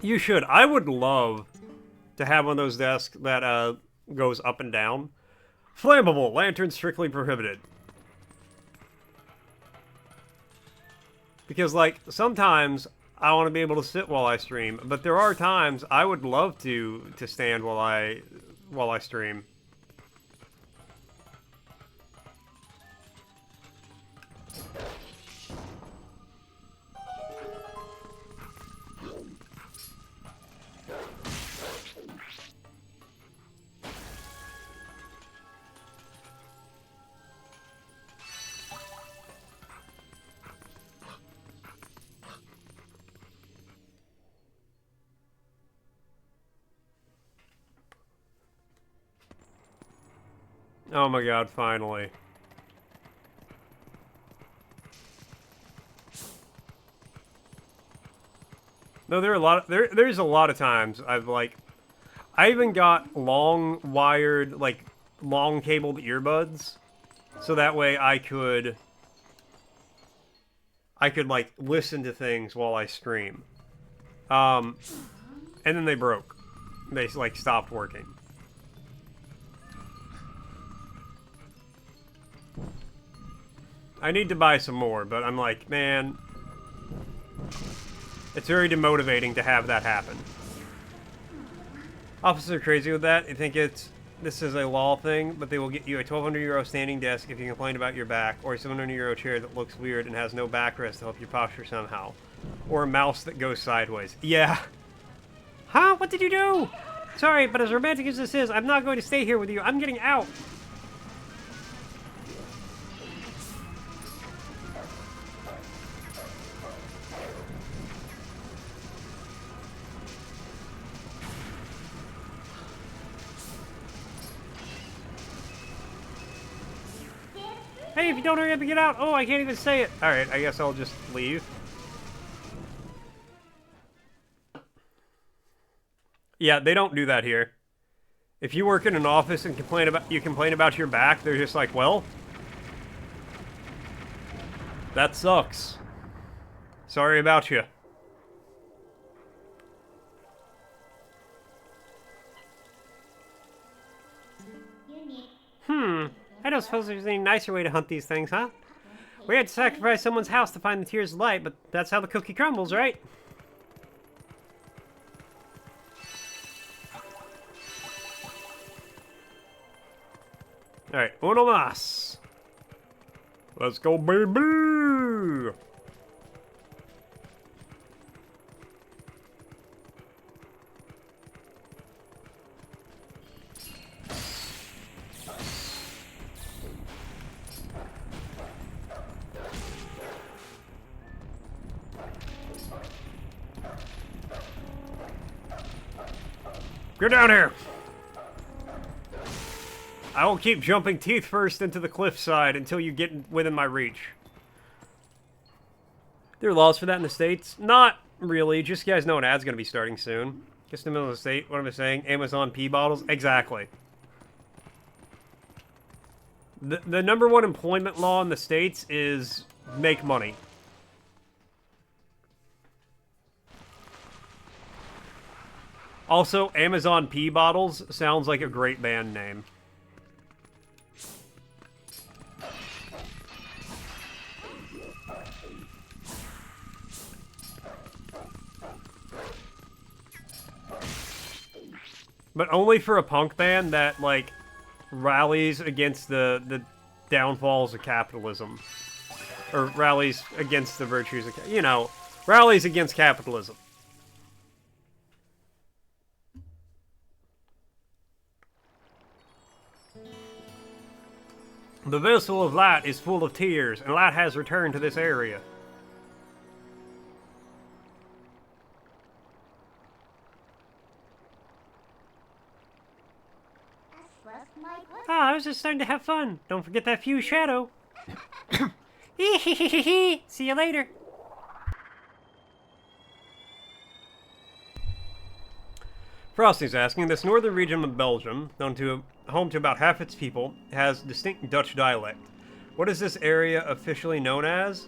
You should. I would love to have one of those desks that goes up and down. Flammable. Lantern strictly prohibited. Because, like, sometimes I want to be able to sit while I stream, but there are times I would love to stand while I stream. Oh my God, finally. No, there are a lot of, there's a lot of times I've like, I even got long wired, like long cabled earbuds, so that way I could like listen to things while I stream. And then they broke. They like stopped working. I need to buy some more, but I'm like, man, it's very demotivating to have that happen. Officers are crazy with that. I think this is a law thing, but they will get you a 1,200 euro standing desk if you complain about your back, or a 700 euro chair that looks weird and has no backrest to help your posture somehow, or a mouse that goes sideways. Yeah. Huh? What did you do? Sorry, but as romantic as this is, I'm not going to stay here with you. I'm getting out. Hey, if you don't hurry up and get out. Oh, I can't even say it. Alright, I guess I'll just leave. Yeah, they don't do that here. If you work in an office and complain about your back, they're just like, well, that sucks. Sorry about you. I don't suppose there's any nicer way to hunt these things, huh? We had to sacrifice someone's house to find the tears of light, but that's how the cookie crumbles, right? Alright, uno más. Let's go, baby! Get down here! I will keep jumping teeth first into the cliffside until you get within my reach. There are laws for that in the States? Not really, just you guys know an ad's gonna be starting soon. Just in the middle of the state, what am I saying? Amazon pee bottles? Exactly. The number one employment law in the States is make money. Also, Amazon pee bottles sounds like a great band name. But only for a punk band that, like, rallies against the downfalls of capitalism. Or rallies against the virtues of, you know, rallies against capitalism. The vessel of light is full of tears, and light has returned to this area. Ah, I was just starting to have fun. Don't forget that fuse shadow. See you later. Frosty's asking, this northern region of Belgium, home to about half its people, has distinct Dutch dialect. What is this area officially known as?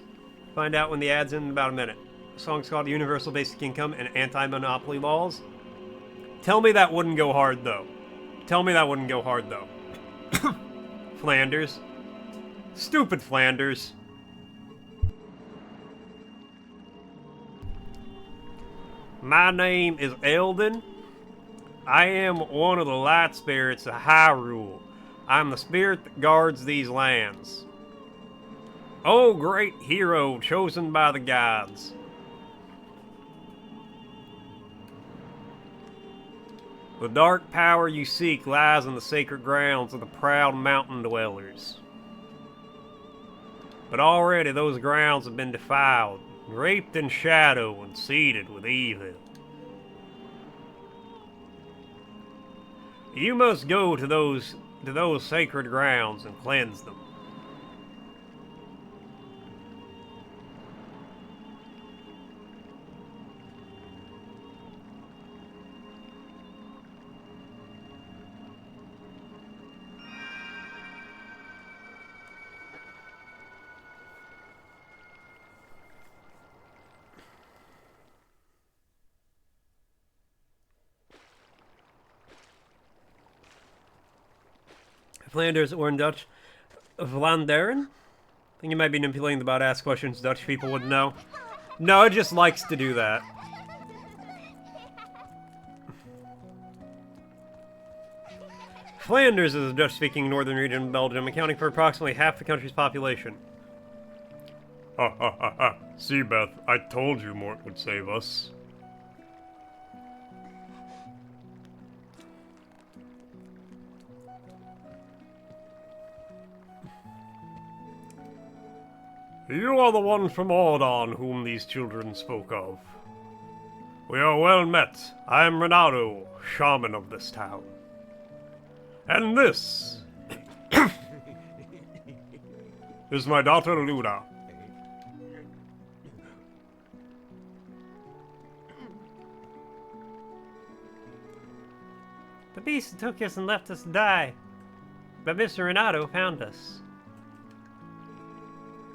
Find out when the ad's in about a minute. The song's called Universal Basic Income and Anti-Monopoly Laws. Tell me that wouldn't go hard, though. Tell me that wouldn't go hard, though. Flanders. Stupid Flanders. My name is Eldon. I am one of the light spirits of Hyrule. I am the spirit that guards these lands. Oh, great hero chosen by the gods. The dark power you seek lies in the sacred grounds of the proud mountain dwellers. But already those grounds have been defiled, draped in shadow and seeded with evil. You must go to those sacred grounds and cleanse them. Flanders or in Dutch, Vlaanderen? I think you might be manipulating the bot ask questions Dutch people wouldn't know. No, it just likes to do that. Flanders is a Dutch-speaking northern region of Belgium, accounting for approximately half the country's population. Ha ha ha ha. See, Beth, I told you Mort would save us. You are the one from Ordon whom these children spoke of. We are well met. I am Renato, shaman of this town. And this is my daughter Luna. The beast took us and left us to die. But Mr. Renato found us.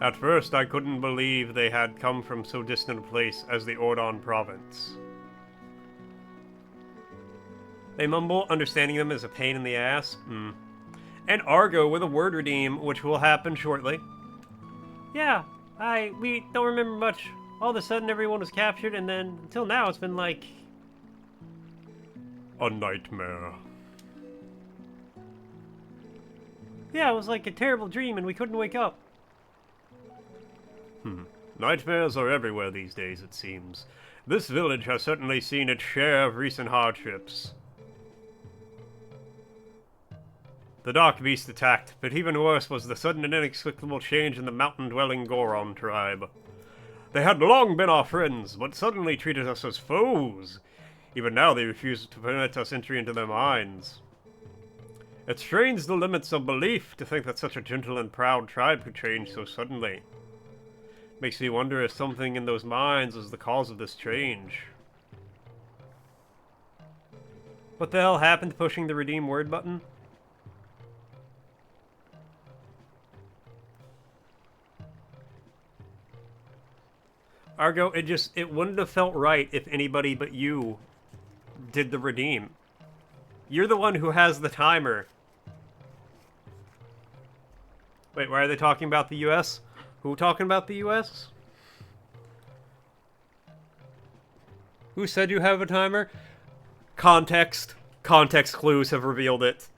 At first, I couldn't believe they had come from so distant a place as the Ordon province. They mumble, understanding them is a pain in the ass. And Argo with a word redeem, which will happen shortly. Yeah, we don't remember much. All of a sudden everyone was captured, and then until now it's been like... A nightmare. Yeah, it was like a terrible dream and we couldn't wake up. Nightmares are everywhere these days, it seems. This village has certainly seen its share of recent hardships. The Dark Beast attacked, but even worse was the sudden and inexplicable change in the mountain-dwelling Goron tribe. They had long been our friends, but suddenly treated us as foes. Even now they refuse to permit us entry into their minds. It strains the limits of belief to think that such a gentle and proud tribe could change so suddenly. Makes me wonder if something in those minds is the cause of this change. What the hell happened to pushing the redeem word button? Argo, it wouldn't have felt right if anybody but you did the redeem. You're the one who has the timer. Wait, why are they talking about the US? Who talking about the US? Who said you have a timer? Context. Context clues have revealed it.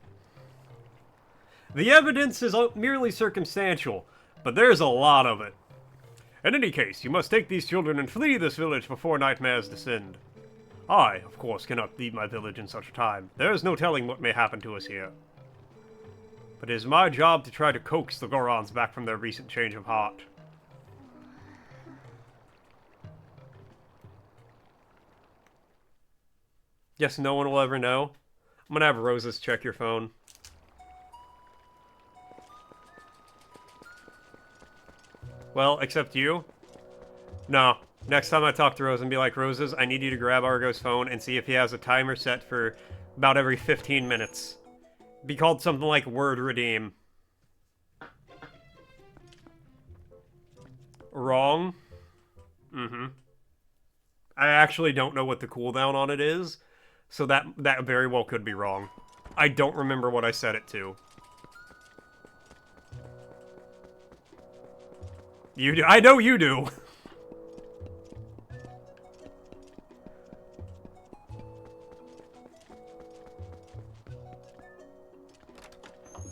The evidence is merely circumstantial, but there's a lot of it. In any case, you must take these children and flee this village before nightmares descend. I, of course, cannot leave my village in such a time. There is no telling what may happen to us here. But it is my job to try to coax the Gorons back from their recent change of heart. Guess no one will ever know. I'm gonna have Roses check your phone. Well, except you? No. Next time I talk to Rose and be like, Roses, I need you to grab Argo's phone and see if he has a timer set for about every 15 minutes. Be called something like word redeem. Wrong? I actually don't know what the cooldown on it is, so that very well could be wrong. I don't remember what I set it to. You do? I know you do!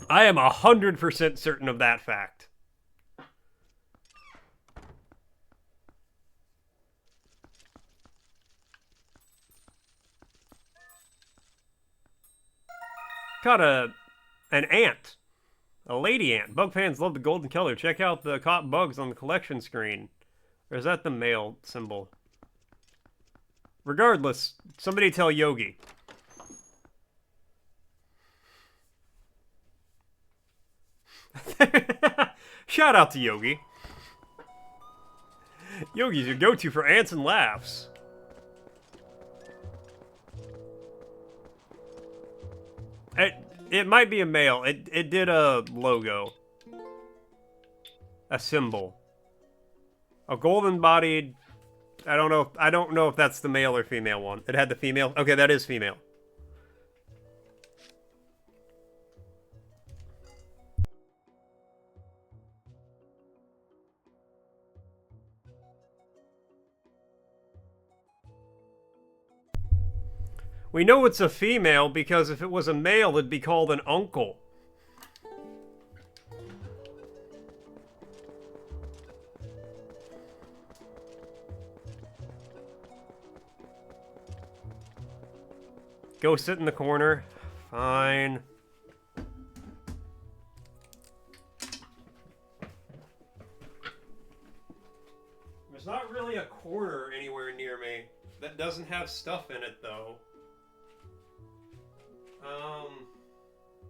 I am 100% certain of that fact. Caught an ant. A lady ant. Bug fans love the golden color. Check out the caught bugs on the collection screen. Or is that the male symbol? Regardless, somebody tell Yogi. Shout out to Yogi. Yogi's your go-to for ants and laughs. It might be a male. It did a logo. A symbol. A golden-bodied... I don't know if that's the male or female one. It had the female. Okay, that is female. We know it's a female because if it was a male, it'd be called an uncle. Go sit in the corner. Fine. There's not really a corner anywhere near me that doesn't have stuff in it, though.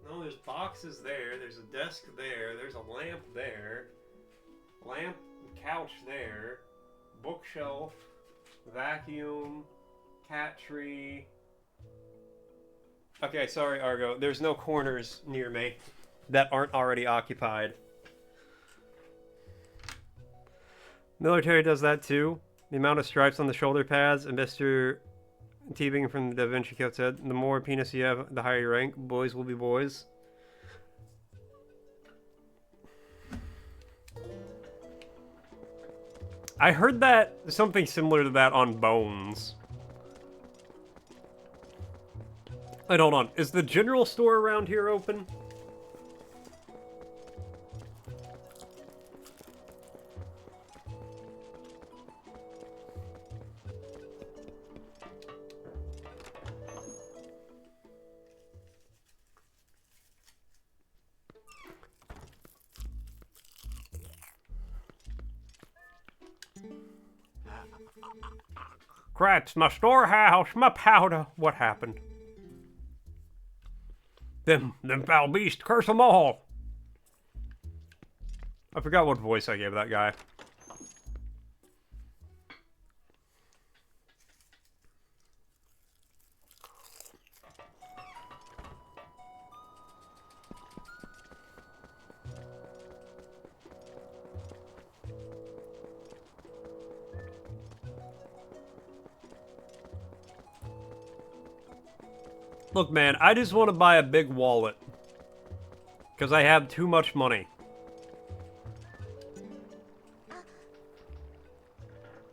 No, there's boxes there, there's a desk there, there's a lamp there. Lamp, couch there. Bookshelf. Vacuum. Cat tree. Okay, sorry, Argo. There's no corners near me that aren't already occupied. Military does that too. The amount of stripes on the shoulder pads, and Mr. Teabing from the Da Vinci Code said, the more penis you have, the higher your rank. Boys will be boys. I heard that, something similar to that on Bones. Wait, hold on. Is the general store around here open? Crats, my storehouse, my powder. What happened? Them foul beasts, curse them all. I forgot what voice I gave that guy. Look, man, I just want to buy a big wallet. Because I have too much money.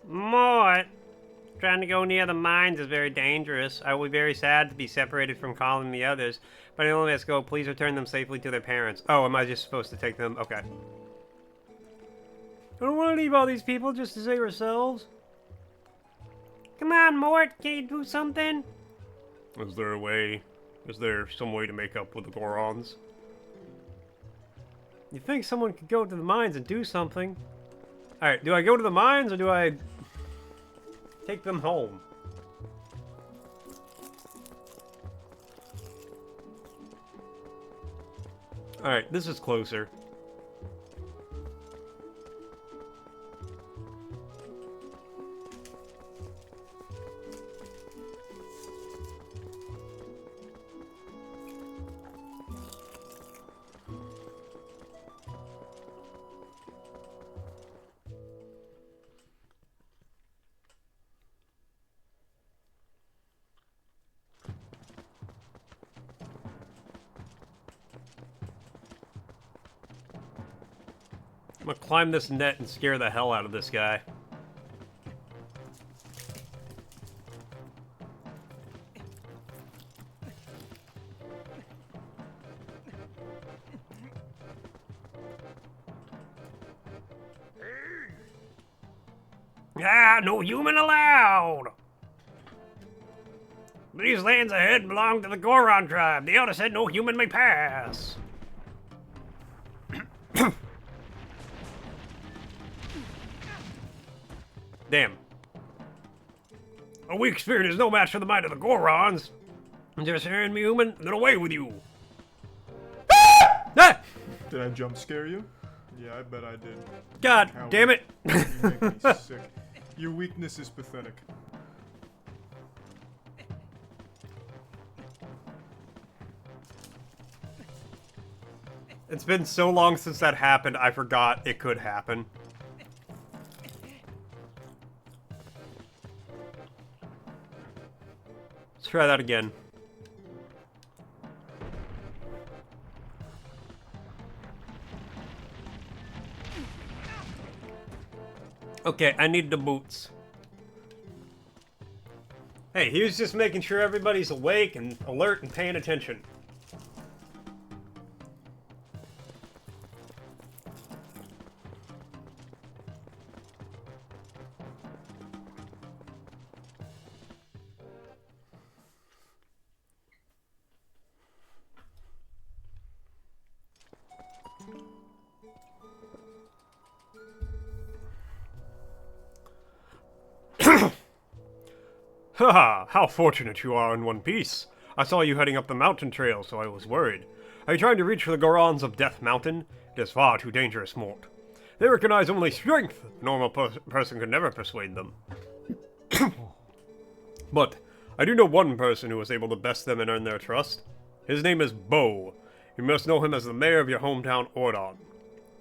Mort! Trying to go near the mines is very dangerous. I will be very sad to be separated from Colin and the others. But I only must go. Please return them safely to their parents. Oh, am I just supposed to take them? Okay. I don't want to leave all these people just to save ourselves. Come on, Mort. Can you do something? Is there a way? Is there some way to make up with the Gorons? You think someone could go to the mines and do something? Alright, do I go to the mines or do I take them home? Alright, this is closer. I'm gonna climb this net and scare the hell out of this guy. Ah, no human allowed! These lands ahead belong to the Goron tribe. The elder said no human may pass. Damn. A weak spirit is no match for the might of the Gorons. Just hearing me, human, then away with you. Ah! Did I jump scare you? Yeah, I bet I did. God damn it! You make me sick. Your weakness is pathetic. It's been so long since that happened, I forgot it could happen. Let's try that again. Okay, I need the boots. Hey, he was just making sure everybody's awake and alert and paying attention. Haha, how fortunate you are in one piece. I saw you heading up the mountain trail, so I was worried. Are you trying to reach for the Gorons of Death Mountain? It is far too dangerous, Mort. They recognize only strength. A normal person could never persuade them. But I do know one person who was able to best them and earn their trust. His name is Bo. You must know him as the mayor of your hometown, Ordon.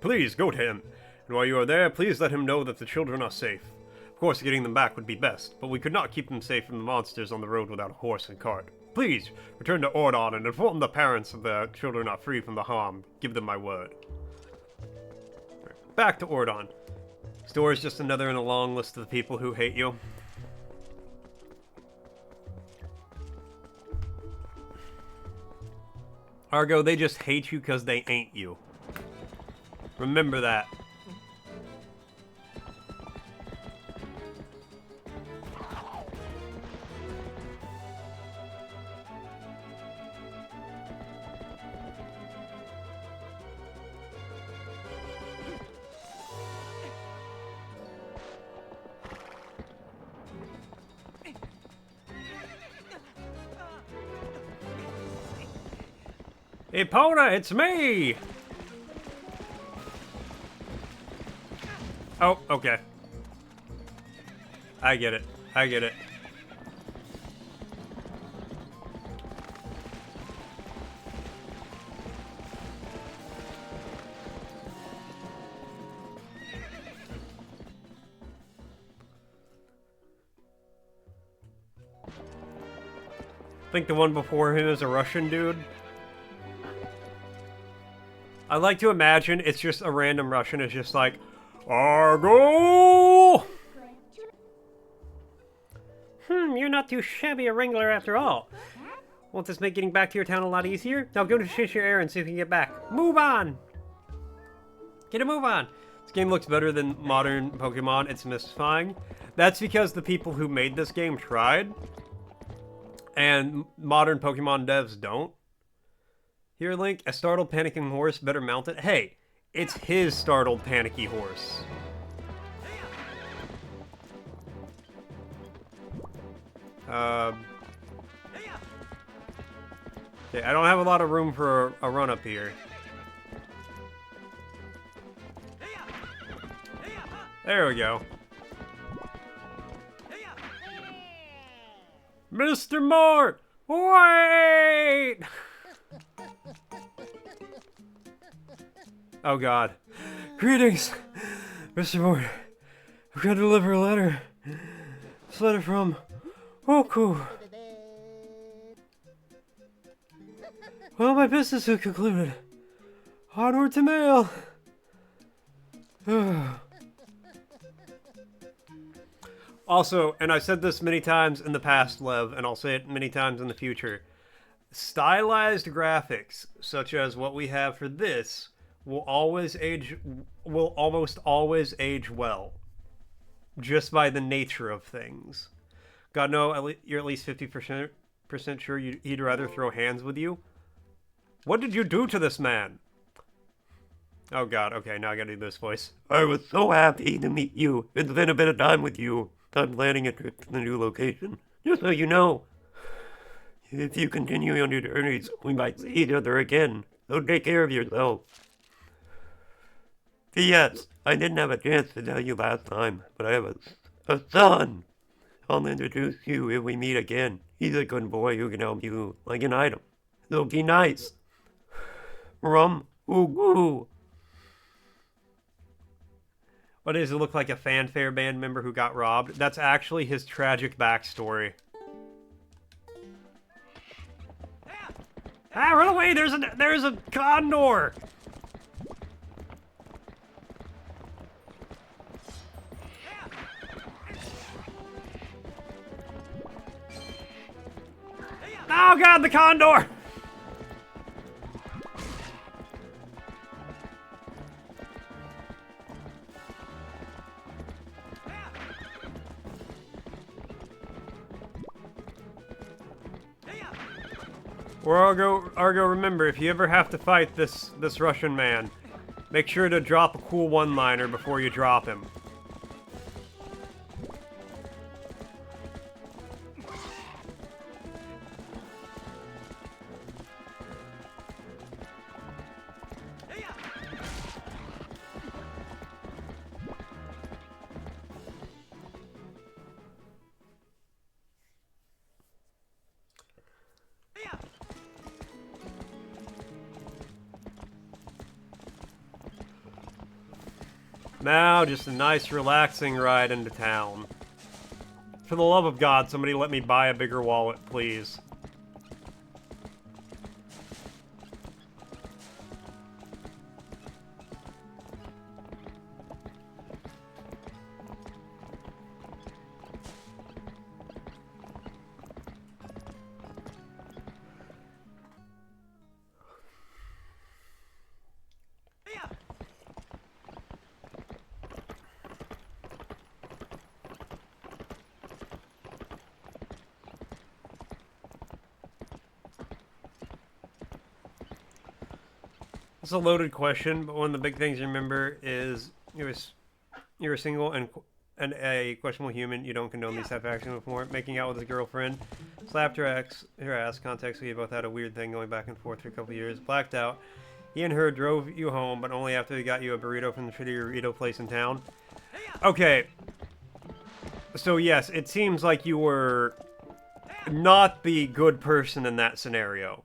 Please go to him, and while you are there, please let him know that the children are safe. Of course, getting them back would be best, but we could not keep them safe from the monsters on the road without a horse and cart. Please, return to Ordon and inform the parents of their children are free from the harm. Give them my word. Back to Ordon. Store is just another in a long list of the people who hate you. Argo, they just hate you because they ain't you. Remember that. Epona, it's me! Oh, okay. I get it. I get it. I think the one before him is a Russian dude. I like to imagine it's just a random Russian is just like, Argo! You're not too shabby a wrangler after all. Won't this make getting back to your town a lot easier? Now go to chase your errands so you can get back. Move on! Get a move on! This game looks better than modern Pokemon. It's mystifying. That's because the people who made this game tried. And modern Pokemon devs don't. Here, Link, a startled, panicking horse, better mount it. Hey, it's his startled, panicky horse. Okay, I don't have a lot of room for a run up here. There we go. Mr. Mort! Wait! Oh god. Greetings, Mr. Mort. I've got to deliver a letter. This letter from Oku. Well, my business is concluded. Onward to mail. Also, and I've said this many times in the past, Lev, and I'll say it many times in the future, stylized graphics, such as what we have for this, will almost always age well. Just by the nature of things. God, no, you're at least 50% sure he'd rather throw hands with you? What did you do to this man? Oh god, okay, now I gotta do this voice. I was so happy to meet you and spend a bit of time with you. I'm planning a trip to the new location. Just so you know, if you continue on your journeys, we might see each other again. So take care of yourself. P.S. I didn't have a chance to tell you last time, but I have a son. I'll introduce you if we meet again. He's a good boy who can help you like an item. So be nice. Ooh. What does it look like, a fanfare band member who got robbed? That's actually his tragic backstory. Ah, run away! There's a condor! Oh god, the condor! Or Argo, remember, if you ever have to fight this Russian man, make sure to drop a cool one-liner before you drop him. Now, just a nice, relaxing ride into town. For the love of God, somebody let me buy a bigger wallet, please. It's a loaded question, but one of the big things to remember is you're single and a questionable human. You don't condone these type of actions before. Making out with his girlfriend, slapped her ass. Context: we both had a weird thing going back and forth for a couple years. Blacked out. He and her drove you home, but only after they got you a burrito from the shitty burrito place in town. Okay. So yes, it seems like you were not the good person in that scenario.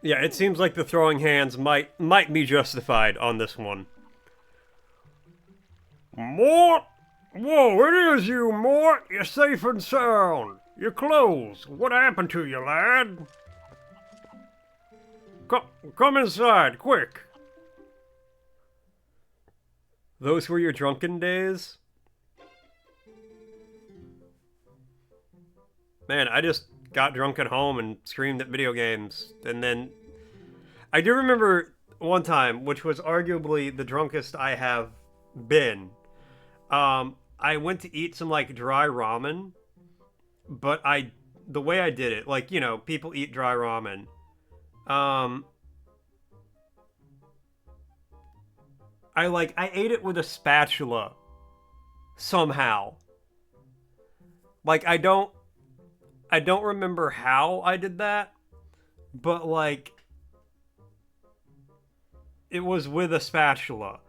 Yeah, it seems like the throwing hands might be justified on this one. Mort? Whoa, it is you, Mort. You're safe and sound. Your clothes. What happened to you, lad? Come inside, quick. Those were your drunken days? Man, I just got drunk at home and screamed at video games. And then I do remember one time, which was arguably the drunkest I have been. I went to eat some like dry ramen, but the way I did it, like, you know, people eat dry ramen. I ate it with a spatula somehow. Like, I don't remember how I did that, but like it was with a spatula.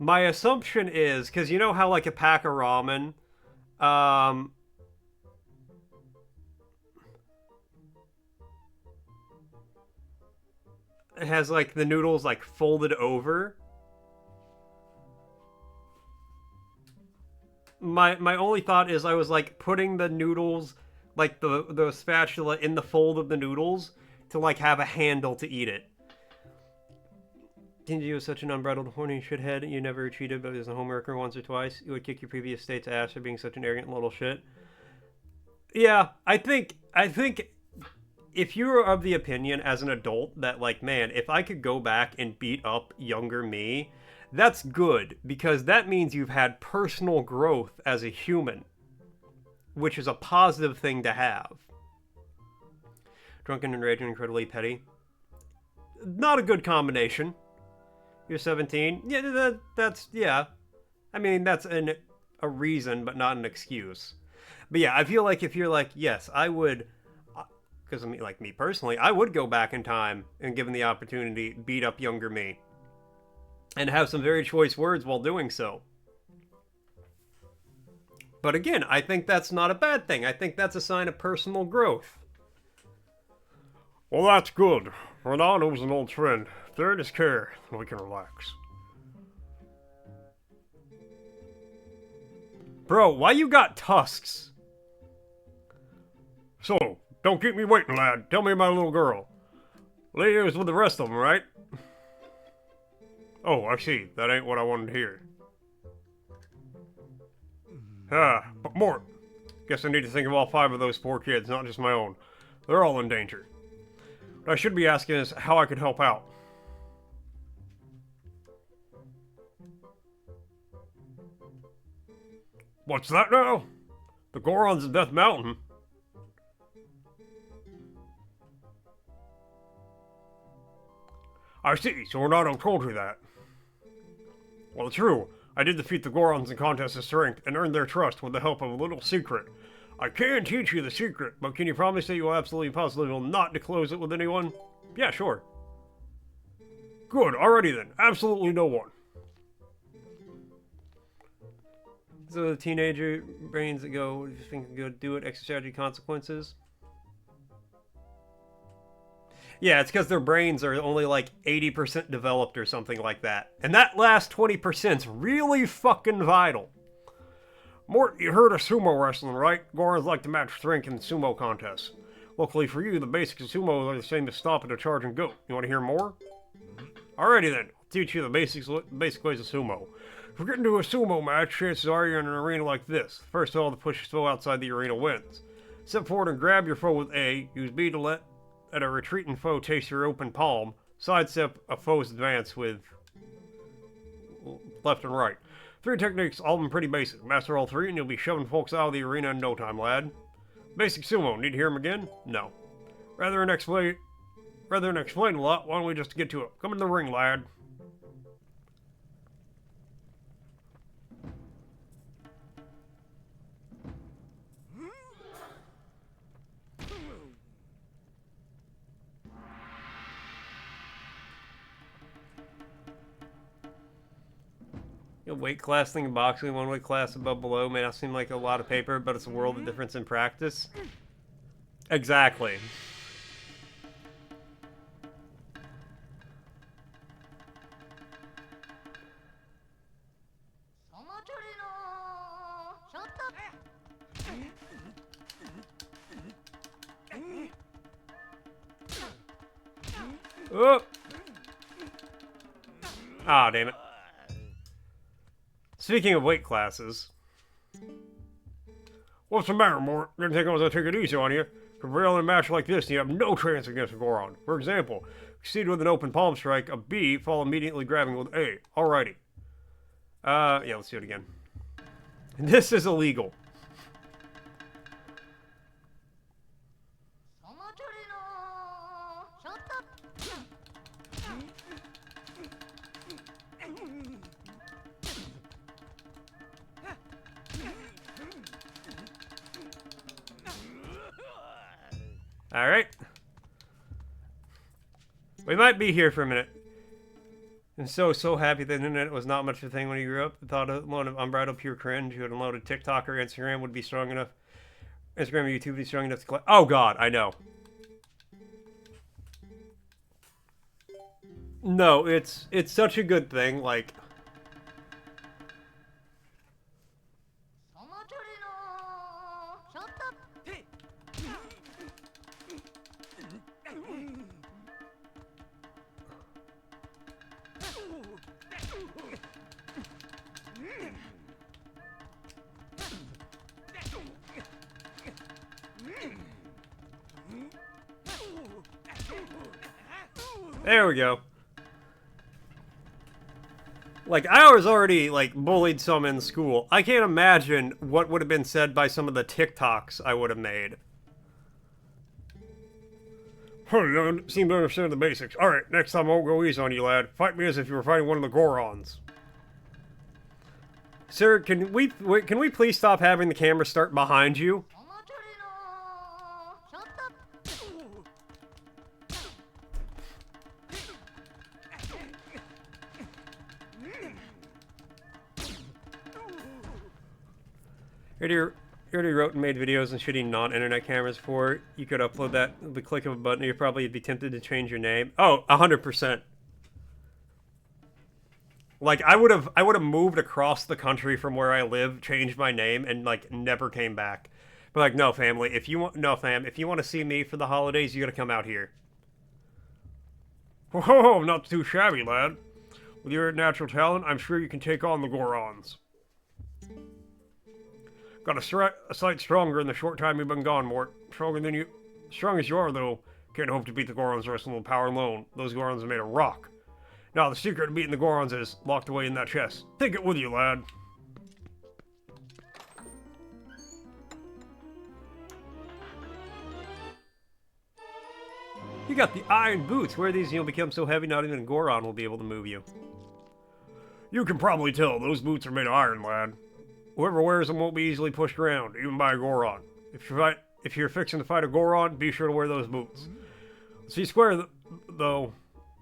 My assumption is, because you know how like a pack of ramen, it has like the noodles like folded over. My only thought is I was like putting the noodles, like the spatula, in the fold of the noodles to like have a handle to eat it. You was such an unbridled horny shithead. You never cheated, but as a homeworker once or twice. You would kick your previous state's ass for being such an arrogant little shit. Yeah, I think if you're of the opinion as an adult that like, man, if I could go back and beat up younger me, that's good, because that means you've had personal growth as a human, which is a positive thing to have. Drunken and raging, incredibly petty. Not a good combination. You're 17. Yeah, that's, yeah. I mean, that's a reason, but not an excuse. But yeah, I feel like if you're like, yes, I would, because I mean, like me personally, I would go back in time and given the opportunity, beat up younger me. And have some very choice words while doing so. But again, I think that's not a bad thing. I think that's a sign of personal growth. Well, that's good. Ronaldo's an old friend. If they're in his care, we can relax. Bro, why you got tusks? So, don't keep me waiting, lad. Tell me about a little girl. Leah was with the rest of them, right? Oh, I see. That ain't what I wanted to hear. But Mort, guess I need to think of all 5 of those poor kids, not just my own. They're all in danger. What I should be asking is how I could help out. What's that now? The Goron's in Death Mountain. I see, so Renato told you that. Well, true. I did defeat the Gorons in contest of strength and earned their trust with the help of a little secret. I can teach you the secret, but can you promise that you will absolutely positively will not disclose it with anyone? Yeah, sure. Good, alrighty then. Absolutely no one. So the teenager brains that go, if you think go do it, extra strategy consequences. Yeah, it's because their brains are only like 80% developed or something like that. And that last 20%'s really fucking vital. Mort, you heard of sumo wrestling, right? Gorons like to match strength in sumo contests. Luckily for you, the basics of sumo are the same as stomping a charging goat. You want to hear more? Alrighty then, I'll teach you the basic ways of sumo. If we get into a sumo match, chances are you're in an arena like this. First of all, to push your foe outside the arena wins. Step forward and grab your foe with A, use B to let a retreating foe taste your open palm, sidestep a foe's advance with left and right. 3 techniques, all of them pretty basic. Master all 3 and you'll be shoving folks out of the arena in no time, lad. Basic sumo, need to hear them again? No. Rather than explain a lot, why don't we just get to it? Come in the ring, lad. Weight class thing in boxing, 1 weight class above below may not seem like a lot of paper, but it's a world of difference in practice. Exactly. Oh! Ah, damn it. Speaking of weight classes. What's the matter, Mort? Didn't think I was gonna take it easy on you. To prevail in a match like this, you have no chance against a Goron. For example, succeed with an open palm strike, a B, fall immediately grabbing with A. Alrighty. Yeah, let's do it again. This is illegal. Alright. We might be here for a minute. I'm so happy the internet was not much of a thing when you grew up. I thought a load of unbridled pure cringe. You had unloaded TikTok or Instagram would be strong enough. Instagram or YouTube would be strong enough to collect. Oh god, I know. No, it's such a good thing, like... There we go. Like, I was already, like, bullied some in school. I can't imagine what would have been said by some of the TikToks I would have made. Huh, you don't seem to understand the basics. Alright, next time I won't go easy on you, lad. Fight me as if you were fighting one of the Gorons. Sir, can we please stop having the camera start behind you? You already wrote and made videos on shitty non-internet cameras before. You could upload that with the click of a button. You'd probably be tempted to change your name. Oh, 100%. Like, I would have moved across the country from where I live, changed my name, and, like, never came back. But, like, no, family, if you want to see me for the holidays, you gotta come out here. Whoa, not too shabby, lad. With your natural talent, I'm sure you can take on the Gorons. Got a sight stronger in the short time you've been gone, Mort. Strong as you are, though, can't hope to beat the Gorons wrestling with power alone. Those Gorons are made of rock. Now, the secret to beating the Gorons is locked away in that chest. Take it with you, lad. You got the iron boots. Wear these and you'll become so heavy not even a Goron will be able to move you. You can probably tell those boots are made of iron, lad. Whoever wears them won't be easily pushed around, even by a Goron. If you're fixing to fight a Goron, be sure to wear those boots. See, square, though,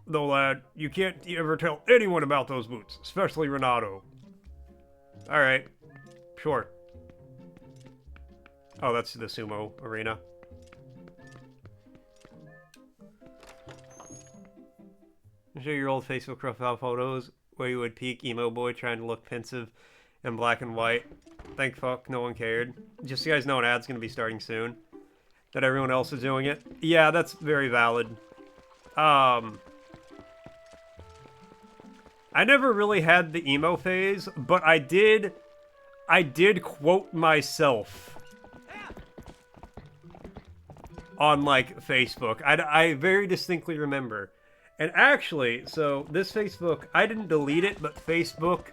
lad, you can't ever tell anyone about those boots, especially Renato. Alright. Sure. Oh, that's the sumo arena. Show your old Facebook profile photos where you would peek emo boy trying to look pensive in black and white. Thank fuck, no one cared. Just so you guys know, an ad's gonna be starting soon. That everyone else is doing it. Yeah, that's very valid. I never really had the emo phase, but I did quote myself on, like, Facebook. I very distinctly remember. And actually, so this Facebook, I didn't delete it, but Facebook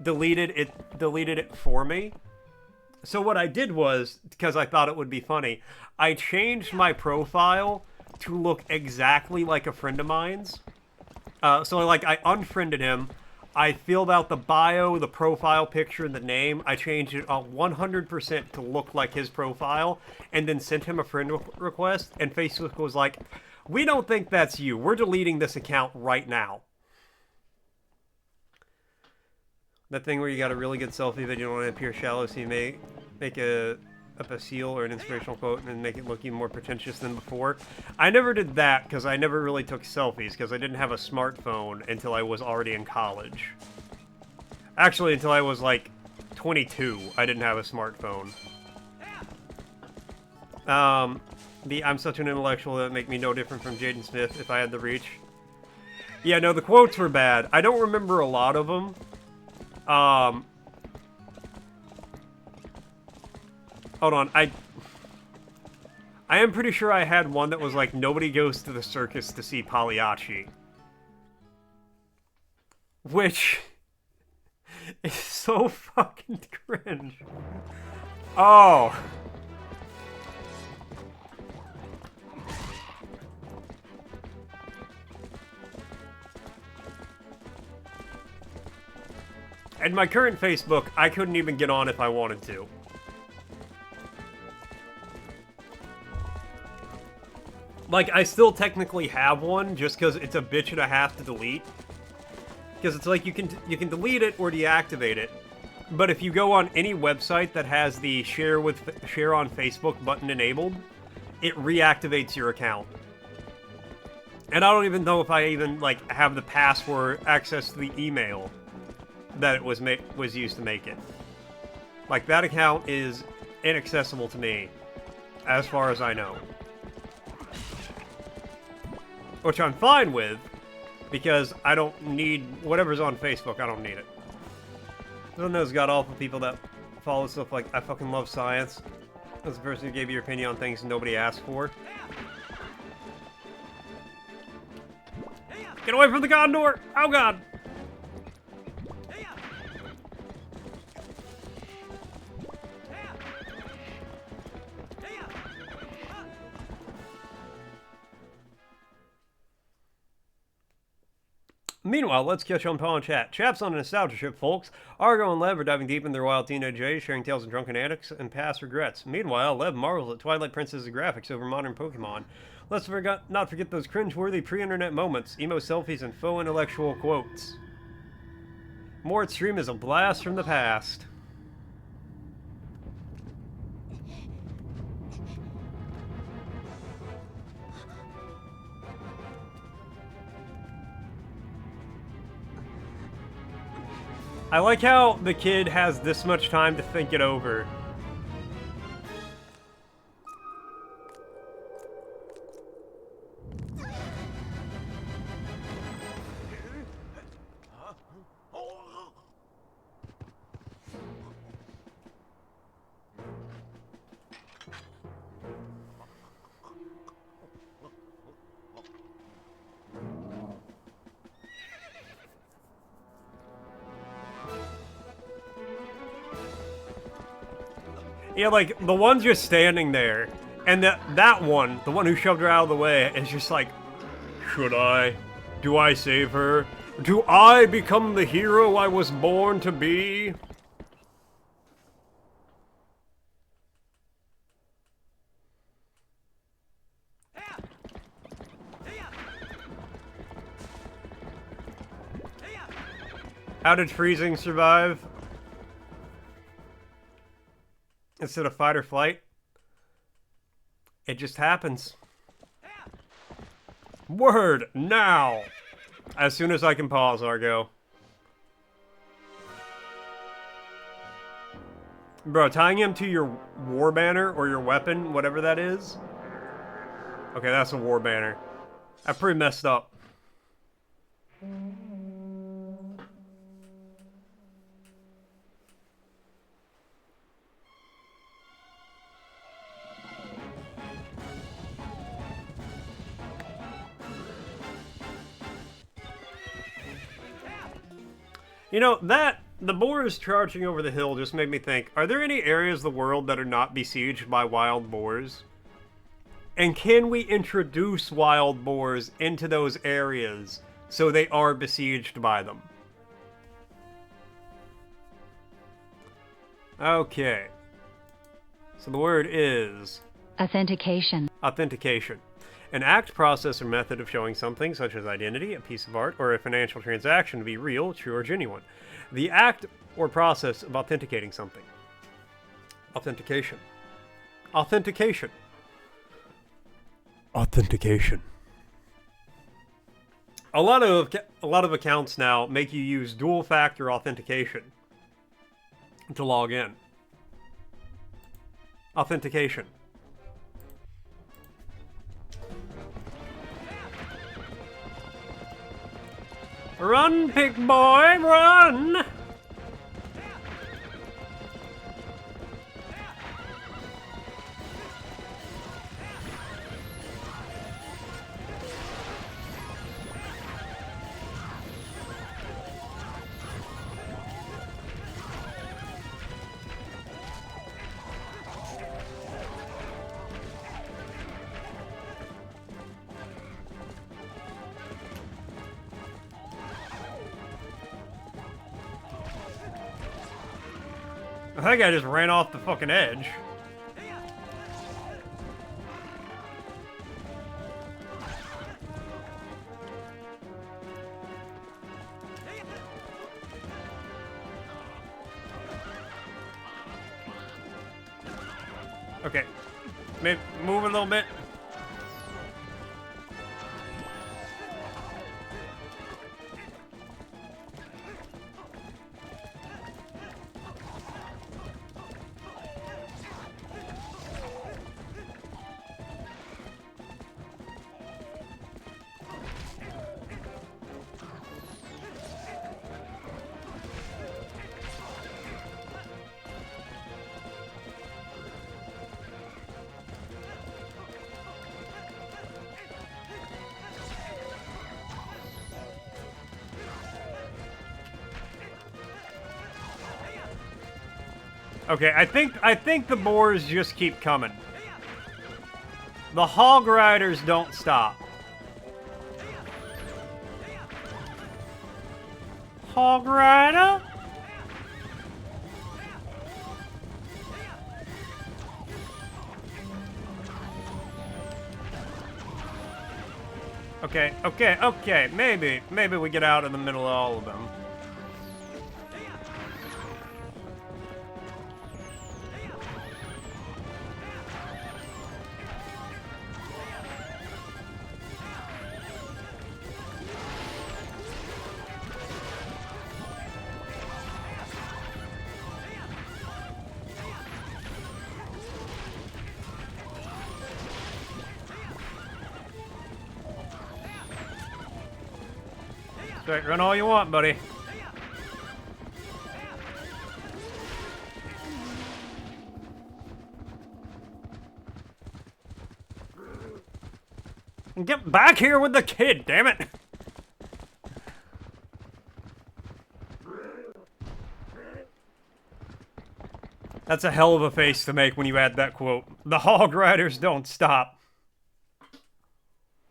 deleted it for me. So what I did was, because I thought it would be funny, I changed my profile to look exactly like a friend of mine's. So like, I unfriended him. I filled out the bio, the profile picture, and the name. I changed it 100% to look like his profile, and then sent him a friend request, and Facebook was like, we don't think that's you. We're deleting this account right now. That thing where you got a really good selfie but you don't want to appear shallow, so you make up a seal or an inspirational quote and make it look even more pretentious than before. I never did that because I never really took selfies because I didn't have a smartphone until I was already in college. Actually, until I was like 22, I didn't have a smartphone. I'm such an intellectual that would make me no different from Jaden Smith if I had the reach. Yeah, no, the quotes were bad. I don't remember a lot of them. Hold on, I am pretty sure I had one that was like, nobody goes to the circus to see Pagliacci. Which is so fucking cringe. Oh. And my current Facebook, I couldn't even get on if I wanted to. Like, I still technically have one, just because it's a bitch and a half to delete. Because it's like, you can delete it or deactivate it. But if you go on any website that has the share on Facebook button enabled, it reactivates your account. And I don't even know if I even, like, have the password access to the email that it was used to make it. Like, that account is inaccessible to me, as far as I know. Which I'm fine with, because I don't need whatever's on Facebook. I don't need it. Everyone knows god-awful people that follow stuff like, I fucking love science. That's the person who gave you your opinion on things nobody asked for. Get away from the condor! Oh god! Meanwhile, let's catch on Paul and Chat. Chat's on a nostalgia trip, folks. Argo and Lev are diving deep in their wild teenage days, sharing tales of drunken antics and past regrets. Meanwhile, Lev marvels at Twilight Princess's graphics over modern Pokemon. Let's not forget those cringe-worthy pre-internet moments, emo selfies, and faux intellectual quotes. Mort's stream is a blast from the past. I like how the kid has this much time to think it over. Yeah, like, the one just standing there, and that one, the one who shoved her out of the way, is just like, should I? Do I save her? Do I become the hero I was born to be? How did freezing survive? Instead of fight or flight? It just happens. Word, now! As soon as I can pause, Argo. Bro, tying him to your war banner, or your weapon, whatever that is. Okay, that's a war banner. That's pretty messed up. You know, the boars charging over the hill just made me think, are there any areas of the world that are not besieged by wild boars? And can we introduce wild boars into those areas so they are besieged by them? Okay. So the word is... Authentication. Authentication. An act, process, or method of showing something, such as identity, a piece of art, or a financial transaction to be real, true, or genuine. The act or process of authenticating something. Authentication. Authentication. Authentication. A lot of accounts now make you use dual-factor authentication to log in. Authentication. Run, pig boy, run! That guy just ran off the fucking edge. Okay. Maybe move a little bit. Okay, I think the boars just keep coming. The hog riders don't stop. Hog rider? Okay. Maybe we get out in the middle of all of them. Right, run all you want, buddy. Get back here with the kid, damn it! That's a hell of a face to make when you add that quote. The hog riders don't stop.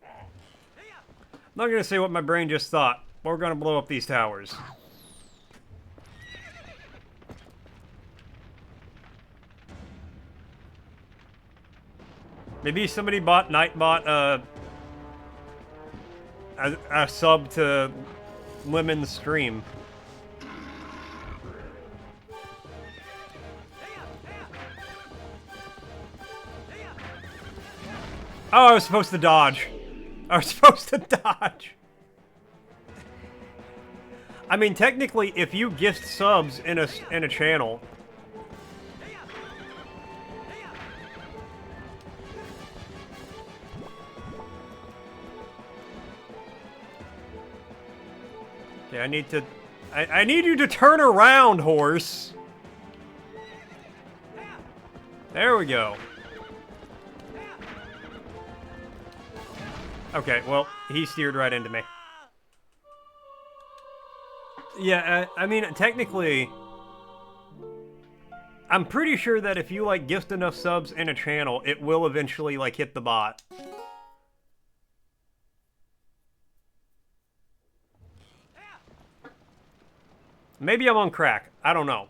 I'm not gonna say what my brain just thought. We're gonna blow up these towers. Maybe somebody bought a sub to Lemon's stream. Oh, I was supposed to dodge. I was supposed to dodge. I mean, technically, if you gift subs in a channel, okay, I need to. I need you to turn around, horse. There we go. Okay, well, he steered right into me. Yeah, I mean, technically, I'm pretty sure that if you, like, gift enough subs in a channel, it will eventually, like, hit the bot. Maybe I'm on crack. I don't know.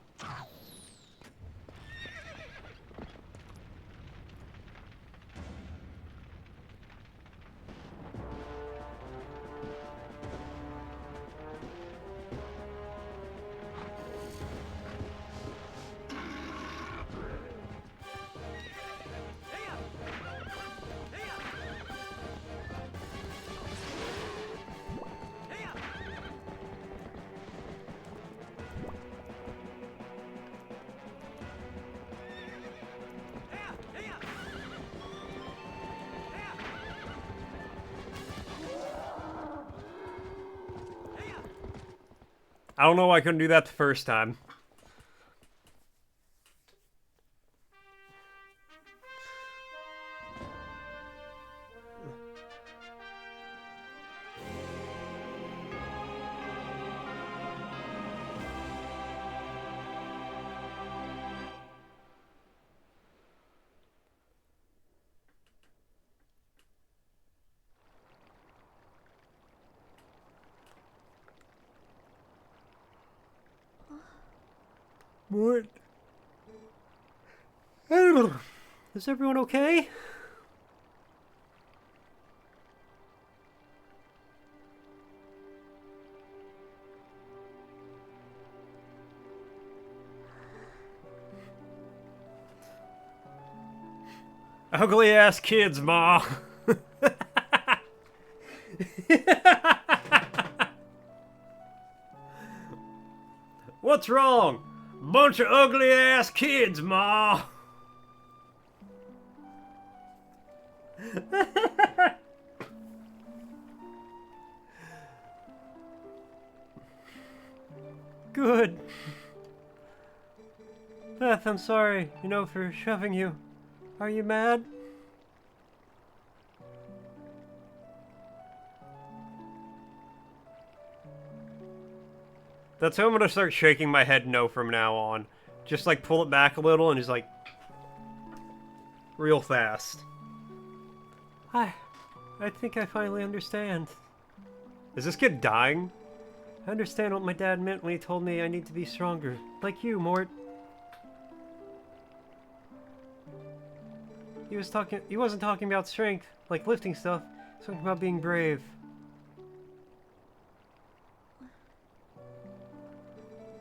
I don't know why I couldn't do that the first time. What? Is everyone okay? Ugly ass kids, Ma. What's wrong? Bunch of ugly ass kids, Ma. Good. Beth, I'm sorry, for shoving you. Are you mad? That's how I'm gonna start shaking my head no from now on. Just like pull it back a little and just like real fast. I think I finally understand. Is this kid dying? I understand what my dad meant when he told me I need to be stronger. Like you, Mort. He wasn't talking about strength, like lifting stuff. He was talking about being brave.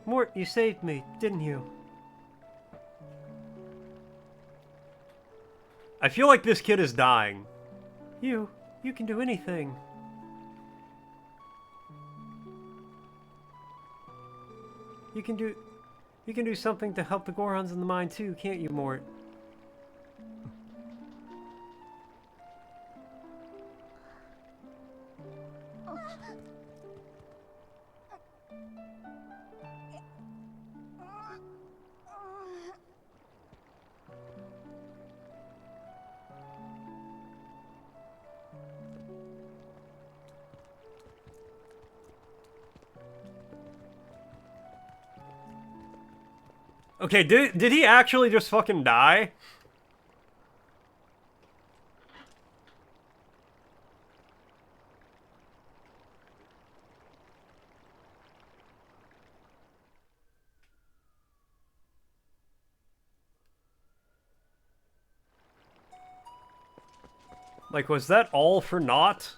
Mort, you saved me, didn't you? I feel like this kid is dying. You can do anything. You can do something to help the Gorons in the mine too, can't you, Mort? Okay, did he actually just fucking die? Like, was that all for naught?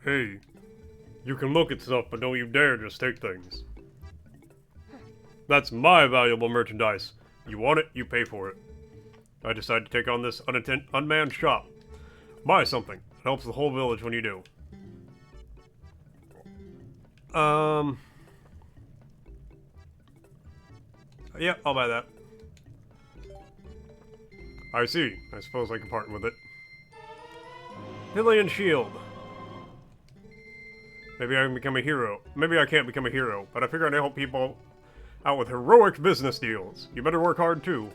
Hey, you can look at stuff, but don't you dare just take things. That's my valuable merchandise. You want it, you pay for it. I decided to take on this unmanned shop. Buy something. It helps the whole village when you do. Yeah, I'll buy that. I see. I suppose I can part with it. Hylian shield. Maybe I can become a hero. Maybe I can't become a hero, but I figure I'd help people out with heroic business deals. You better work hard too.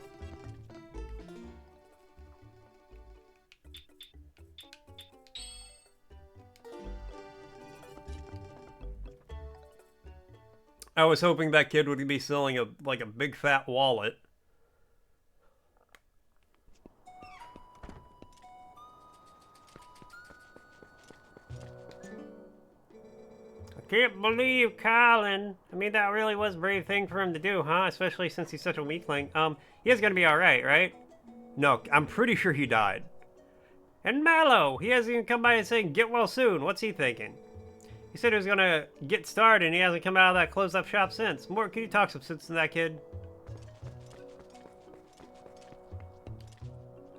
I was hoping that kid would be selling a big fat wallet. Can't believe Colin. I mean, that really was a brave thing for him to do, huh? Especially since he's such a weakling. He is gonna be alright, right? No, I'm pretty sure he died. And Mallow, he hasn't even come by and saying, get well soon. What's he thinking? He said he was gonna get started and he hasn't come out of that closed up shop since. Mort, can you talk some sense to that kid?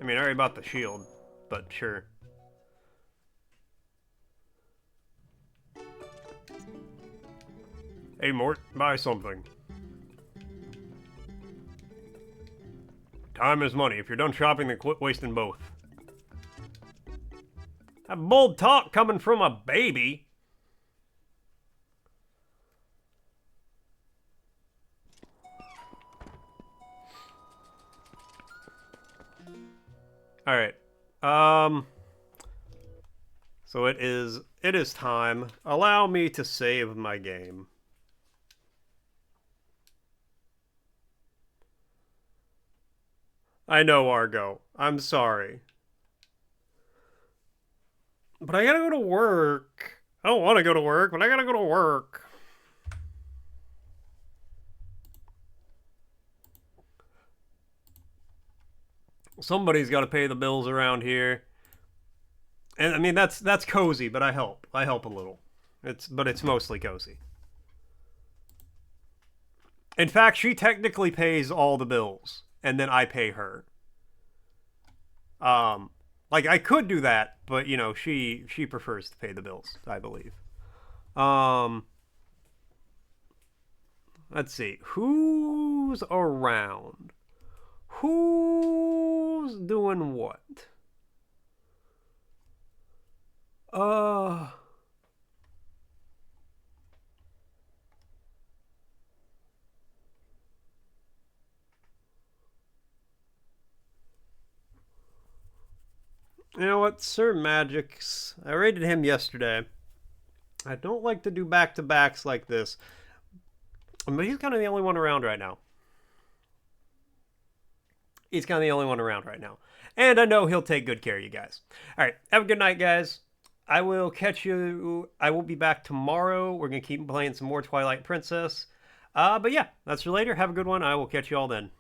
I mean, I already bought the shield, but sure. Hey, Mort, buy something. Time is money. If you're done shopping, then quit wasting both. That bold talk coming from a baby. All right. So it is time. Allow me to save my game. I know, Argo. I'm sorry. But I gotta go to work. I don't want to go to work, but I gotta go to work. Somebody's got to pay the bills around here. And I mean, that's cozy, but I help. I help a little. But it's mostly cozy. In fact, she technically pays all the bills, and then I pay her. Like I could do that, but you know, she prefers to pay the bills, I believe. Let's see. Who's around? Who's doing what? You know what? Sir Magix. I rated him yesterday. I don't like to do back-to-backs like this. But he's kind of the only one around right now. He's kind of the only one around right now. And I know he'll take good care of you guys. All right. Have a good night, guys. I will catch you. I will be back tomorrow. We're going to keep playing some more Twilight Princess. But yeah, that's for later. Have a good one. I will catch you all then.